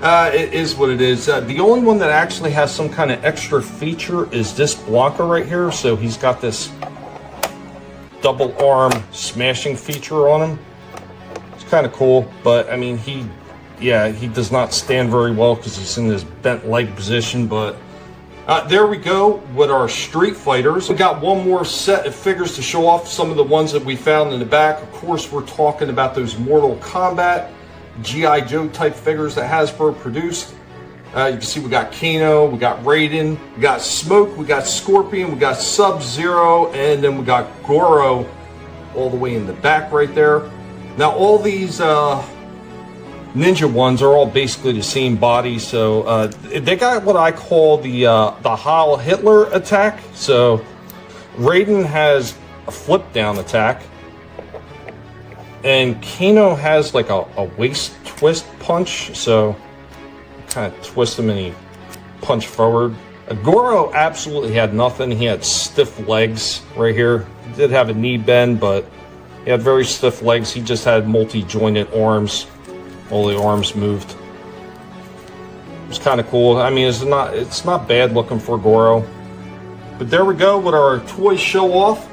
It is what it is. The only one that actually has some kind of extra feature is this Blanca right here. So he's got this double arm smashing feature on him. It's kind of cool, but I mean, he does not stand very well because he's in this bent leg position. But there we go with our Street Fighters. We got one more set of figures to show off some of the ones that we found in the back. Of course, we're talking about those Mortal Kombat G.I. Joe type figures that Hasbro produced. You can see we got Kano, we got Raiden, we got Smoke, we got Scorpion, we got Sub-Zero, and then we got Goro all the way in the back right there. Now all these ninja ones are all basically the same body, so they got what I call the Heil Hitler attack. So Raiden has a flip down attack, and Kano has like a waist twist punch, so kind of twist him and he punch forward. Goro absolutely had nothing. He had stiff legs right here. He did have a knee bend, but he had very stiff legs. He just had multi-jointed arms. All the arms moved. It was kind of cool. I mean, it's not bad looking for Goro. But there we go with our toy show off,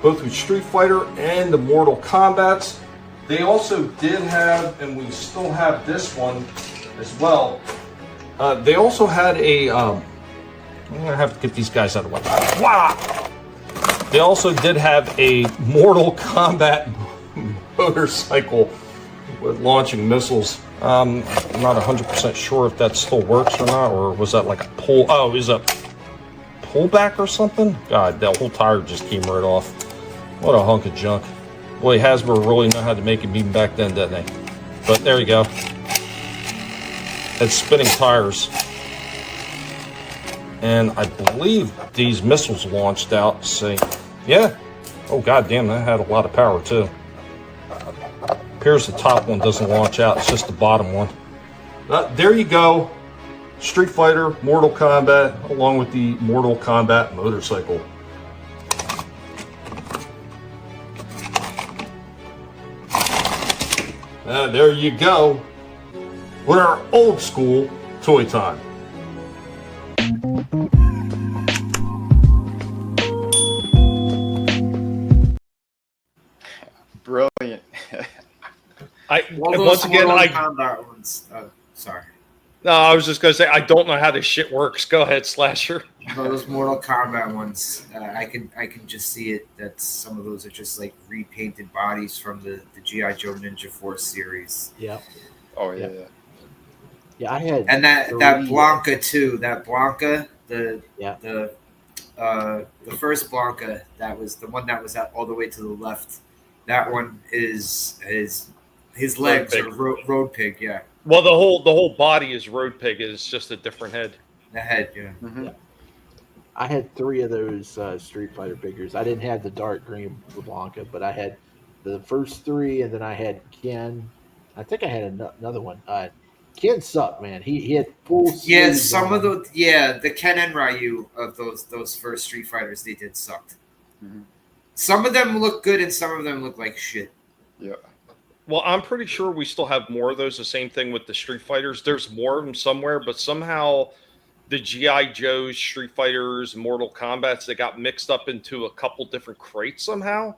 both with Street Fighter and the Mortal Kombats. They also did have, and we still have this one as well. They also had a, I'm gonna have to get these guys out of the way. Wow! They also did have a Mortal Kombat motorcycle with launching missiles. I'm not 100% sure if that still works or not, or was that like a pull? Oh, it was a pullback or something? God, that whole tire just came right off. What a hunk of junk. Boy, Hasbro really know how to make them even back then, didn't they? But there you go. It's spinning tires. And I believe these missiles launched out. See, yeah. Oh, god damn, that had a lot of power too. appears the top one doesn't launch out. It's just the bottom one. There you go. Street Fighter, Mortal Kombat, along with the Mortal Kombat motorcycle. There you go. With our old school toy time. Brilliant. Once again, Kombat ones. Sorry. No, I was just gonna say I don't know how this shit works. Go ahead, Slasher. Those Mortal Kombat ones, I can just see it. That some of those are just like repainted bodies from the GI Joe Ninja Force series. Yeah. Oh yeah. Yeah, I had that Blanca too. That Blanca, the first Blanca, that was the one that was all the way to the left. That one is his legs are road pig. Yeah. Well, the whole body is road pig. It's just a different head. The head, yeah. Yeah. I had 3 of those Street Fighter figures. I didn't have the dark green Blanca, but I had the first 3, and then I had Ken. I think I had another one. Ken sucked, man. He had full. Yeah, some of those. Yeah, the Ken and Ryu of those first Street Fighters, they did sucked. Mm-hmm. Some of them look good, and some of them look like shit. Yeah. Well, I'm pretty sure we still have more of those. The same thing with the Street Fighters. There's more of them somewhere, but somehow the G.I. Joes, Street Fighters, Mortal Kombats, they got mixed up into a couple different crates somehow.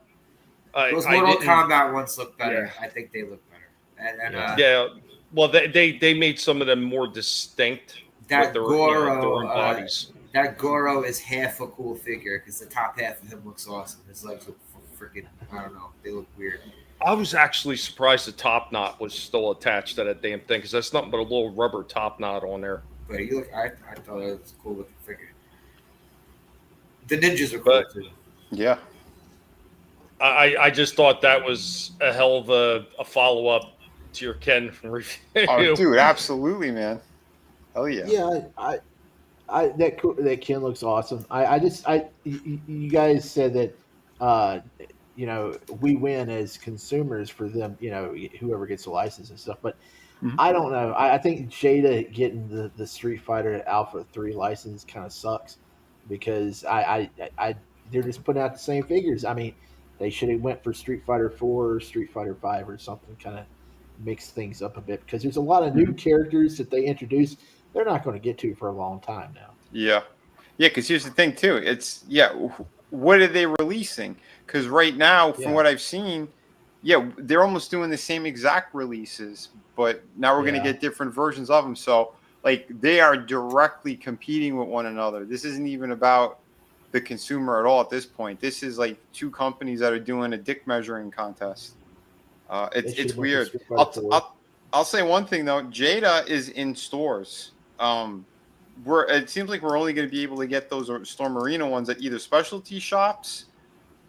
Those Mortal Kombat ones look better. Yeah. I think they look better. Yeah. Well, they made some of them more distinct. That with Goro, their bodies. That Goro is half a cool figure because the top half of him looks awesome. His legs look freaking, I don't know, they look weird. I was actually surprised the top knot was still attached to that damn thing because that's nothing but a little rubber top knot on there. But I thought it was a cool looking figure. The ninjas are cool too. Yeah. I just thought that was a hell of a follow up to your Ken review. Oh, dude, absolutely, man. Hell yeah. Yeah, that Ken looks awesome. You guys said that we win as consumers for them, whoever gets the license and stuff. But I don't know. I think Jada getting the Street Fighter Alpha 3 license kind of sucks because they're just putting out the same figures. I mean, they should have went for Street Fighter 4 or Street Fighter 5 or something, kind of mix things up a bit because there's a lot of new characters that they introduced. They're not going to get to for a long time now. Yeah. Yeah, because here's the thing, too. What are they releasing? Because right now, from what I've seen, they're almost doing the same exact releases, but now we're going to get different versions of them. So, they are directly competing with one another. This isn't even about the consumer at all at this point. This is like 2 companies that are doing a dick measuring contest. It's weird. I'll say one thing, though. Jada is in stores. It seems like we're only going to be able to get those Storm Arena ones at either specialty shops,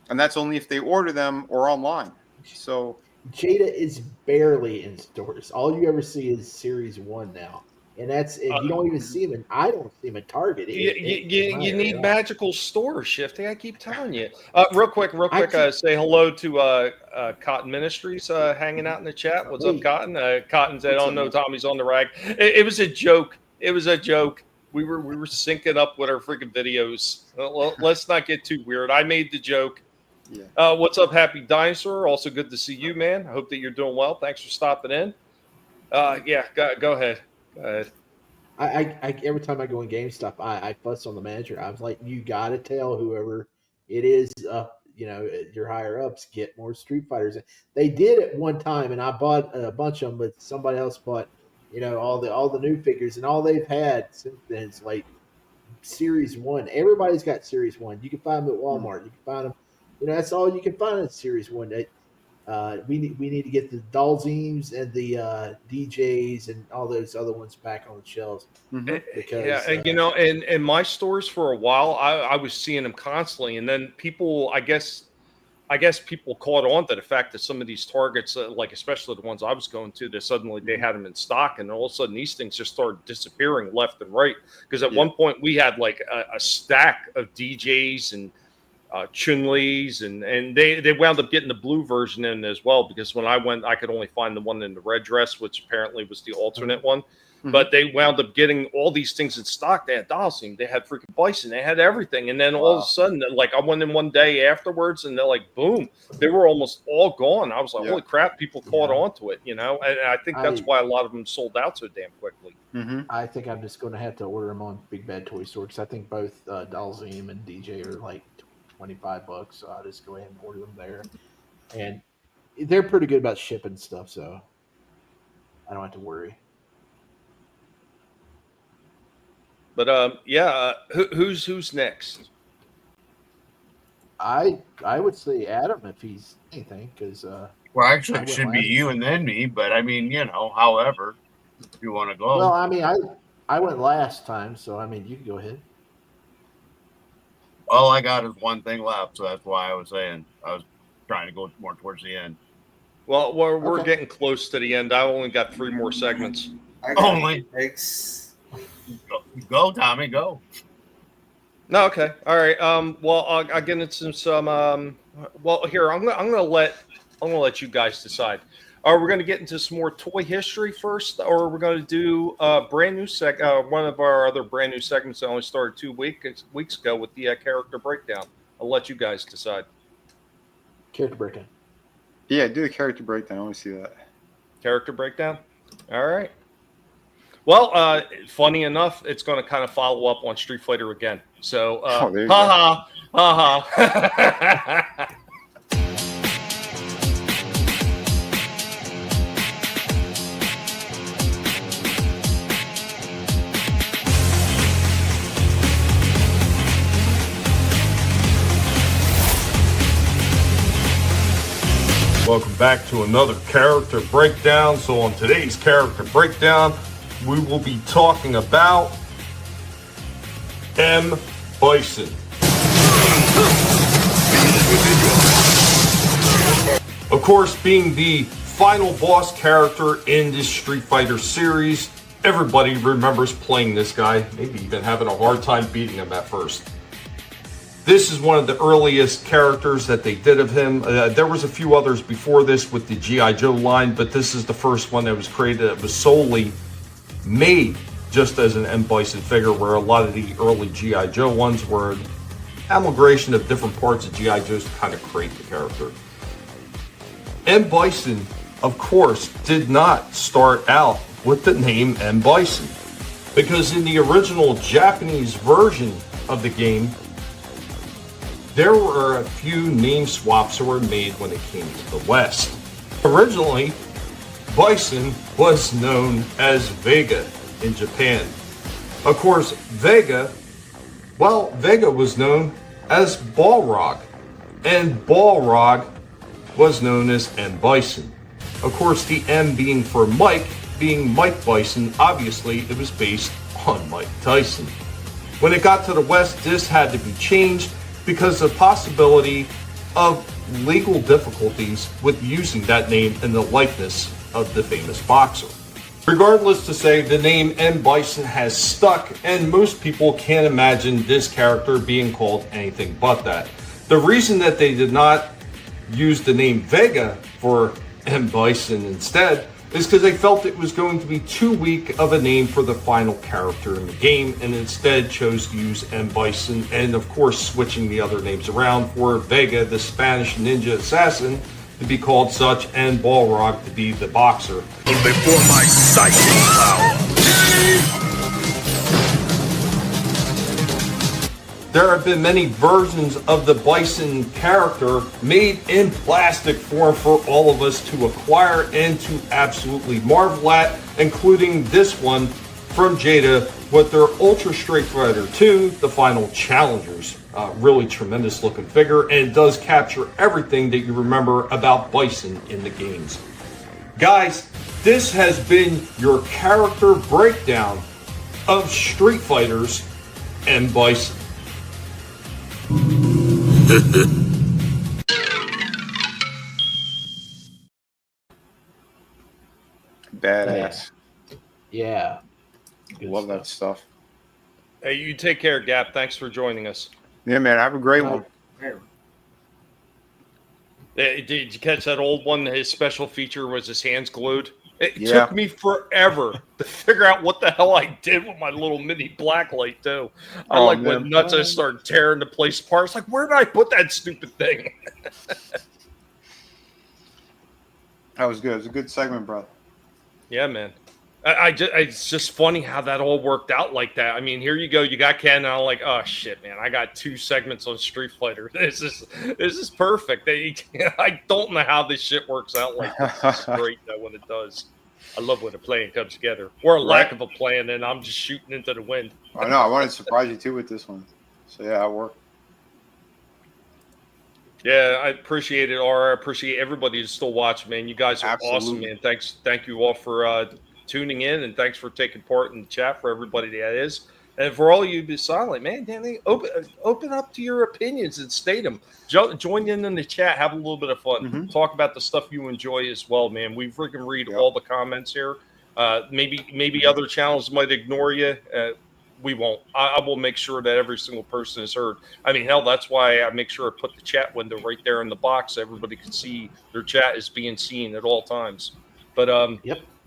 and that's only if they order them or online. So Jada is barely in stores. All you ever see is Series 1 now, and you don't even see them. And I don't see them at Target. You need magical stores, Shifty. I keep telling you. Real quick. Say hello to Cotton Ministries hanging out in the chat. What's up, Cotton? Cotton said, "Oh no, Tommy's on the rag." It was a joke. It was a joke. We were syncing up with our freaking videos. Well, let's not get too weird. I made the joke. Yeah. What's up, Happy Dinosaur? Also good to see you, man. I hope that you're doing well. Thanks for stopping in. Go ahead. I every time I go in GameStop, I fuss on the manager. I was like, you got to tell whoever it is, your higher ups, get more Street Fighters. They did at one time, and I bought a bunch of them, but somebody else bought, all the new figures, and all they've had since then is like Series 1. Everybody's got Series 1. You can find them at Walmart. You can find them. That's all you can find in Series 1. We need to get the Dalzims and the DJs and all those other ones back on the shelves. Because in my stores for a while, I was seeing them constantly, and then people, I guess people caught on to the fact that some of these Targets, like especially the ones I was going to, that suddenly they had them in stock, and all of a sudden these things just started disappearing left and right. Because at one point we had like a stack of DJs and Chun-Li's, and they wound up getting the blue version in as well, because when I went, I could only find the one in the red dress, which apparently was the alternate one. But they wound up getting all these things in stock. They had Dalsim, they had freaking Bison, they had everything. And then all of a sudden, like, I went in one day afterwards, and they're like, boom, they were almost all gone. I was like, holy crap, people caught on to it, And I think that's why a lot of them sold out so damn quickly. I think I'm just going to have to order them on Big Bad Toy Store, because I think both Dalsim and DJ are like $25, so I'll just go ahead and order them there. And they're pretty good about shipping stuff, so I don't have to worry. But who's next? I would say Adam if he's anything, because well, actually, it should be you and then me. But I mean, however, if you want to go. Well, I mean, I went last time, so I mean, you can go ahead. All I got is one thing left, so that's why I was saying I was trying to go more towards the end. Well, we're getting close to the end. I only got 3 more segments. Only. Go, Tommy, go. No, okay, all right. Well, I'll get into some. Well, here I'm gonna let you guys decide. Are we going to get into some more toy history first, or are we going to do a brand new one of our other brand new segments that only started 2 weeks ago with the character breakdown? I'll let you guys decide. Character breakdown. Yeah, do the character breakdown. I want to see that. Character breakdown. All right. Well, funny enough, it's going to kind of follow up on Street Fighter again. So, ha. Welcome back to another character breakdown. So on today's character breakdown, we will be talking about M. Bison. Of course, being the final boss character in this Street Fighter series, everybody remembers playing this guy, maybe even having a hard time beating him at first. This is one of the earliest characters that they did of him. There was a few others before this with the G.I. Joe line, but this is the first one that was created that was solely made just as an M. Bison figure, where a lot of the early G.I. Joe ones were an amalgamation of different parts of G.I. Joes to kind of create the character. M. Bison, of course, did not start out with the name M. Bison, because in the original Japanese version of the game, there were a few name swaps that were made when it came to the West. Originally, Bison was known as Vega in Japan. Of course, Vega was known as Balrog, and Balrog was known as M. Bison. Of course, the M being for Mike, being Mike Bison, obviously it was based on Mike Tyson. When it got to the West, this had to be changed because of the possibility of legal difficulties with using that name in the likeness of the famous boxer. Regardless to say, the name M. Bison has stuck, and most people can't imagine this character being called anything but that. The reason that they did not use the name Vega for M. Bison instead is because they felt it was going to be too weak of a name for the final character in the game, and instead chose to use M. Bison, and of course switching the other names around for Vega, the Spanish ninja assassin, to be called such, and Balrog to be the boxer. Before my psychic power. There have been many versions of the Bison character made in plastic form for all of us to acquire and to absolutely marvel at, including this one from Jada with their Ultra Street Fighter 2, the Final Challengers. Really tremendous looking figure, and it does capture everything that you remember about Bison in the games. Guys, this has been your character breakdown of Street Fighters and Bison. Badass. Yeah. Love that stuff. Hey, you take care, Gap. Thanks for joining us. Yeah, man. Have a great one. Did you catch that old one? His special feature was his hands glued. It took me forever to figure out what the hell I did with my little mini blacklight, too. I went nuts. I started tearing the place apart. It's like, where did I put that stupid thing? That was good. It was a good segment, bro. Yeah, man. It's just funny how that all worked out like that. I mean, here you go. You got Ken, and I'm like, oh shit, man! I got 2 segments on Street Fighter. This is perfect. I don't know how this shit works out like this. It's great though when it does. I love when a plan comes together, or a lack of a plan, and I'm just shooting into the wind. I know. I wanted to surprise you too with this one. So yeah, it worked. Yeah, I appreciate it, Aura. I appreciate everybody who's still watching, man. You guys are awesome, man. Thank you all for tuning in, and thanks for taking part in the chat for everybody that is. And for all of you be silent, man, Danny, open up to your opinions and state them. Join in the chat, have a little bit of fun. Talk about the stuff you enjoy as well, man. We freaking read all the comments here. Maybe other channels might ignore you. We won't. I will make sure that every single person is heard. I mean, hell, that's why I make sure I put the chat window right there in the box so everybody can see their chat is being seen at all times. But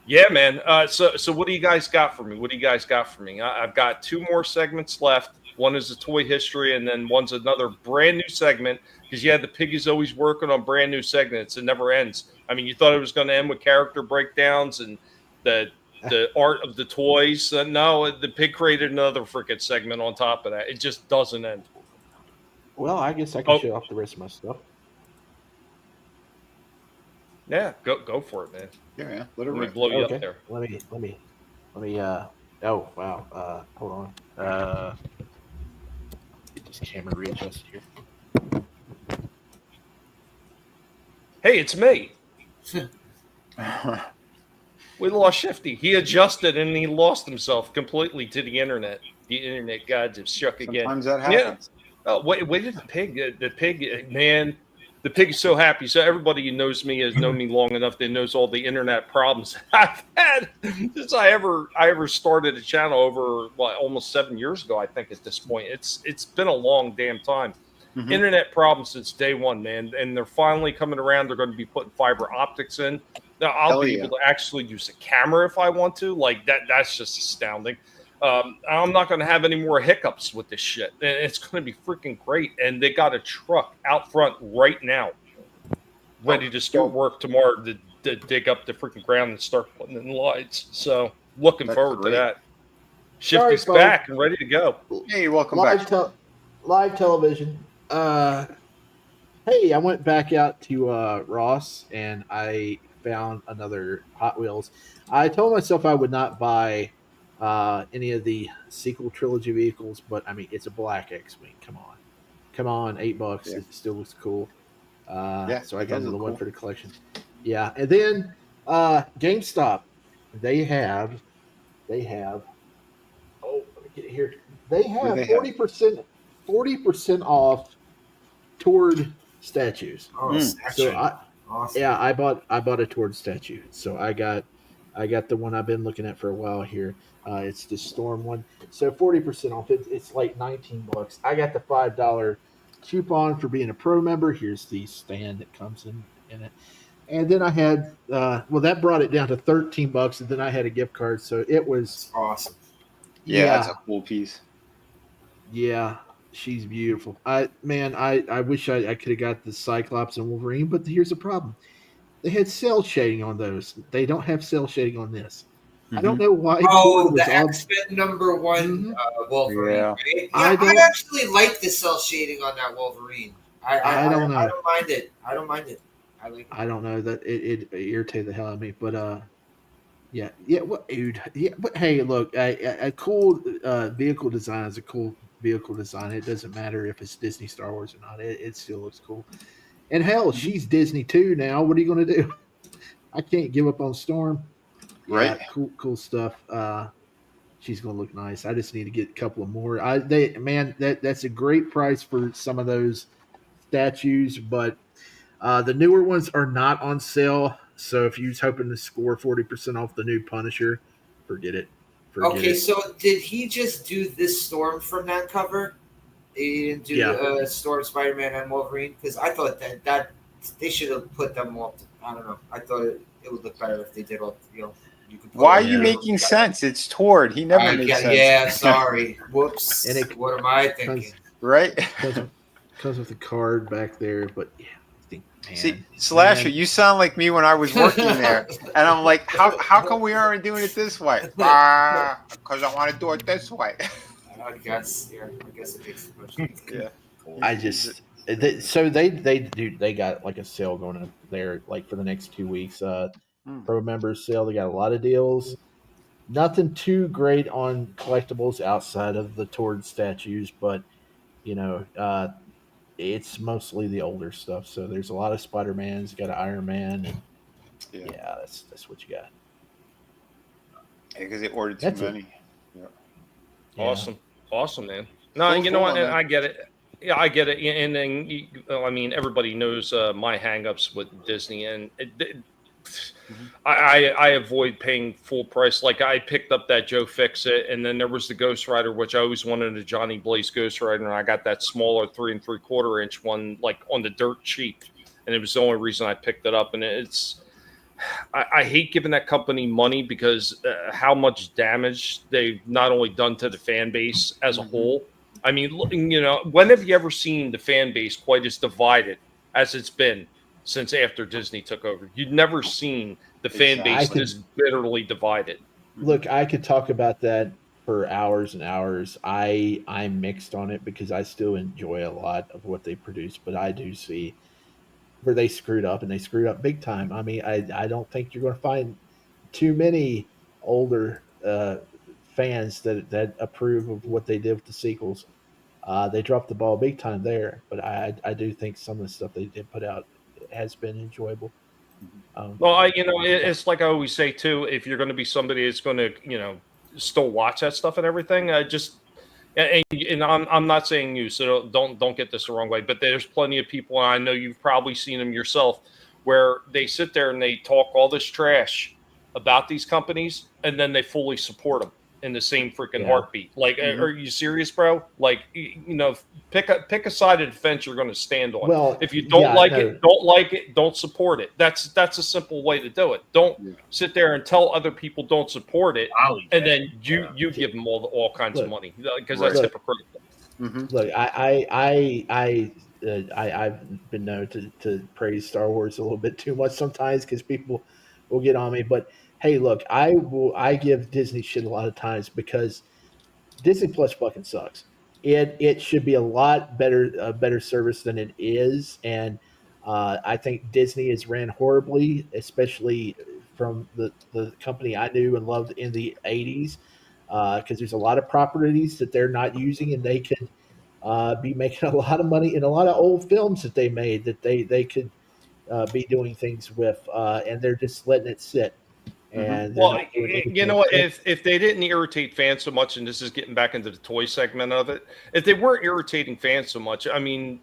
yeah, man. So what do you guys got for me? I've got 2 more segments left. One is a toy history, and then one's another brand new segment. Because the pig is always working on brand new segments. It never ends. I mean, you thought it was going to end with character breakdowns and the art of the toys. No, the pig created another freaking segment on top of that. It just doesn't end. Well, I guess I can show off the rest of my stuff. Yeah, go for it, man. Yeah. Let me blow you up there. Let me. Oh wow. Hold on. Get this camera readjusted here. Hey, it's me. We lost Shifty. He adjusted and he lost himself completely to the internet. The internet gods have struck again. Sometimes that happens. Yeah. Oh, wait did the pig, man. The pig is so happy. So everybody who knows me has known me long enough that knows all the internet problems I've had since I ever started a channel over almost 7 years ago. I think at this point, it's been a long damn time. Internet problems since day one, man, and they're finally coming around. They're going to be putting fiber optics in. Now I'll be able to actually use a camera if I want to. Like that. That's just astounding. I'm not going to have any more hiccups with this shit. It's going to be freaking great. And they got a truck out front right now, ready to start work tomorrow to dig up the freaking ground and start putting in lights. So looking forward to that. Shifty's back and ready to go. Hey, welcome back. Live television. Hey, I went back out to Ross and I found another Hot Wheels. I told myself I would not buy any of the sequel trilogy vehicles, but I mean, it's a black X-Wing. Come on, $8. Yeah. It still looks cool. So I got another one for the collection. Yeah, and then GameStop, they have. Oh, let me get it here. They have 40% off Tord statues. Oh, so awesome. Yeah, I bought a Tord statue. So I got the one I've been looking at for a while here. It's the Storm one. So 40% off. It's like $19. I got the $5 coupon for being a pro member. Here's the stand that comes in it. And then I had that brought it down to $13, and then I had a gift card. So it was awesome. Yeah, that's a cool piece. Yeah, she's beautiful. I wish I could have got the Cyclops and Wolverine, but here's the problem. They had cell shading on those. They don't have cell shading on this. I don't know why. Oh, the X-Men #1 Wolverine. Yeah. Right? I actually like the cell shading on that Wolverine. I don't know. I don't mind it. I like it. I don't know that it irritated the hell out of me, but yeah. What, dude? Yeah, but hey, look, a cool vehicle design is a cool vehicle design. It doesn't matter if it's Disney, Star Wars, or not. It still looks cool. And hell, she's Disney too now. What are you going to do? I can't give up on Storm. Right. Cool stuff. She's going to look nice. I just need to get a couple of more. That's a great price for some of those statues, but the newer ones are not on sale. So if you're hoping to score 40% off the new Punisher, forget it. So did he just do this Storm from that cover? He didn't do Storm, Spider-Man, and Wolverine because I thought that they should have put them all. I don't know. I thought it would look better if they did all. You could. Why are you making sense? It's Tord. He never makes sense. Yeah, sorry. Whoops. And what am I thinking? Right. Comes with the card back there, but yeah. See, Slasher, you sound like me when I was working there, and I'm like, how come we aren't doing it this way? Because I want to do it this way. I guess it makes too much sense. Yeah. I just they got like a sale going up there like for the next 2 weeks. Pro members sale. They got a lot of deals. Nothing too great on collectibles outside of the Tord statues, but it's mostly the older stuff. So there's a lot of Spider-Mans. You got an Iron Man, and yeah, that's what you got. Because they ordered too many. Yeah. Awesome, man. No, you know what? And I get it. Yeah, I get it. And then, I mean, everybody knows my hangups with Disney, and I avoid paying full price. Like I picked up that Joe Fix-It, and then there was the Ghost Rider, which I always wanted a Johnny Blaze Ghost Rider, and I got that smaller 3 3/4 inch one, like on the dirt cheap, and it was the only reason I picked it up. And I hate giving that company money because how much damage they've not only done to the fan base as a whole. I mean, when have you ever seen the fan base quite as divided as it's been since after Disney took over? You'd never seen the fan base this bitterly divided. Look, I could talk about that for hours and hours. I'm mixed on it because I still enjoy a lot of what they produce, but I do see where they screwed up, and they screwed up big time. I mean, I don't think you're going to find too many older fans that approve of what they did with the sequels. They dropped the ball big time there, but I do think some of the stuff they did put out has been enjoyable. Well, it's like I always say too. If you're going to be somebody that's going to, still watch that stuff and everything, and I'm not saying you, so don't get this the wrong way. But there's plenty of people, and I know you've probably seen them yourself, where they sit there and they talk all this trash about these companies, and then they fully support them in the same freaking heartbeat. Like, are you serious, bro? Like, pick a side of the fence you're going to stand on. Well, if you don't don't support it. That's a simple way to do it. Don't sit there and tell other people don't support it, and then you give them all kinds of money because that's hypocritical. Look, I've been known to praise Star Wars a little bit too much sometimes because people will get on me, but hey, look, I give Disney shit a lot of times because Disney Plus fucking sucks. It should be a lot better service than it is, and I think Disney is ran horribly, especially from the company I knew and loved in the 80s, because there's a lot of properties that they're not using, and they could be making a lot of money in a lot of old films that they made that they could be doing things with, and they're just letting it sit. And you know what? If they didn't irritate fans so much, and this is getting back into the toy segment of it, if they weren't irritating fans so much, I mean,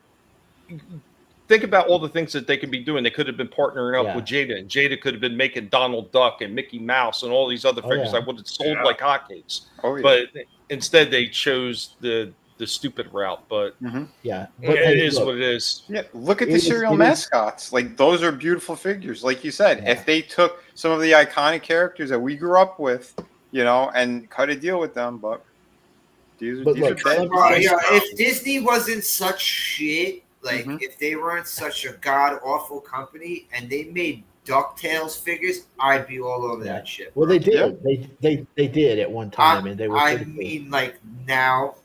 think about all the things that they could be doing. They could have been partnering up with Jada, and Jada could have been making Donald Duck and Mickey Mouse and all these other figures that would have sold like hotcakes. But instead, they chose the stupid route. But it is what it is. Yeah, look at the cereal mascots. Like, those are beautiful figures. Like you said, if they took some of the iconic characters that we grew up with, and cut a deal with them, but these are dead. If Disney wasn't such shit, like if they weren't such a god awful company and they made DuckTales figures, I'd be all over that shit. Well, they did. They did at one time, and they were. I mean, like now.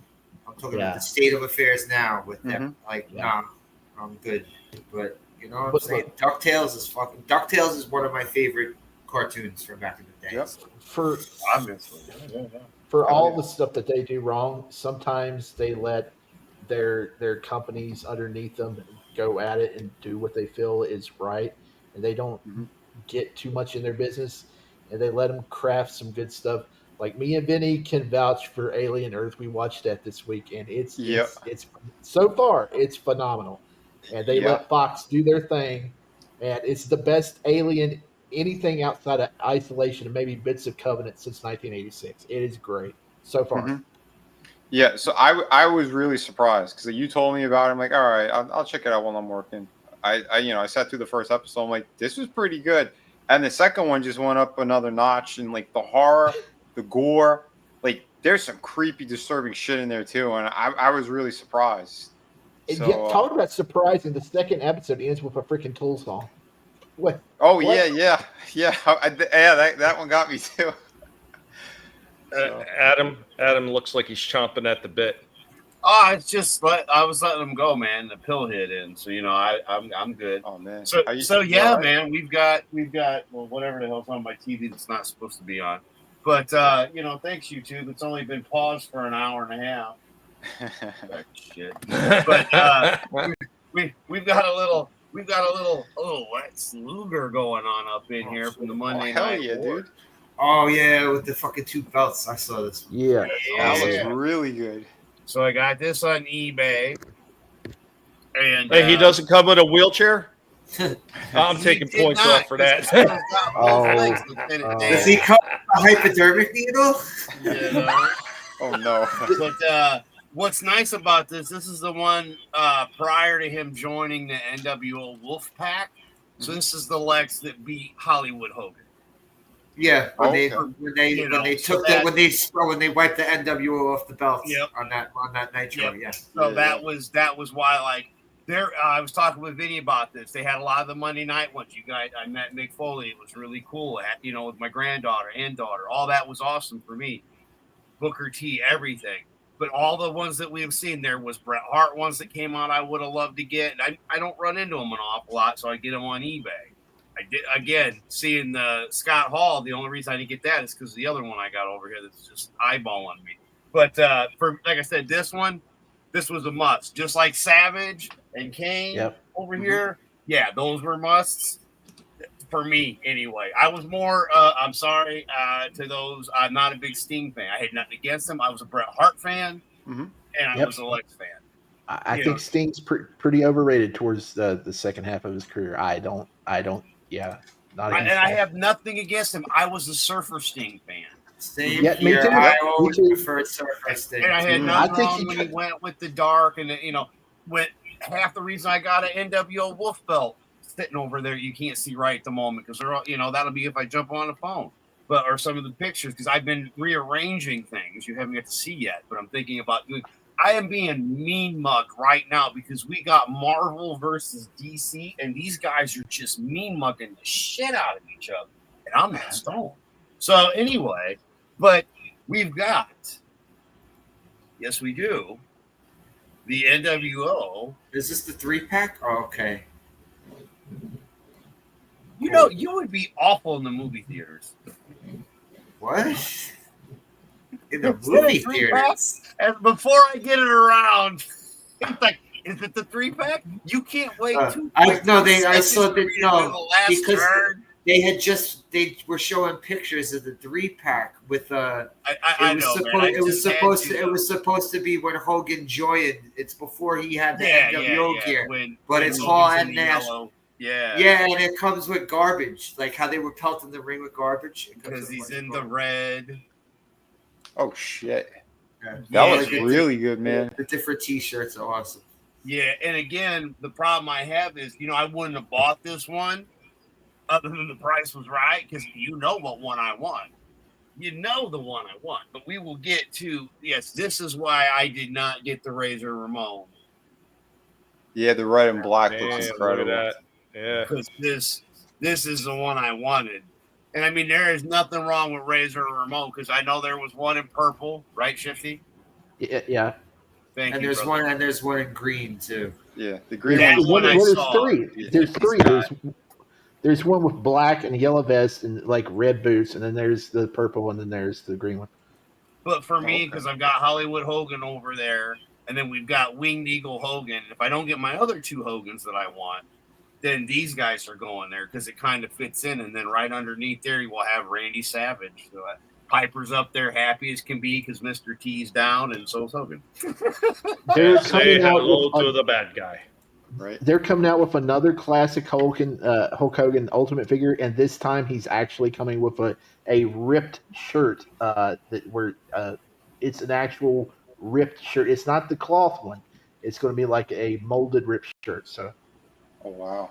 I'm talking about the state of affairs now with them. Like, nah, I'm good. But you know what I'm saying? DuckTales is one of my favorite cartoons from back in the day. So. For all the stuff that they do wrong, sometimes they let their companies underneath them go at it and do what they feel is right, and they don't get too much in their business, and they let them craft some good stuff. Like me and Vinnie can vouch for Alien Earth. We watched that this week, and it's so far it's phenomenal. And they let Fox do their thing, and it's the best Alien anything outside of Isolation and maybe bits of Covenant since 1986. It is great so far. Yeah, so I was really surprised because you told me about it. I'm like, all right, I'll check it out while I'm working. I sat through the first episode. I'm like, this was pretty good, and the second one just went up another notch. And like the horror, the gore, like there's some creepy, disturbing shit in there too. And I was really surprised. So, talk about surprising. The second episode ends with a freaking tool saw. What? Oh what? yeah. That one got me too. Adam looks like he's chomping at the bit. Oh, it's just I was letting him go, man. The pill hit in, so I'm good. Oh man. So yeah, man, we've got well, whatever the hell's on my TV that's not supposed to be on. But thanks YouTube. It's only been paused for an hour and a half. Shit. But we've got a little Lex Luger going on up in here from the Monday hell Night yeah, War. dude. Oh yeah, with the fucking 2 belts. I saw this one. Yeah. That was really good. So I got this on eBay. And Hey, he doesn't come in a wheelchair? I'm taking points off for that. Does he come with a hypodermic needle? Oh no. But what's nice about this is the one prior to him joining the NWO Wolfpack. So this is the Lex that beat Hollywood Hogan. Yeah, when they wiped the NWO off the belts on that Nitro. Yeah. So that was why, like, I was talking with Vinnie about this. They had a lot of the Monday night ones. I met Mick Foley. It was really cool. With my granddaughter and daughter. All that was awesome for me. Booker T, everything. But all the ones that we have seen, there was Bret Hart ones that came out I would have loved to get. I don't run into them an awful lot, so I get them on eBay. I did, again, seeing the Scott Hall, the only reason I didn't get that is because the other one I got over here that's just eyeballing me. But for, like I said, this was a must. Just like Savage and Kane over here. Yeah, those were musts for me anyway. I was more, I'm sorry to those. I'm not a big Sting fan. I had nothing against them. I was a Bret Hart fan, and I was a Lex fan. I think Sting's pretty overrated towards the second half of his career. I don't. Yeah, not. And I have nothing against him. I was a Surfer Sting fan. Same here. I always preferred Surfer Sting. And I had nothing wrong when he went with the dark, and when half the reason I got an NWO Wolf belt sitting over there, you can't see right at the moment because they're all, that'll be if I jump on the phone, or some of the pictures because I've been rearranging things you haven't got to see yet, but I'm thinking about doing. I am being mean mugged right now because we got Marvel versus DC, and these guys are just mean mugging the shit out of each other, and I'm not stoned. So anyway, but we've got, yes, we do, the NWO. Is this the 3-pack? Oh, okay. You would be awful in the movie theaters. What? In the movie theaters? And before I get it around, it's like, is it the 3-pack? You can't wait I saw that because they were showing pictures of the 3-pack with it was supposed to be when Hogan joined. It's before he had the NWO gear, but it's Hall and Nash. Yeah, and it comes with garbage, like how they were pelting the ring with garbage. Because he's in the red. Oh shit! That was really good, man. The different T-shirts are awesome. Yeah, and again, the problem I have is, I wouldn't have bought this one other than the price was right because what one I want. The one I want. But we will get to, yes, this is why I did not get the Razor Ramon. Yeah, the red and black looks incredible. Look at that. Yeah. Because this is the one I wanted. And I mean, there is nothing wrong with Razor Ramon because I know there was one in purple, right, Shifty? Yeah. Thank and you. There's one in green too. Yeah, the green one. There's three. There's three. There's one with black and yellow vest and like red boots, and then there's the purple, and then there's the green one. But for me, because I've got Hollywood Hogan over there, and then we've got Winged Eagle Hogan. If I don't get my other two Hogans that I want, then these guys are going there because it kind of fits in. And then right underneath there, you will have Randy Savage. So Piper's up there, happy as can be because Mr. T's down, and so's Hogan. Say hello to the bad guy. Right. They're coming out with another classic Hulk Hogan Ultimate figure, and this time he's actually coming with a ripped shirt it's an actual ripped shirt. It's not the cloth one. It's going to be like a molded ripped shirt. So. Oh wow.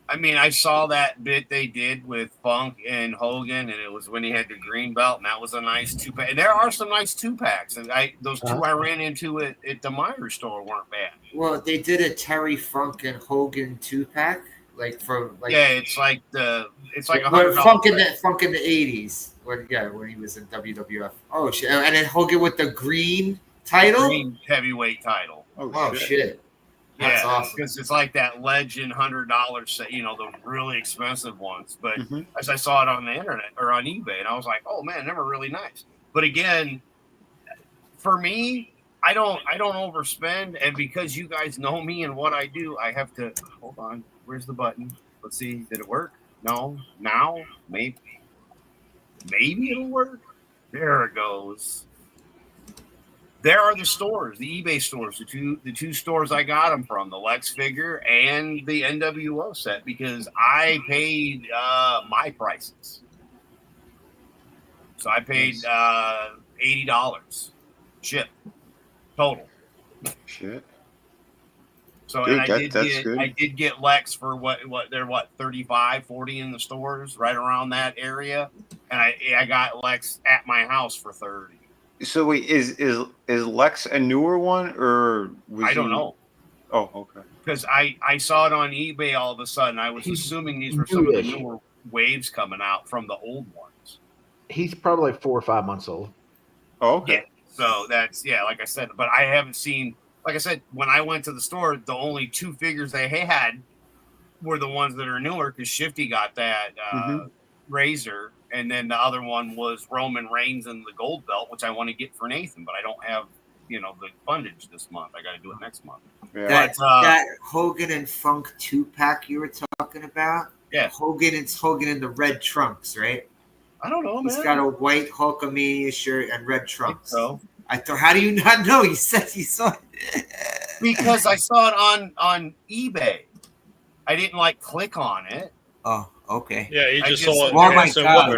I mean, I saw that bit they did with Funk and Hogan, and it was when he had the green belt, and that was a nice 2-pack. And there are some nice 2-packs, and those two I ran into at the Myers store weren't bad. Well, they did a Terry Funk and Hogan 2-pack, it's like $100. Funk in the 80s. When he was in WWF. Oh shit! And then Hogan with the green title, green heavyweight title. Oh shit. That's awesome. Because it's like that legend $100 set, the really expensive ones. But as I saw it on the internet or on eBay, and I was like, oh man, they were really nice. But again, for me, I don't overspend, and because you guys know me and what I do, I have to hold on. Where's the button? Let's see. Did it work? No. Now maybe it'll work. There it goes. There are the stores, the eBay stores, the two stores I got them from, the Lex figure and the NWO set, because I paid my prices. So I paid $80 ship total. Shit. So dude, and I did get Lex for what they're 35, 40 in the stores, right around that area, and I got Lex at my house for 30. So wait, is Lex a newer one or I don't know. Oh, okay. Because I saw it on eBay all of a sudden. I was assuming these were some of the newer waves coming out from the old ones. He's probably like 4 or 5 months old. Oh, okay. Yeah. So that's like I said, but I haven't seen. Like I said, when I went to the store, the only 2 figures they had were the ones that are newer because Shifty got that Razor. And then the other one was Roman Reigns and the gold belt, which I want to get for Nathan, but I don't have, the fundage this month. I got to do it next month. Yeah. That Hogan and Funk 2-pack you were talking about? Yeah. Hogan in the red trunks, right? I don't know, man. He's got a white Hulkamania shirt and red trunks. So I thought, how do you not know? He said he saw it. Because I saw it on eBay. I didn't click on it. Oh, okay. Yeah, you just saw it. Oh my God.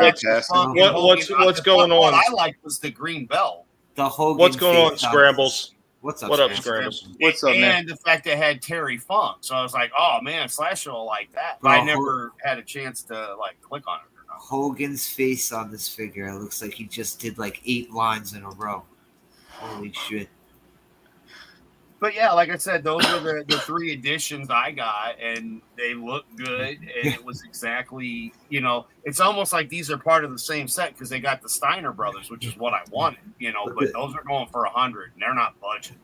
What's going on? What I liked was the green belt. The Hogan. What's going on, Scrambles? What's up? What up, Scrambles? What's up, man? And the fact that it had Terry Funk, so I was like, oh man, Slasher will like that. But I never had a chance to click on it or not. Hogan's face on this figure. It looks like he just did 8 lines in a row. Holy shit. But yeah, like I said, those were the 3 editions I got, and they look good. And it was exactly, it's almost like these are part of the same set because they got the Steiner brothers, which is what I wanted, But those are going for $100, and they're not budgeting.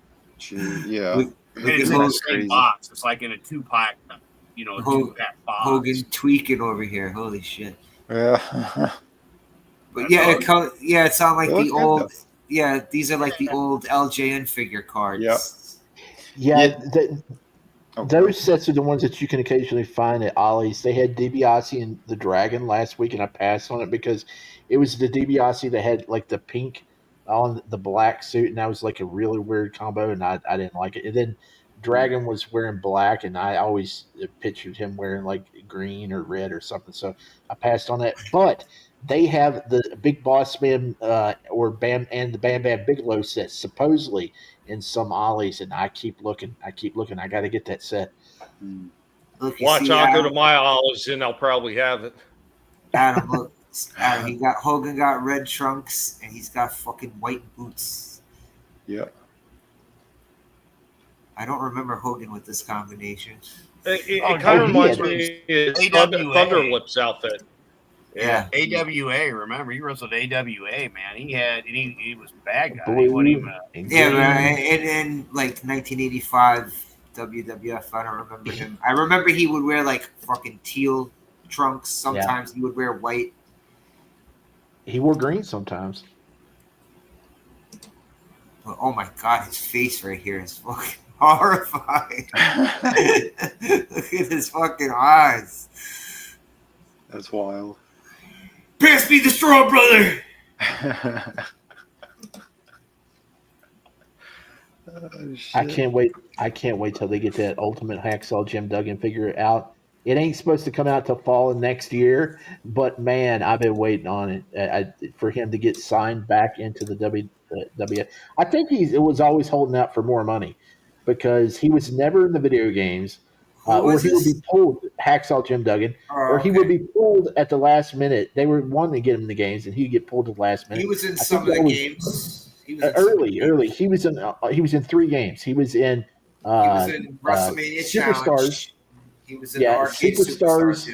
Yeah, it's in the same box. It's like in a 2-pack, a 2-pack box. Hogan tweaking over here. Holy shit. Yeah. But it sounded like the old. Yeah, these are like the old LJN figure cards. Yep. Yeah, those sets are the ones that you can occasionally find at Ollie's. They had DiBiase and the Dragon last week, and I passed on it because it was the DiBiase that had the pink on the black suit, and that was a really weird combo, and I didn't like it. And then Dragon was wearing black, and I always pictured him wearing green or red or something, so I passed on that. But they have the Big Boss Man or Bam and the Bam Bam Bigelow set supposedly in some Ollies, and I keep looking. I got to get that set. Watch, I'll go to my Ollies and I'll probably have it. Adam, look. Hogan got red trunks and he's got fucking white boots. Yep. I don't remember Hogan with this combination. It kind of reminds me of Thunderlips outfit. Yeah. AWA, remember he wrestled AWA, man. He was a bad guy. He wasn't even and in 1985 WWF, I don't remember him. I remember he would wear fucking teal trunks. Sometimes he would wear white. He wore green sometimes. But, oh my God, his face right here is fucking horrifying. Look at his fucking eyes. That's wild. Pass me the straw, brother. I can't wait till they get that Ultimate Hacksaw Jim Duggan figure out It ain't supposed to come out till fall of next year, but man, I've been waiting on it for him to get signed back into the WWF. I think it was always holding out for more money because he was never in the video games, or he would be pulled. Hacksaw Jim Duggan, or he would be pulled at the last minute. They were wanting to get him in the games, and he'd get pulled at the last minute. He was in some of the games. Early. He was in 3 games. He was in WrestleMania Superstars. Challenge. He was in Arcade Superstars.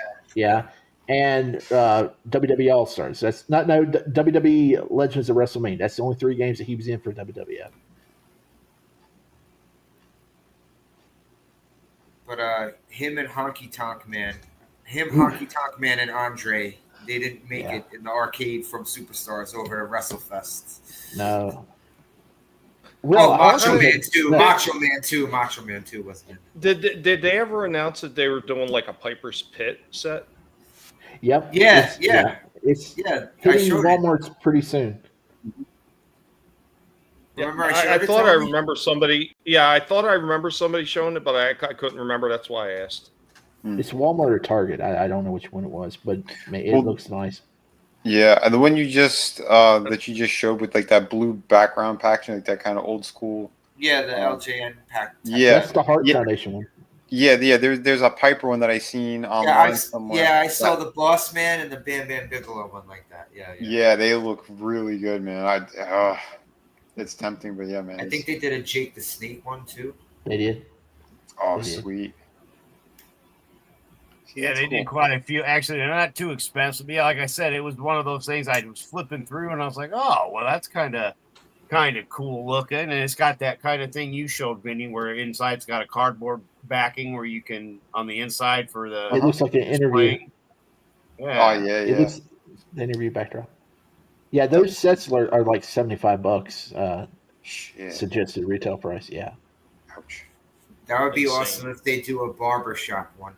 And WWE All Stars. That's not WWE Legends of WrestleMania. That's the only 3 games that he was in for WWF. But him and Honky Tonk Man, Honky Tonk Man, and Andre, they didn't make it in the arcade from Superstars over at WrestleFest. No. Well, Macho Man 2 wasn't in. Did they ever announce that they were doing like a Piper's Pit set? Yep. It's hitting Walmart's pretty soon. Remember, I thought I remember somebody. Yeah, I thought I remember somebody showing it, but I couldn't remember. That's why I asked. It's Walmart or Target. I don't know which one it was, but it looks nice. Yeah, and the one you just that you just showed with like that blue background packaging, like that kind of old school. Yeah, the LJN pack. Yeah, that's the Heart Foundation one. Yeah. There's a Piper one that I seen online somewhere. Yeah, I saw the Boss Man and the Bam Bam Bigelow one like that. Yeah, they look really good, man. It's tempting, but yeah, man. I think they did a Jake the Snake one too. They did. Oh, sweet. Yeah, they did quite a few. Actually, they're not too expensive. Yeah, like I said, it was one of those things I was flipping through, and I was like, "Oh, well, that's kind of cool looking." And it's got that kind of thing you showed, Vinnie, where inside's got a cardboard backing where you can on the inside for the. It looks like an interview. Yeah. Oh yeah. It looks the interview backdrop. Yeah, those sets are like $75. Suggested retail price. Yeah. Ouch. That would be awesome if they do a barbershop one.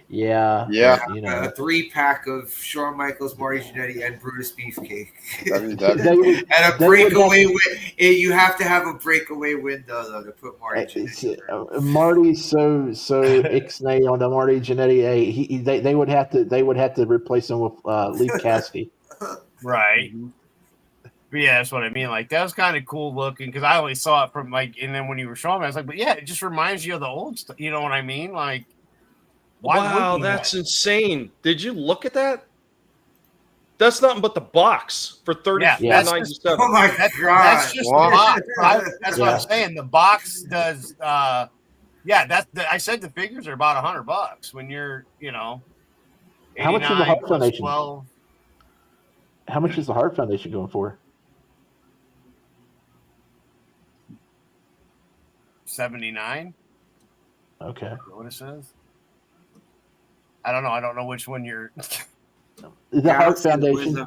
Yeah. You know, a 3-pack of Shawn Michaels, Marty Jannetty, and Brutus Beefcake. And a breakaway. You have to have a breakaway window though to put Marty Jannetty. Marty's so ixnay on the Marty Jannetty. They would have to replace him with Lee Cassidy. Right. But yeah, that's what I mean. Like that was kind of cool looking because I only saw it from and then when you were showing me, I was like, but yeah, it just reminds you of the old stuff. You know what I mean? Like. Wow, that's insane. Did you look at that? That's nothing but the box for $34.97. Oh my god. That's just the box. That's what I'm saying. The box does I said the figures are about $100 when you're, How much is the Heart Foundation? 12. How much is the Heart Foundation going for? $79. Okay. What it says? I don't know. I don't know which one you're. The Heart Foundation.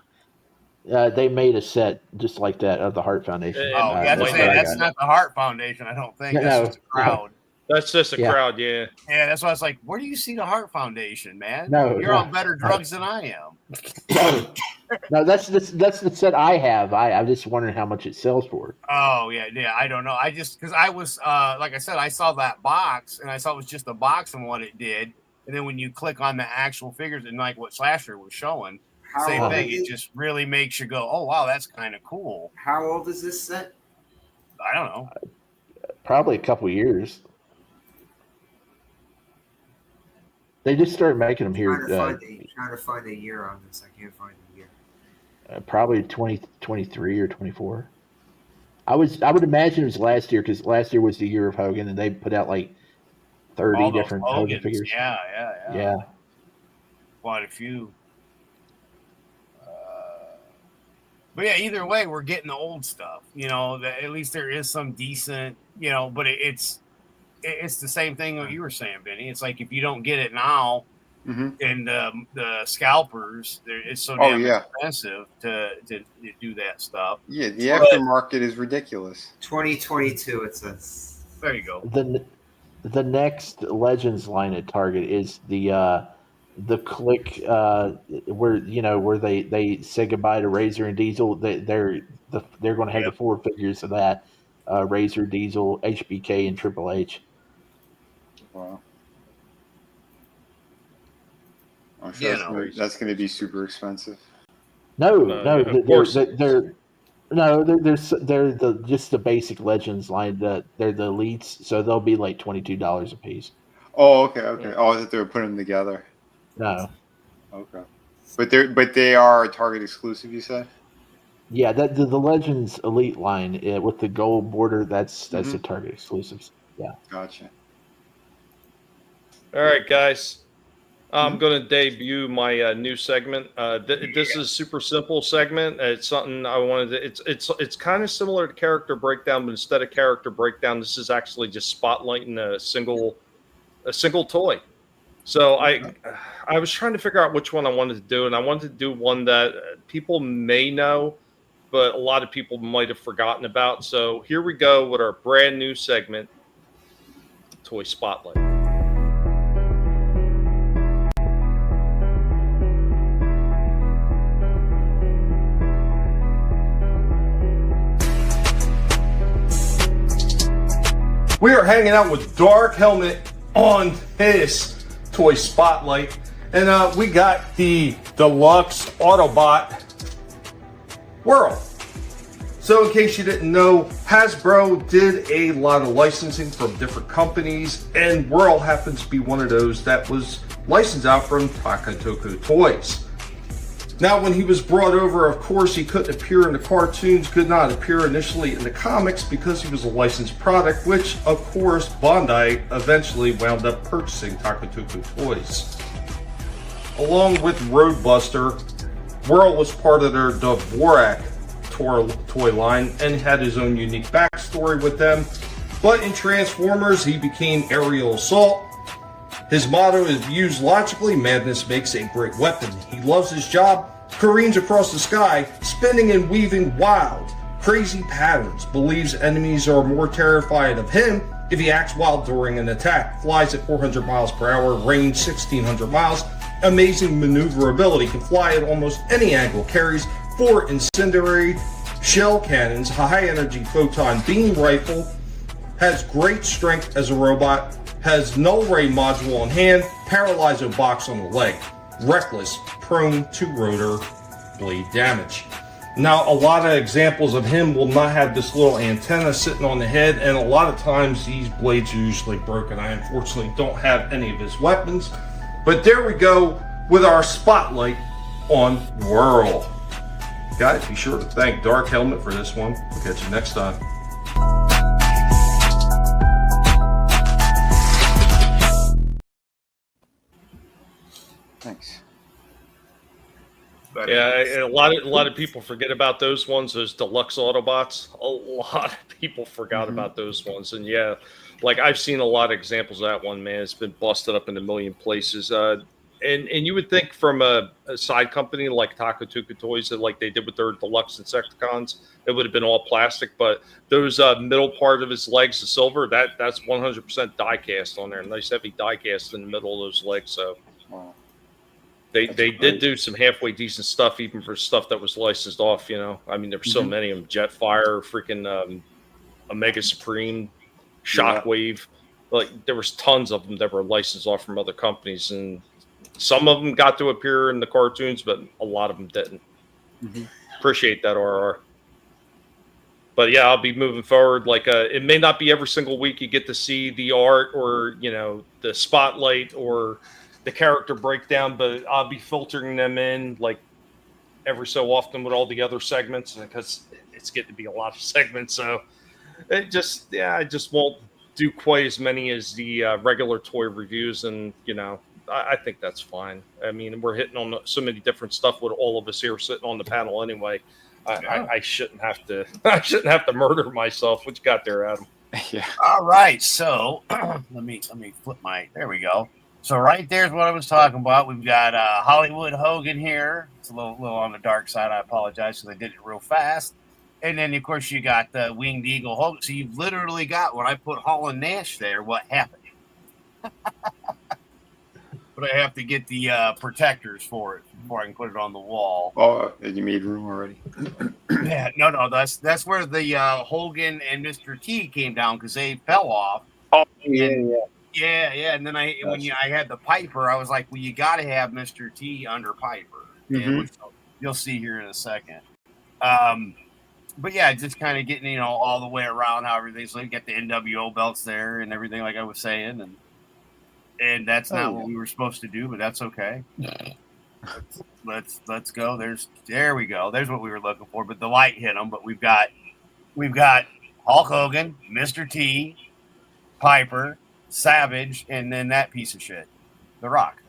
They made a set just like that of the Heart Foundation. That's not the Heart Foundation. I don't think that's just a crowd. That's just a crowd. Yeah. Yeah, that's why I was like, where do you see the Heart Foundation, man? No, you're on better drugs than I am. No, that's the set I have. I'm just wondering how much it sells for. Oh yeah. I don't know. I just because I was like I said, I saw that box and I saw it was just a box and what it did. And then when you click on the actual figures and like what Slasher was showing, same thing. It just really makes you go, "Oh wow, that's kind of cool." How old is this set? I don't know. Probably a couple years. They just started making them here. Trying to find a year on this. I can't find a year. Probably 2023 or 24. I would imagine it was last year because last year was the year of Hogan, and they put out like 30 different Hogan figures. Yeah. Quite a few. But yeah, either way, we're getting the old stuff. At least there is some decent. But it's the same thing what you were saying, Vinny. It's like if you don't get it now, and the scalpers, it's so damn expensive to do that stuff. Yeah, the aftermarket is ridiculous. 2022, it says. There you go. The next Legends line at Target is the Click where they say goodbye to Razor and Diesel. They're going to have the 4 figures of that Razor, Diesel, HBK, and Triple H. Wow. I'm sure that's going to be super expensive. No, they're just the basic Legends line. They're the elites, so they'll be like $22 a piece. Oh, okay. Oh, I thought they were putting them together. No. Okay. But they are Target exclusive, you said? Yeah, the Legends Elite line with the gold border, that's the Target exclusives. Yeah. Gotcha. All right, guys. I'm going to debut my new segment. This is a super simple segment. It's something I wanted to. It's kind of similar to character breakdown, but instead of character breakdown, this is actually just spotlighting a single toy. So I was trying to figure out which one I wanted to do, and I wanted to do one that people may know, but a lot of people might have forgotten about. So here we go with our brand new segment, Toy Spotlight. We are hanging out with Dark Helmet on his Toy Spotlight, and we got the Deluxe Autobot Whirl. So in case you didn't know, Hasbro did a lot of licensing from different companies, and Whirl happens to be one of those that was licensed out from Takatoku Toys. Now, when he was brought over, of course, he couldn't appear in the cartoons, could not appear initially in the comics because he was a licensed product, which, of course, Bandai eventually wound up purchasing Takatoku Toys. Along with Roadbuster, Whirl was part of their Dvorak toy line and had his own unique backstory with them. But in Transformers, he became Aerial Assault. His motto is, "Used logically, madness makes a great weapon." He loves his job, careens across the sky, spinning and weaving wild, crazy patterns, believes enemies are more terrified of him if he acts wild during an attack, flies at 400 miles per hour, range 1,600 miles, amazing maneuverability, can fly at almost any angle, carries 4 incendiary shell cannons, high energy photon beam rifle, has great strength as a robot, has null ray module on hand, paralyzo box on the leg, reckless, prone to rotor blade damage. Now, a lot of examples of him will not have this little antenna sitting on the head, and a lot of times these blades are usually broken. I unfortunately don't have any of his weapons, but there we go with our spotlight on Whirl. Guys, be sure to thank Dark Helmet for this one. We'll catch you next time. Thanks. Yeah, a lot of people forget about those ones, those deluxe Autobots. A lot of people forgot about those ones, and yeah, like I've seen a lot of examples of that one. Man, it's been busted up in a million places. And you would think from a side company like Takatoku Toys that like they did with their deluxe Insecticons, it would have been all plastic. But those middle part of his legs, the silver, that's 100% die cast on there. Nice heavy die cast in the middle of those legs. So. Wow. They did do some halfway decent stuff, even for stuff that was licensed off. You know, I mean, there were so many of them: Jetfire, freaking Omega Supreme, Shockwave. Like there was tons of them that were licensed off from other companies, and some of them got to appear in the cartoons, but a lot of them didn't. Appreciate that, RR. But yeah, I'll be moving forward. Like it may not be every single week you get to see the art or the spotlight or the character breakdown, but I'll be filtering them in like every so often with all the other segments because it's getting to be a lot of segments. So I just won't do quite as many as the regular toy reviews, and I think that's fine. I mean, we're hitting on so many different stuff with all of us here sitting on the panel anyway. I shouldn't have to. I shouldn't have to murder myself. What you got there, Adam? Yeah. All right. So let me flip my. There we go. So right there's what I was talking about. We've got Hollywood Hogan here. It's a little on the dark side. I apologize because I did it real fast. And then, of course, you got the Winged Eagle Hogan. So you've literally got, when I put Hall and Nash there, what happened? But I have to get the protectors for it before I can put it on the wall. Oh, you made room already? Yeah, no, that's where the Hogan and Mr. T came down because they fell off. Oh, yeah. Yeah, yeah. And then I had the Piper, I was like, well, you got to have Mr. T under Piper, which you'll see here in a second. But yeah, just kind of getting all the way around how everything's like. Get the NWO belts there and everything, like I was saying, and that's not what we were supposed to do, but that's okay. Let's go. There we go. There's what we were looking for. But the light hit them. But we've got Hulk Hogan, Mr. T, Piper, Savage, and then that piece of shit, The Rock.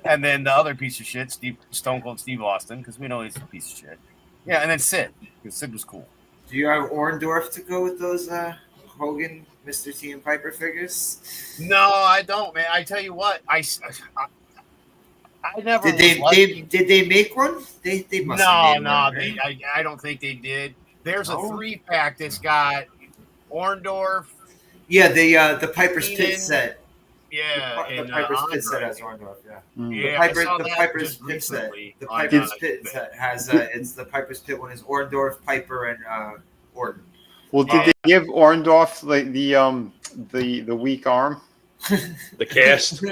And then the other piece of shit, Stone Cold Steve Austin, because we know he's a piece of shit. Yeah, and then Sid, because Sid was cool. Do you have Orndorff to go with those Hogan, Mr. T, and Piper figures? No, I don't, man. I tell you what, I never. Did they make one? They must. No, right? I don't think they did. There's a 3-pack that's got Orndorff. Yeah, the Piper's Pit set. Yeah, the Piper's Pit set has Orndorff. Yeah, yeah. The Piper's Pit set. The Piper's Pit set has it's the Piper's Pit one is Orndorff, Piper, and Orton. Well, did they give Orndorff like the weak arm? The cast.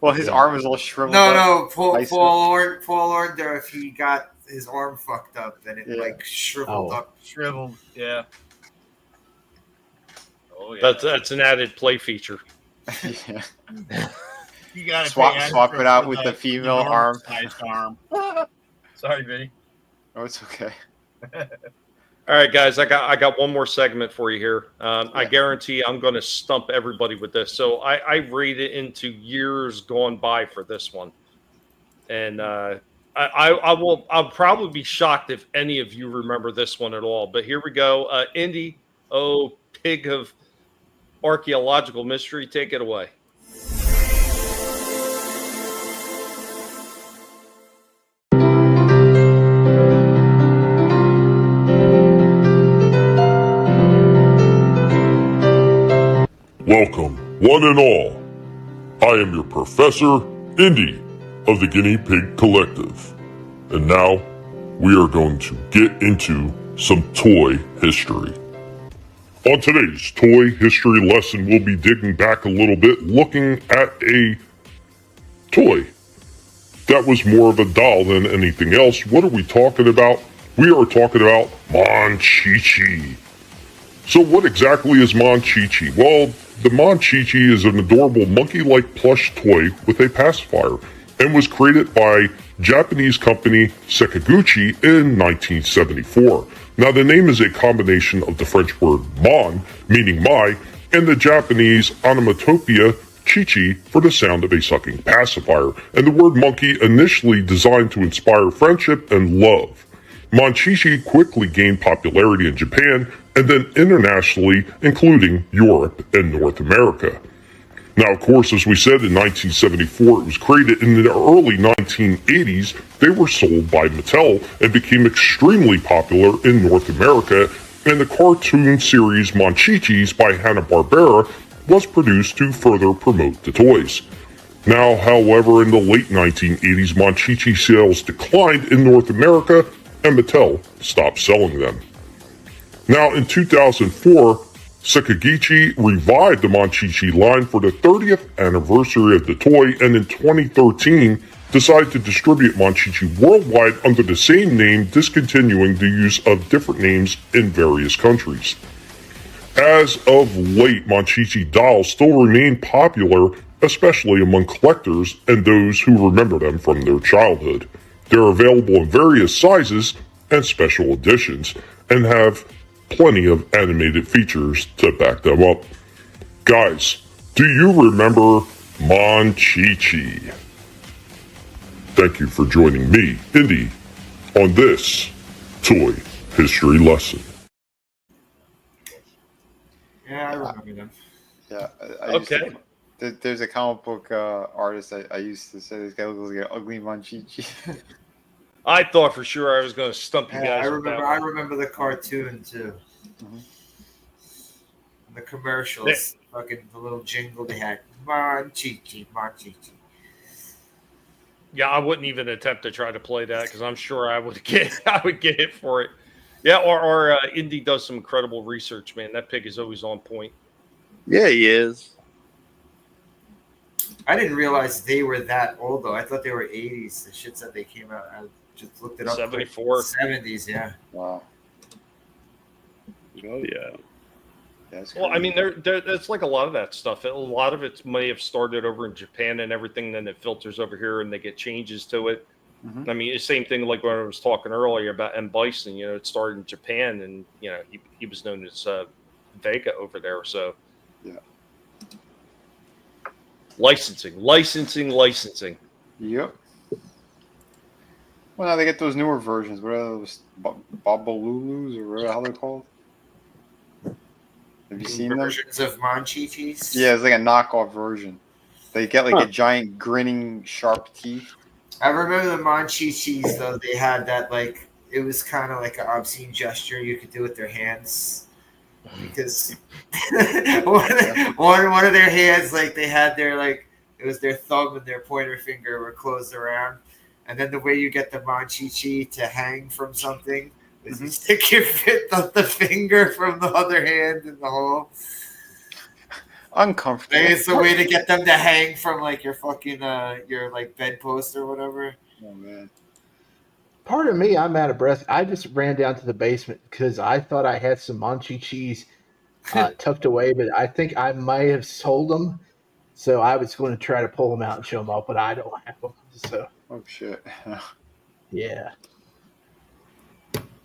Well, his arm is all shriveled. No, Paul Orndorff, he got his arm fucked up and it like shriveled up. Shriveled, yeah. Oh, yeah. That's an added play feature. Yeah. You gotta swap it out with the female arm. Sorry, Vinnie. Oh, it's okay. All right, guys, I got one more segment for you here. I guarantee I'm going to stump everybody with this. So I rate it into years gone by for this one, and I'll probably be shocked if any of you remember this one at all. But here we go. Indy, pig of archaeological mystery, take it away. Welcome, one and all. I am your Professor, Indy, of the Guinea Pig Collective. And now, we are going to get into some toy history. On today's toy history lesson, we'll be digging back a little bit, looking at a toy that was more of a doll than anything else. What are we talking about? We are talking about Mon-Chi-Chi. So what exactly is Mon-Chi-Chi? Well, the Mon-Chi-Chi is an adorable monkey-like plush toy with a pacifier and was created by Japanese company Sakaguchi in 1974. Now, the name is a combination of the French word mon, meaning my, and the Japanese onomatopoeia chi-chi for the sound of a sucking pacifier, and the word monkey initially designed to inspire friendship and love. Mon-Chi-Chi quickly gained popularity in Japan and then internationally, including Europe and North America. Now, of course, as we said, in 1974 it was created. In the early 1980s, they were sold by Mattel and became extremely popular in North America, and the cartoon series Mon-Chi-Chis by Hanna-Barbera was produced to further promote the toys. Now, however, in the late 1980s, Mon-Chi-Chi sales declined in North America, and Mattel stopped selling them. Now, in 2004, Sakaguchi revived the Mon-Chi-Chi line for the 30th anniversary of the toy, and in 2013 decided to distribute Mon-Chi-Chi worldwide under the same name, discontinuing the use of different names in various countries. As of late, Mon-Chi-Chi dolls still remain popular, especially among collectors and those who remember them from their childhood. They're available in various sizes and special editions, and have plenty of animated features to back them up. Guys, do you remember Mon-Chi-Chi? Thank you for joining me, Indy, on this toy history lesson. Yeah, I remember them. Yeah, there's a comic book artist I used to say this guy looks like an ugly Mon-Chi-Chi. I thought for sure I was going to stump you guys. I remember the cartoon too. Mm-hmm. The commercials, fucking the little jingle they had. Mon-Chi-Chi, Mon-Chi-Chi. Yeah, I wouldn't even attempt to try to play that because I'm sure I would get hit for it. Yeah, or Indy does some incredible research, man. That pig is always on point. Yeah, he is. I didn't realize they were that old though. I thought they were 80s. The shit said they came out. I just looked it up. 74. 70s, yeah. Wow. Oh yeah. That's Well, I crazy. mean, it's like a lot of that stuff. A lot of it may have started over in Japan and everything, then it filters over here and they get changes to it. Mhm. I mean, the same thing like when I was talking earlier about M. Bison. You know, it started in Japan, and you know he was known as Vega over there. So Yeah. licensing. Yep. Well, now they get those newer versions. What are those? Bobolulus or whatever the hell they're called? Have you seen them? Versions of Monchichis? Yeah, it's like a knockoff version. They get like a giant grinning sharp teeth. I remember the Monchichis though. They had that like it was kind of like an obscene gesture you could do with their hands because one of their hands like they had their like it was their thumb and their pointer finger were closed around, and then the way you get the Monchichi to hang from something is you stick your the finger from the other hand in the hole. Uncomfortable. It's the way to get them to hang from like your fucking your like bedpost or whatever. Oh man. Part of me, I'm out of breath. I just ran down to the basement because I thought I had some Monchichis tucked away, but I think I might have sold them. So I was going to try to pull them out and show them off, but I don't have them. So Oh shit. yeah,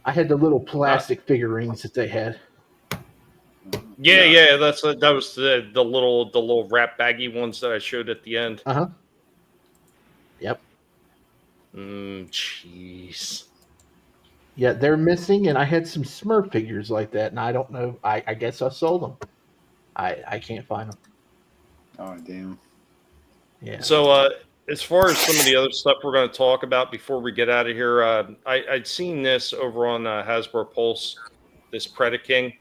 I had the little plastic figurines that they had. Yeah, that was the little wrap baggy ones that I showed at the end. Yep. Jeez. Yeah, they're missing, and I had some Smurf figures like that, and I don't know. I guess I sold them. I can't find them. Oh damn. Yeah. So as far as some of the other stuff we're going to talk about before we get out of here, I'd seen this over on Hasbro Pulse, this Predaking.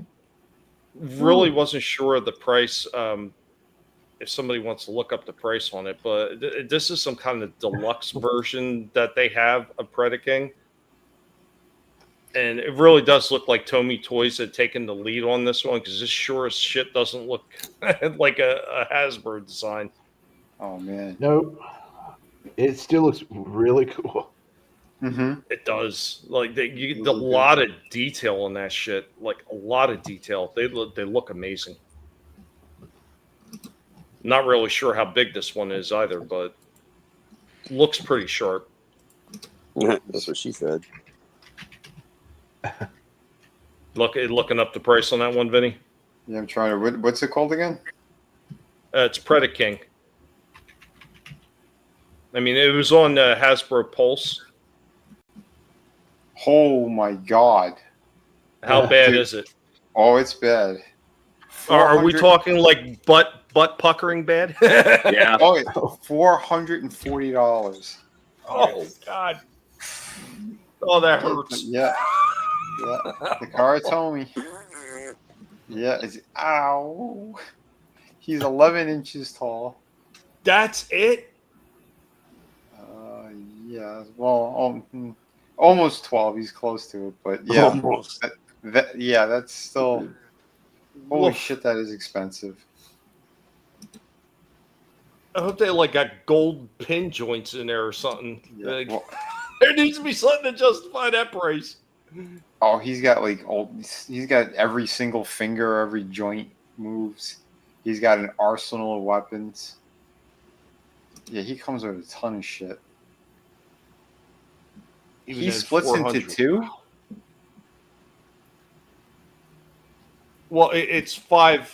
Really wasn't sure of the price. If somebody wants to look up the price on it, but this is some kind of deluxe version that they have of Predaking. And it really does look like Tomy Toys had taken the lead on this one because this sure as shit doesn't look like a Hasbro design. Oh man. Nope. It still looks really cool. Mm-hmm. It does. Like you get a lot of detail on that shit. Like a lot of detail. They look amazing. Not really sure how big this one is either, but looks pretty sharp. That's what she said. Looking up the price on that one, Vinny. Yeah, I'm trying to. What's it called again? It's Predaking. I mean, it was on Hasbro Pulse. Oh my god! How bad is it? Oh, it's bad. Are we talking like butt puckering bad? Yeah. Oh, it's $440. Oh god. Oh, that hurts. Yeah. Yeah. The car told me. Yeah. It's ow. He's 11 inches tall. That's it. Yeah. Well, almost 12. He's close to it, but yeah. Almost. That's still. Holy shit, that is expensive. I hope they like got gold pin joints in there or something. Yeah, Like, well- there needs to be something to justify that price. Oh, he's got he's got every single finger, every joint moves. He's got an arsenal of weapons. Yeah, he comes with a ton of shit. He splits into two? Well, it's five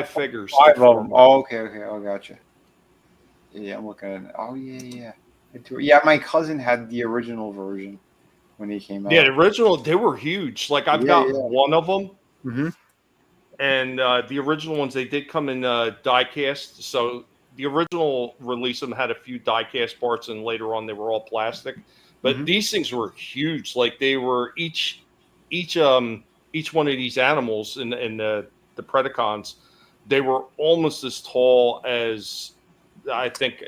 figures. 5 of them. Oh, okay. Oh, gotcha. Yeah, I'm looking at it. Oh, yeah. Yeah, my cousin had the original version when he came out. Yeah, the original, they were huge. Like, I've got one of them. Mm-hmm. And the original ones, they did come in die cast. So the original release of them had a few die cast parts, and later on they were all plastic. But these things were huge. Like, they were each one of these animals in the Predacons, they were almost as tall as I think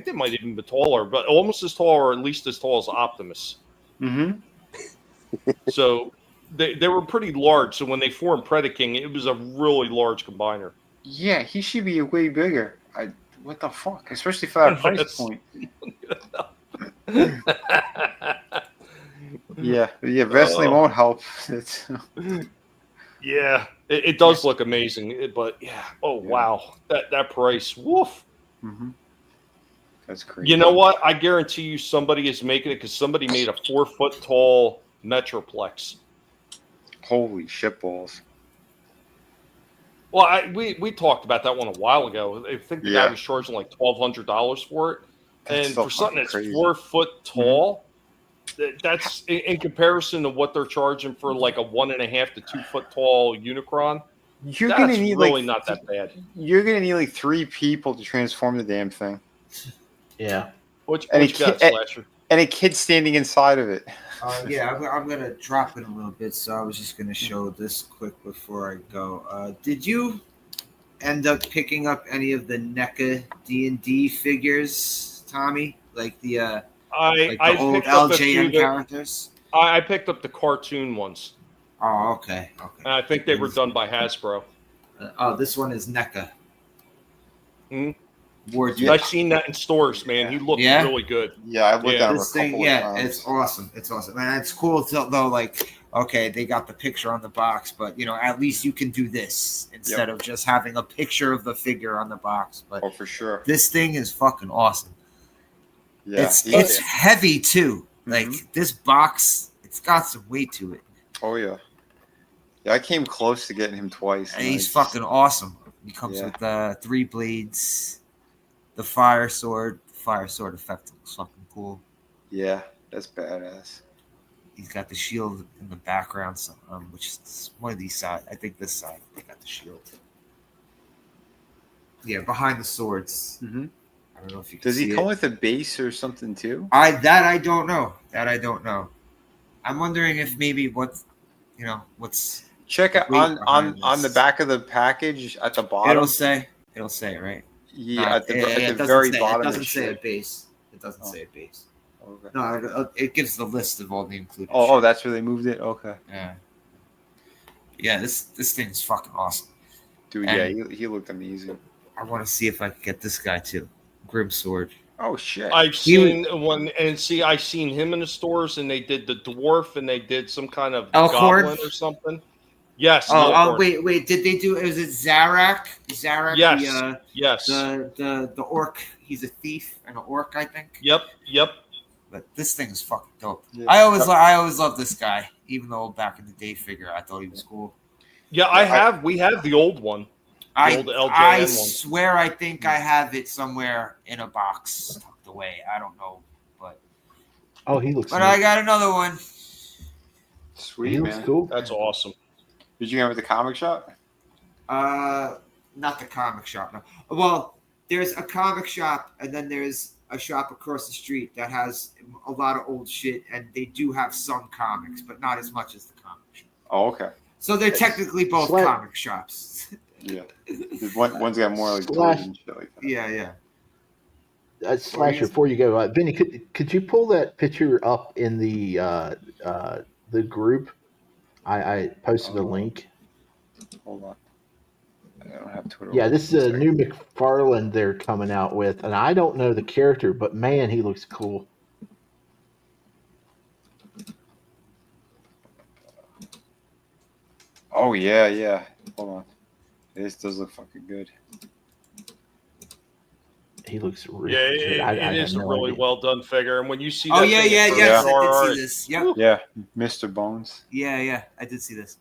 they might even be taller, but almost as tall, or at least as tall as Optimus. Mm-hmm. So they were pretty large. So when they formed Predaking, it was a really large combiner. Yeah, he should be way bigger. What the fuck? Especially for that price point. Yeah, Vaseline won't help. Yeah, it does look amazing, but yeah. Oh wow, that price. Woof. Mm-hmm. That's crazy. You know what? I guarantee you, somebody is making it because somebody made a 4 foot tall Metroplex. Holy shitballs. Well, we talked about that one a while ago. I think the guy was charging like $1,200 for it, and for something that's crazy. 4 foot tall, that's in comparison to what they're charging for like a 1.5 to 2 foot tall Unicron. You're gonna need really like, not that bad. You're gonna need like 3 people to transform the damn thing. Yeah. Which got Slasher? And a kid standing inside of it. Yeah, I'm gonna drop it a little bit, so I was just gonna show this quick before I go. Did you end up picking up any of the NECA D&D figures, Tommy? Like the I old picked up LJN characters? I picked up the cartoon ones. Oh, okay. And I think they were done by Hasbro. This one is NECA. I've seen that in stores, man. He looked really good. Yeah, I've looked at him this thing. It's awesome. It's awesome, and it's cool though. Like, okay, they got the picture on the box, but at least you can do this instead of just having a picture of the figure on the box. But for sure, this thing is fucking awesome. Yeah, it's heavy too. Like this box, it's got some weight to it. Oh yeah. Yeah, I came close to getting him twice. And he's fucking awesome. He comes with 3 blades. The fire sword effect looks fucking cool. Yeah, that's badass. He's got the shield in the background, which is one of these sides. I think this side they got the shield. Yeah, behind the swords. Mm-hmm. I don't know if you can Does he see come it. with a base or something too? I don't know. I don't know. I'm wondering if maybe what's check it on the back of the package at the bottom. It'll say it, right? Yeah, at the very bottom. It doesn't say a base. It doesn't say a base. Okay. No, it gives the list of all the included. Oh, that's where they moved it. Okay. Yeah. This thing's fucking awesome, dude. And he looked amazing. I want to see if I can get this guy too, Grim Sword. Oh shit! I've seen one, and I've seen him in the stores, and they did the dwarf, and they did some kind of goblin or something. Yes. Wait. Did they do? Is it Zarak? Zarak. Yes. Yes. The orc. He's a thief and an orc, I think. Yep. But this thing is fucking dope. Yeah. I always loved this guy, even though back in the day figure I thought he was cool. Yeah, we have the old one. I old LJN one. swear I think I have it somewhere in a box tucked away. I don't know, but he looks. But I got another one. Sweet, he man. Looks cool. That's awesome. Did you have it at the comic shop? Not the comic shop. No. Well, there's a comic shop, and then there's a shop across the street that has a lot of old shit, and they do have some comics, but not as much as the comic shop. Oh, okay. So they're technically both comic shops. Yeah. One's got more like toys and shit like that. Yeah. Slasher, before you go, Vinnie, could you pull that picture up in the group? I posted a link. Hold on. I don't have Twitter. Yeah, this is a new McFarlane they're coming out with, and I don't know the character, but man, he looks cool. Oh yeah. Hold on. This does look fucking good. He looks really good. It is a really well done figure, and when you see, I did see this. Yeah, Mr. Bones. Yeah, I did see this.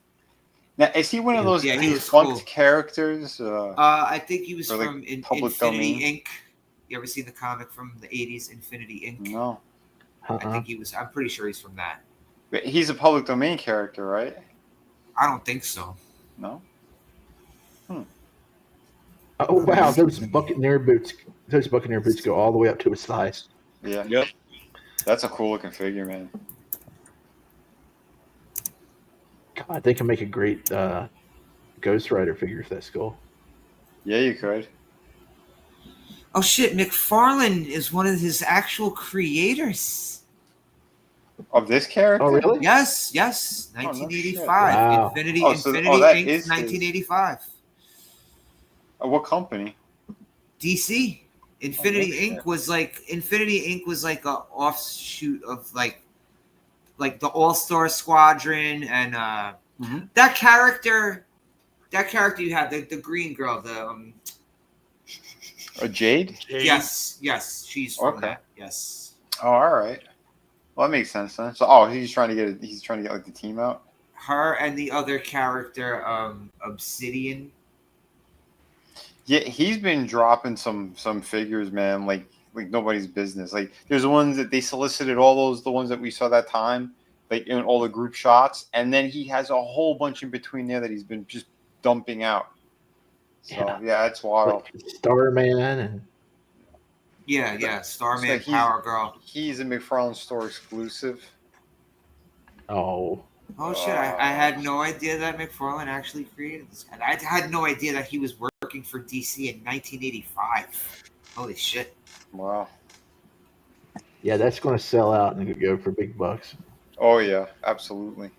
Now, is he one of those defunct cool. characters? I think he was like from Public Infinity Domain? Inc. You ever seen the comic from the 80s, Infinity Inc.? No. I think he was. I'm pretty sure he's from that. But he's a Public Domain character, right? I don't think so. No. Oh wow, those Buccaneer boots go all the way up to his thighs. Yeah. Yep. That's a cool looking figure, man. God, they can make a great Ghost Rider figure if that's cool. Yeah, you could. Oh shit, McFarlane is one of his actual creators. Of this character? Oh really? Yes. 1985. Wow. Infinity that Inc. is 1985. What company? DC. Infinity Inc. was like a offshoot of like the All-Star Squadron and that character you have, the green girl, the A Jade? Yes, she's from that. Yes. Oh, all right. Well, that makes sense then. So, he's trying to get like the team out. Her and the other character, Obsidian. Yeah, he's been dropping some figures, man. Like nobody's business. Like there's the ones that they solicited, the ones that we saw that time, like in all the group shots, and then he has a whole bunch in between there that he's been just dumping out. So yeah, it's wild. Like Starman and Starman, Power Girl. He's a McFarlane store exclusive. Oh shit! I had no idea that McFarlane actually created this guy. I had no idea that he was working for DC in 1985. Holy shit! Wow. Yeah, that's going to sell out and go for big bucks. Oh yeah, absolutely.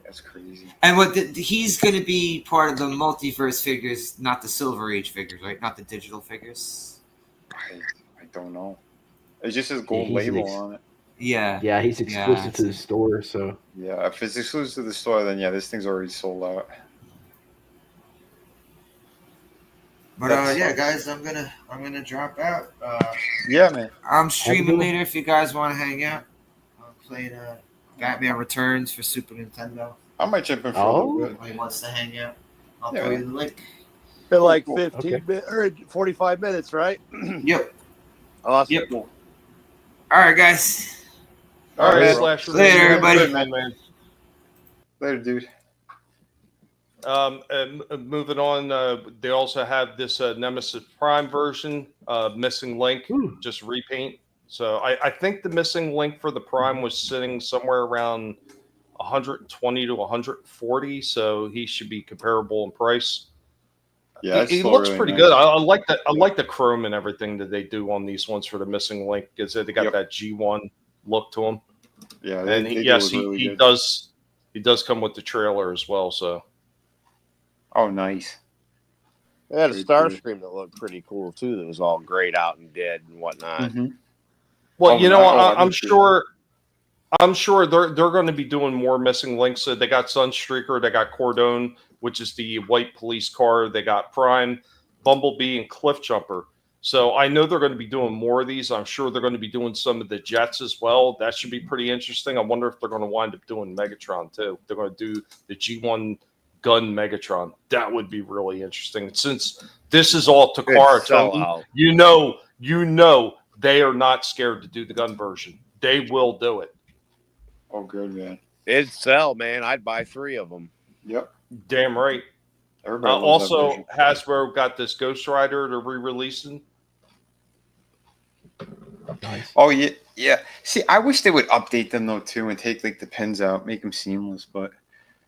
That's crazy. And he's going to be part of the multiverse figures, not the Silver Age figures, right? Not the digital figures. I don't know. It just says gold label on it. Yeah. He's exclusive to the store, so. Yeah, if it's exclusive to the store, then yeah, this thing's already sold out. But guys, I'm gonna drop out. Yeah, man. I'm streaming later if you guys want to hang out. I'm playing Batman Returns for Super Nintendo. I might jump in for a little bit. If he wants to hang out, I'll throw you the link. For like 15 or 45 minutes, right? Yep. Awesome. Yep. All right, guys. All right, later, everybody. Good, man. Later, dude. Moving on, they also have this Nemesis Prime version, Missing Link, just repaint. So I think the Missing Link for the Prime was sitting somewhere around 120 to 140, so he should be comparable in price. Yeah, he looks really pretty good. I like that. I like the chrome and everything that they do on these ones for the Missing Link. Because they got that G1 look to them. Yeah, and he does. He does come with the trailer as well. So. Oh, nice. They had a Starscream that looked pretty cool too. That was all grayed out and dead and whatnot. Mm-hmm. Well, I'm sure they're going to be doing more Missing Links. So they got Sunstreaker, they got Cordone, which is the white police car. They got Prime, Bumblebee, and Cliffjumper. So I know they're going to be doing more of these. I'm sure they're going to be doing some of the Jets as well. That should be pretty interesting. I wonder if they're going to wind up doing Megatron too. They're going to do the G1 gun Megatron. That would be really interesting. Since this is all Takara, you know they are not scared to do the gun version. They will do it. Oh, good, man. It'd sell, man. I'd buy 3 of them. Yep. Damn right. Also, Hasbro got this Ghost Rider to re-releasing. Nice. Oh, yeah. See, I wish they would update them, though, too, and take, like, the pins out, make them seamless. But,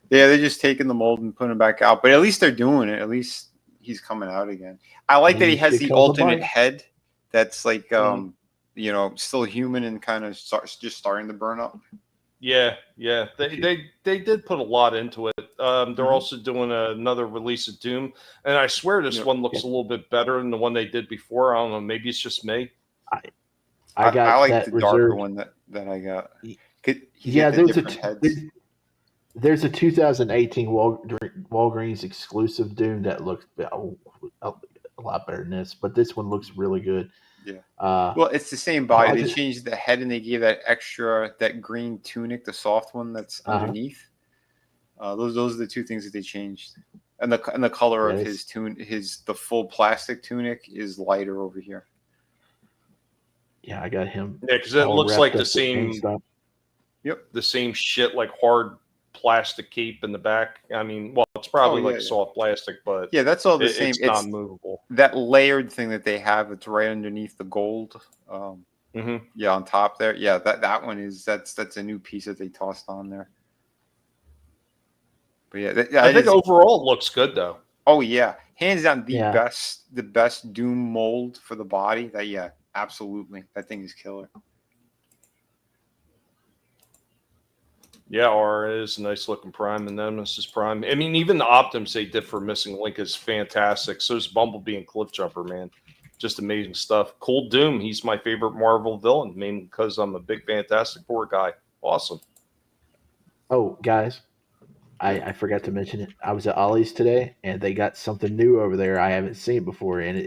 yeah, they're just taking the mold and putting them back out. But at least they're doing it. At least he's coming out again. I like that he has the alternate head that's, like, still human and kind of just starting to burn up. Yeah. They did put a lot into it. They're also doing another release of Doom, and I swear this one looks a little bit better than the one they did before. I don't know. Maybe it's just me. I like the darker one that I got. There's a 2018 Walgreens exclusive Doom that looks a lot better than this, but this one looks really good. Yeah. Well, it's the same body. They changed the head and they gave that green tunic, the soft one that's underneath. Those are the two things that they changed. And the color of the full plastic tunic is lighter over here. Yeah, I got him. Yeah, because it looks like the same. The same shit, like hard plastic cape in the back. I mean, well, it's probably soft plastic, but yeah, that's all the same. It's not movable. That layered thing that they have, it's right underneath the gold. Yeah, on top there. Yeah, that one is that's a new piece that they tossed on there. But yeah, I think overall it looks good though. Oh yeah, hands down the best Doom mold for the body. Absolutely, that thing is killer. Yeah, Aura is a nice looking Prime and Nemesis Prime. I mean, even the Optims they did for Missing Link is fantastic. So is Bumblebee and Cliffjumper, man. Just amazing stuff. Cool Doom, he's my favorite Marvel villain, mainly because I'm a big Fantastic Four guy. Awesome. Oh, guys, I forgot to mention it. I was at Ollie's today, and they got something new over there I haven't seen before, and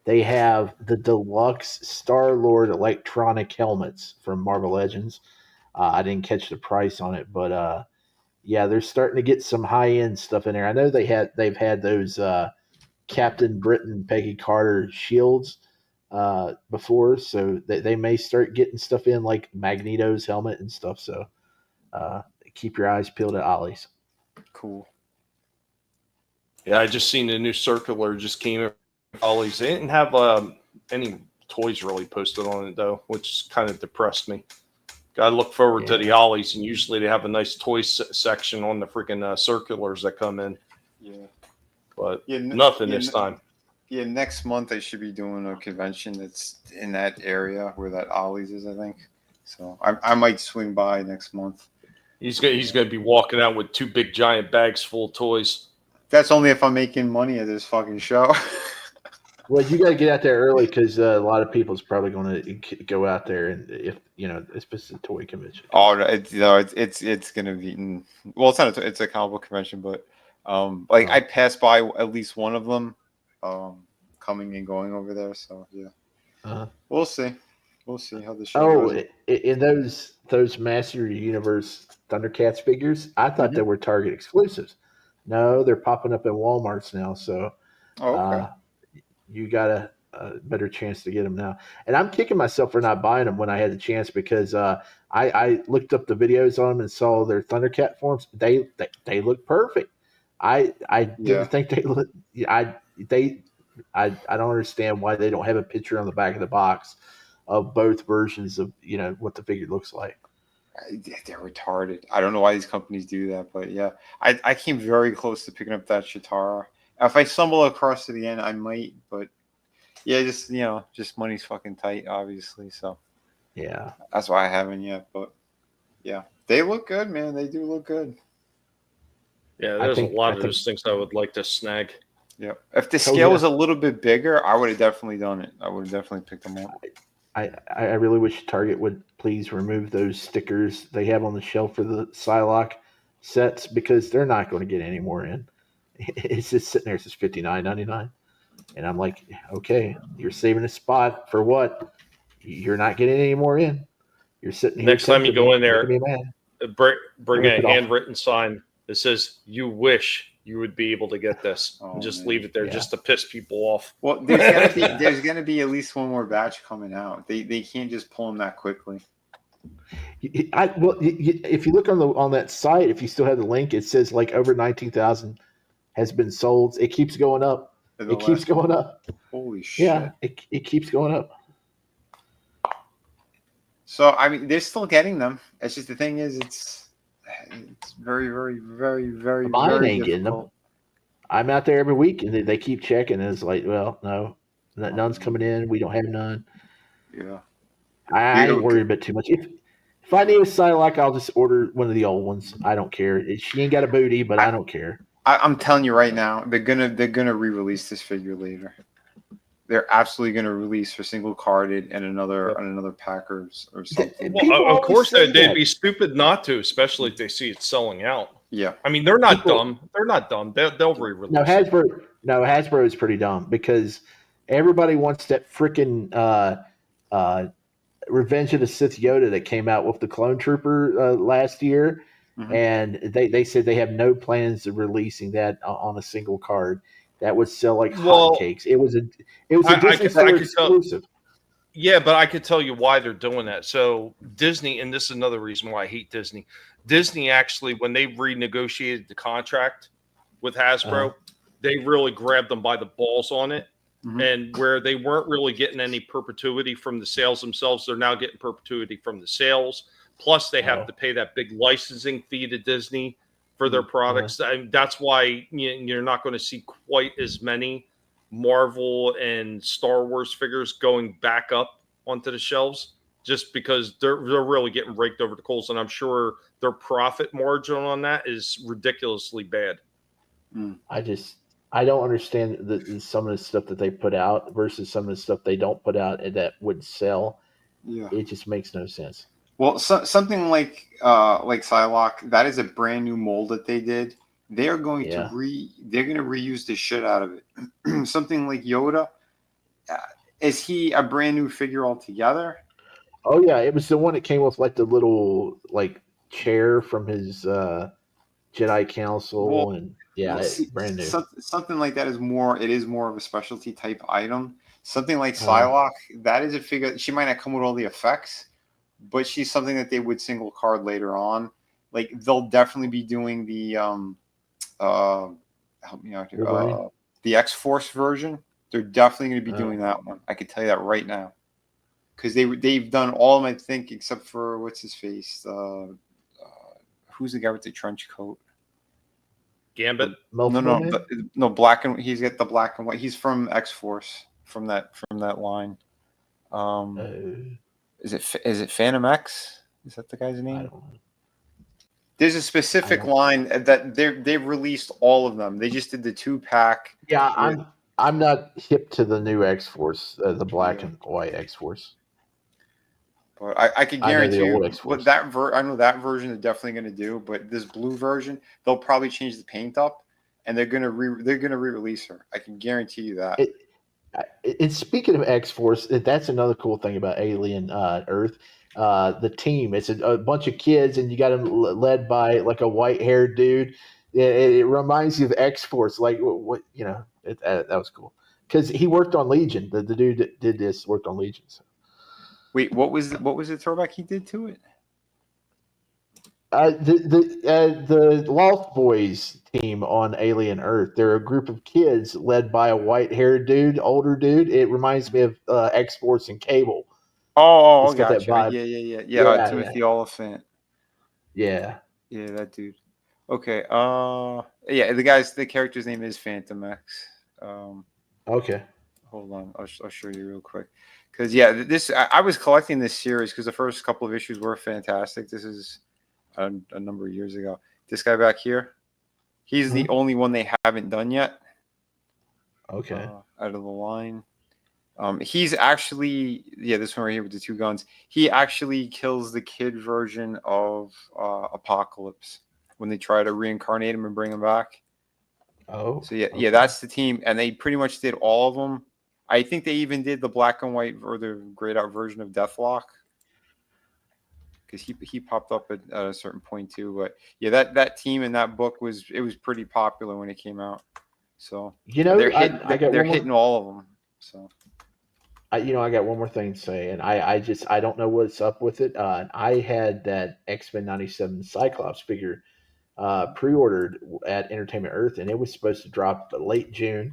they have the deluxe Star-Lord electronic helmets from Marvel Legends. I didn't catch the price on it, but yeah, they're starting to get some high-end stuff in there. I know they've had those Captain Britain, Peggy Carter shields before, so they may start getting stuff in like Magneto's helmet and stuff. So keep your eyes peeled at Ollie's. Cool. Yeah, I just seen the new circular just came in Ollie's. They didn't have any toys really posted on it though, which kind of depressed me. Got to look forward to the Ollie's, and usually they have a nice toy section on the freaking circulars that come in. Yeah. But nothing this time. Yeah, next month I should be doing a convention that's in that area where that Ollie's is, I think. So I might swing by next month. He's gonna be walking out with 2 big giant bags full of toys. That's only if I'm making money at this fucking show. Well, you got to get out there early because a lot of people's probably going to go out there, and if it's a toy convention. Oh, it's gonna be. Well, it's not. It's a comic book convention, but I passed by at least one of them, coming and going over there. So yeah, we'll see. We'll see how the show goes. In those Master Universe Thundercats figures, I thought they were Target exclusives. No, they're popping up at Walmart's now. So, you got a better chance to get them now. And I'm kicking myself for not buying them when I had the chance because I looked up the videos on them and saw their Thundercat forms. They look perfect. I didn't think they look. I don't understand why they don't have a picture on the back of the box of both versions of what the figure looks like. They're retarded. I don't know why these companies do that, but yeah, I came very close to picking up that Chitara. If I stumble across to the end, I might, but yeah, just money's fucking tight, obviously. So yeah, that's why I haven't yet. But yeah, they look good, man. They do look good. Yeah, there's a lot of those things I would like to snag. Yeah, if the scale was a little bit bigger, I would have definitely done it. I would have definitely picked them up. I really wish Target would please remove those stickers they have on the shelf for the Psylocke sets because they're not going to get any more in. It's just sitting there. It says $59.99, and I'm like, okay, you're saving a spot for what? You're not getting any more in. You're sitting here. Next time you go in there, bring a it handwritten sign that says "You wish you would be able to get this," and just leave it there just to piss people off. Well, there's gonna be at least one more batch coming out. They can't just pull them that quickly. If you look on that site, if you still have the link, it says like over 19,000 has been sold. It keeps going up. It keeps going up. Holy shit! Yeah, it keeps going up. So I mean, they're still getting them. It's just the thing is, it's very, very, very, very, Mine very ain't getting them. difficult. I'm out there every week, and they keep checking. And it's like, well, no, none's coming in. We don't have none. Yeah, I ain't worried about too much. If I need a Psylocke, I'll just order one of the old ones. I don't care. She ain't got a booty, but I don't care. I'm telling you right now, they're gonna re-release this figure later. They're absolutely gonna release for single carded and another pack or something. Well, of course they'd be stupid not to, especially if they see it selling out. Yeah, I mean they're not dumb. They're not dumb. They'll re-release. Hasbro is pretty dumb because everybody wants that freaking Revenge of the Sith Yoda that came out with the Clone Trooper last year. Mm-hmm. And they said they have no plans of releasing that on a single card. That would sell like hotcakes. It was a Disney Store exclusive. Yeah, but I could tell you why they're doing that. So Disney, and this is another reason why I hate Disney. Disney actually, when they renegotiated the contract with Hasbro, they really grabbed them by the balls on it. Mm-hmm. And where they weren't really getting any perpetuity from the sales themselves, they're now getting perpetuity from the sales. Plus, they have to pay that big licensing fee to Disney for their products. And that's why you're not going to see quite as many Marvel and Star Wars figures going back up onto the shelves just because they're really getting raked over the coals, and I'm sure their profit margin on that is ridiculously bad. I don't understand some of the stuff that they put out versus some of the stuff they don't put out and that would sell. Yeah. It just makes no sense. Well, something like Psylocke, that is a brand new mold that they did. They're going to reuse the shit out of it. Something like Yoda, is he a brand new figure altogether? Oh yeah, it was the one that came with like the little like chair from his Jedi Council, and brand new. Something like that is more. It is more of a specialty type item. Something like Psylocke, that is a figure. She might not come with all the effects, but she's something that they would single card later on. Like they'll definitely be doing the help me out here. The X-Force version. They're definitely going to be doing that one. I can tell you that right now. Because they've done all of them, I think, except for what's his face? Who's the guy with the trench coat? Gambit? No, black and he's got the black and white. He's from X-Force from that line. Is it Phantom X? Is that the guy's name? I don't know. There's a specific line that they've released all of them. They just did the 2-pack. Yeah, I'm not hip to the new X-Force, the black and white X-Force. But I can guarantee you, what I know that version they're definitely going to do. But this blue version, they'll probably change the paint up, and they're going to re-release her. I can guarantee you that. And speaking of X-Force, that's another cool thing about Alien Earth. The team, it's a bunch of kids, and you got them led by like a white-haired dude. It reminds you of X-Force, like what that was cool because he worked on Legion. The dude that did this worked on Legion. So. Wait, what was the throwback he did to it? The Lost Boys team on Alien Earth. They're a group of kids led by a white-haired dude, older dude. It reminds me of X-Force and Cable. Oh, got gotcha. that vibe. Yeah. Timothy Oliphant. Yeah. Yeah, that dude. Okay. The character's name is Phantom X. Okay. Hold on. I'll show you real quick. Because I was collecting this series because the first couple of issues were fantastic. This is a number of years ago. This guy back here, he's the only one they haven't done yet. Okay. Out of the line. He's actually, this one right here with the 2 guns. He actually kills the kid version of Apocalypse when they try to reincarnate him and bring him back. Oh. So that's the team, and they pretty much did all of them. I think they even did the black and white or the grayed out version of Deathlock because he popped up at a certain point too. But that team in that book was pretty popular when it came out. So they're hitting all of them. So. I got one more thing to say, and I don't know what's up with it. I had that X-Men 97 Cyclops figure pre-ordered at Entertainment Earth, and it was supposed to drop late June,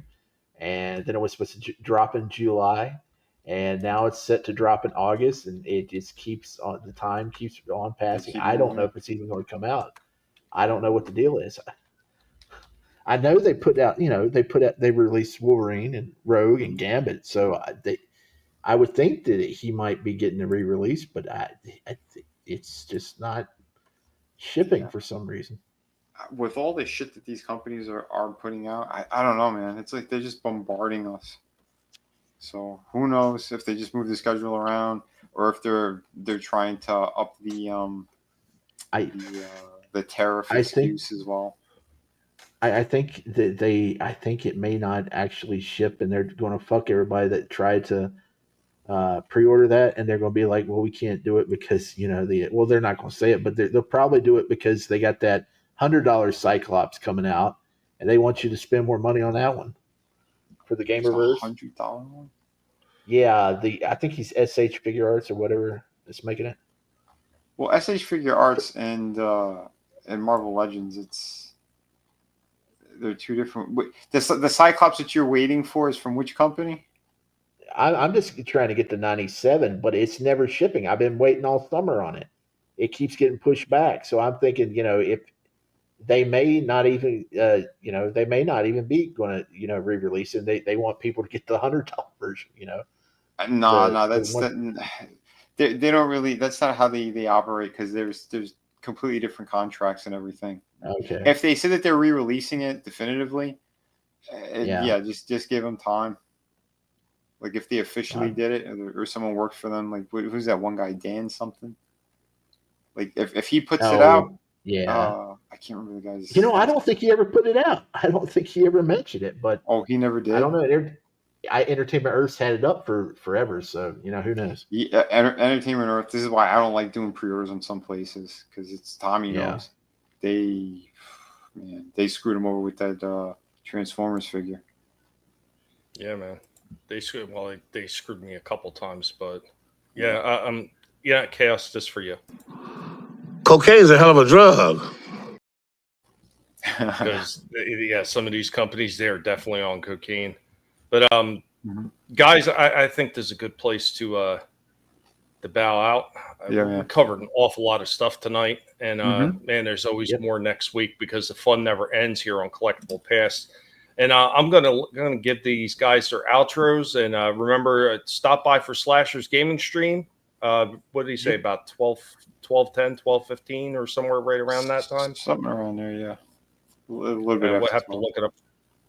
and then it was supposed to drop in July, and now it's set to drop in August, and it just keeps on passing. I don't know if it's even going to come out. I don't know what the deal is. I know they released Wolverine and Rogue and Gambit, so I would think that he might be getting a re-release, but it's just not shipping for some reason. With all the shit that these companies are putting out, I don't know, man. It's like they're just bombarding us. So who knows if they just move the schedule around or if they're trying to up the tariff excuse as well. I think that I think it may not actually ship, and they're going to fuck everybody that tried to pre-order that, and they're going to be like, well, we can't do it because they're not going to say it, but they'll probably do it because they got that $100 Cyclops coming out, and they want you to spend more money on that one for the Gamerverse. $100 one. Yeah, I think he's SH Figure Arts or whatever that's making it. Well, SH Figure Arts and Marvel Legends, they're two different. The Cyclops that you're waiting for is from which company? I'm just trying to get the 97, but it's never shipping. I've been waiting all summer on it. It keeps getting pushed back. So I'm thinking, if they may not even, be going to re-release it. They want people to get the $100 version. No, they don't really. That's not how they operate because there's completely different contracts and everything. Okay. If they said that they're re-releasing it definitively, yeah, just give them time. Like if they officially did it, or someone worked for them, like who's that one guy, Dan something? Like if he puts it out, I can't remember the guy's. I don't think he ever put it out. I don't think he ever mentioned it. But he never did. I don't know. Entertainment Earth's had it up for forever, so who knows? Yeah, Entertainment Earth. This is why I don't like doing pre-orders on some places because it's Tommy knows they screwed him over with that Transformers figure. Yeah, man. They screwed me a couple times, but Chaos, just for you. Cocaine's a hell of a drug. Because some of these companies, they're definitely on cocaine. But guys, I think this is a good place to bow out. We covered an awful lot of stuff tonight, and man, there's always more next week because the fun never ends here on Collectible Past. And I'm gonna give these guys their outros, and remember, stop by for Slasher's gaming stream. What did he say, about 12:10, 12:15, or somewhere right around that time? Something around there, yeah. A little bit. We'll have to look it up.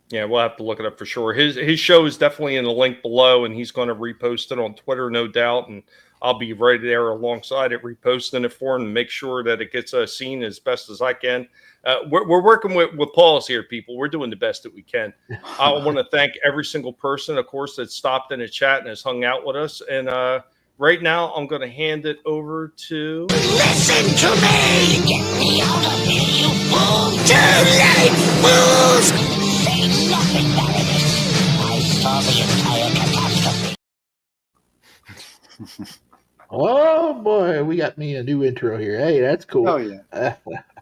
Yeah, we'll have to look it up for sure. His show is definitely in the link below, and he's going to repost it on Twitter, no doubt. And I'll be right there alongside it, reposting it for him and make sure that it gets seen as best as I can. We're working with Paul's here, people. We're doing the best that we can. I want to thank every single person, of course, that stopped in the chat and has hung out with us. And right now, I'm going to hand it over to... Listen to me! Get me out of here, you fool! Too late, fools! Say nothing, Baroness. I saw the entire catastrophe. Oh boy, we got me a new intro here. Hey, that's cool. Oh yeah,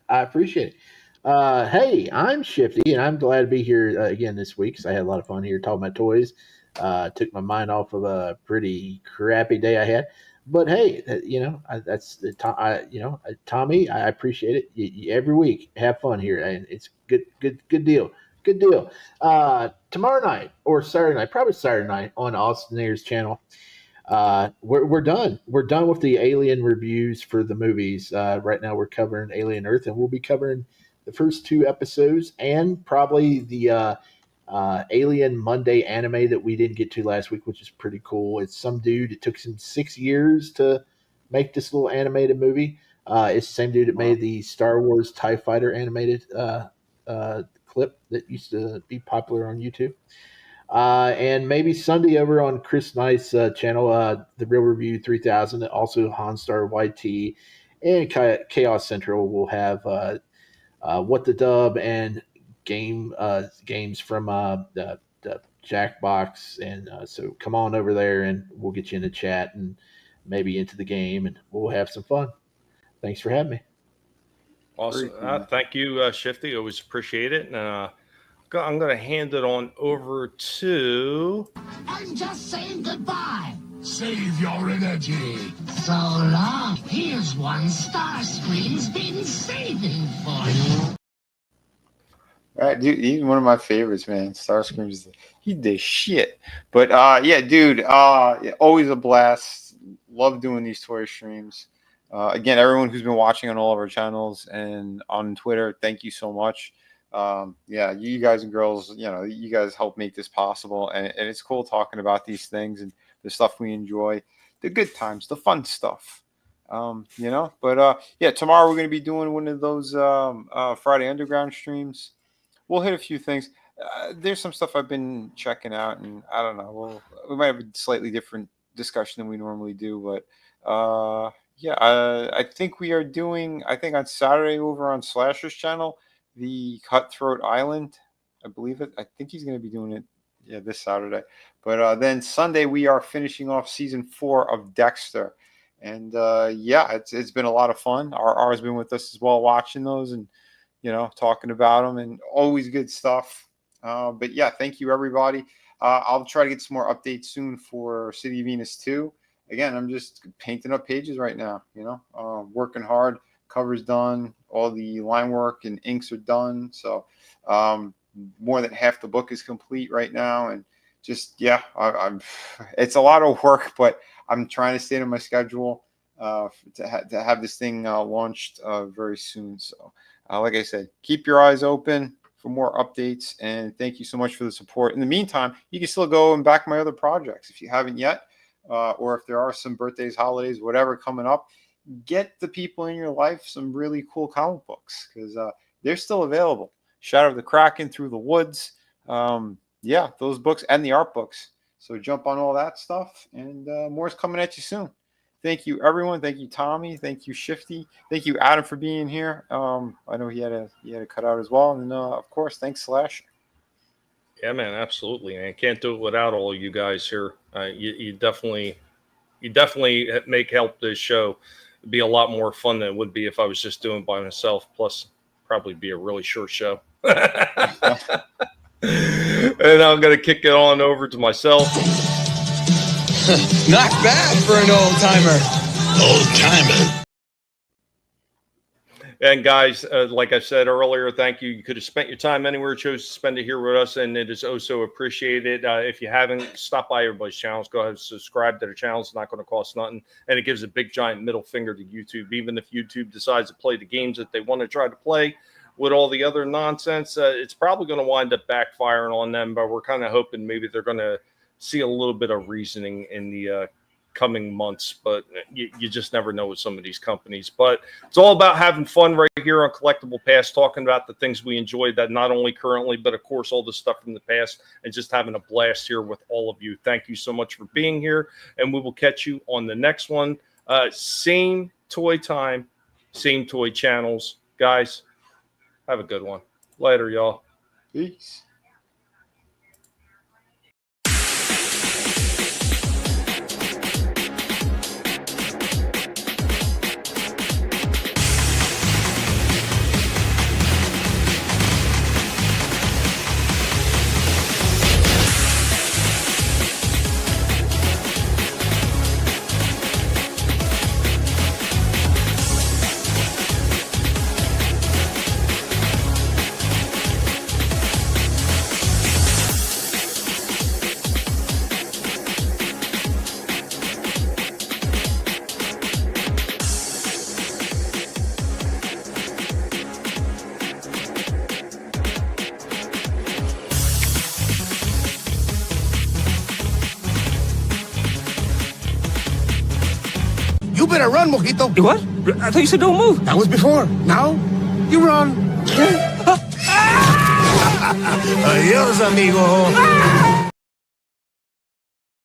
I appreciate it. Hey, I'm Shifty, and I'm glad to be here again this week because I had a lot of fun here talking about toys. Took my mind off of a pretty crappy day I had, but hey, Tommy, I appreciate it. Every week, have fun here, and it's good deal. Good deal. Tomorrow night or Saturday night, probably Saturday night on Austin Ayers' channel. We're done. We're done with the Alien reviews for the movies. Right now we're covering Alien Earth, and we'll be covering the first 2 episodes and probably the Alien Monday anime that we didn't get to last week, which is pretty cool. It's some dude. It took him 6 years to make this little animated movie. It's the same dude that made the Star Wars TIE Fighter animated clip that used to be popular on YouTube. And maybe Sunday over on Chris Knight's channel, The Real Review 3000, also Hanstar YT, and Chaos Central will have What the Dub and games from the Jackbox. And so come on over there and we'll get you in the chat and maybe into the game, and we'll have some fun. Thanks for having me. Awesome. Thank you, Shifty. Always appreciate it. And I'm going to hand it on over to... I'm just saying goodbye. Save your energy. So long. Here's one Starscream's been saving for you. All right, dude, he's one of my favorites, man. Starscream's he did shit. But yeah, dude, always a blast. Love doing these toy streams. Again, everyone who's been watching on all of our channels and on Twitter, thank you so much. Yeah, you guys and girls, you guys help make this possible, and it's cool talking about these things and the stuff we enjoy, the good times, the fun stuff. But yeah, tomorrow we're going to be doing one of those Friday Underground streams. We'll hit a few things. There's some stuff I've been checking out, and I don't know, we might have a slightly different discussion than we normally do, but yeah, I think we are doing, I think on Saturday over on Slasher's channel, the Cutthroat Island, I believe it. I think he's going to be doing it, this Saturday. But then Sunday we are finishing off season 4 of Dexter, and it's been a lot of fun. R's been with us as well, watching those and talking about them, and always good stuff. But yeah, thank you everybody. I'll try to get some more updates soon for City of Venus 2. Again, I'm just painting up pages right now. Working hard. Cover's done, all the line work and inks are done, so more than half the book is complete right now, and just I'm it's a lot of work, but I'm trying to stay to my schedule to have this thing launched very soon. So like I said, keep your eyes open for more updates, and thank you so much for the support. In the meantime, you can still go and back my other projects if you haven't yet, or if there are some birthdays, holidays, whatever coming up, get the people in your life some really cool comic books, because they're still available. Shadow of the Kraken, Through the Woods, those books and the art books. So jump on all that stuff, and more is coming at you soon. Thank you, everyone. Thank you, Tommy. Thank you, Shifty. Thank you, Adam, for being here. I know he had to cut out as well. And of course, thanks, Slash. Yeah, man, absolutely. And can't do it without all you guys here. You definitely help this show be a lot more fun than it would be if I was just doing it by myself. Plus, probably be a really short show. And I'm gonna kick it on over to myself. Not bad for an old timer. Old timer. And guys, like I said earlier, thank you. You could have spent your time anywhere, chose to spend it here with us, and it is oh so appreciated. If you haven't, stop by everybody's channels. Go ahead and subscribe to their channels. It's not going to cost nothing, and it gives a big giant middle finger to YouTube. Even if YouTube decides to play the games that they want to try to play with all the other nonsense, it's probably going to wind up backfiring on them. But we're kind of hoping maybe they're going to see a little bit of reasoning in the coming months, but you just never know with some of these companies. But it's all about having fun right here on Collectible Past, talking about the things we enjoyed, that not only currently, but of course all the stuff from the past, and just having a blast here with all of you. Thank you so much for being here, and we will catch you on the next one. Same toy time, same toy channels. Guys, have a good one. Later, y'all. Peace. You better run, Mojito. You what? I thought you said don't move. That was before. Now, you run. Adios, amigo.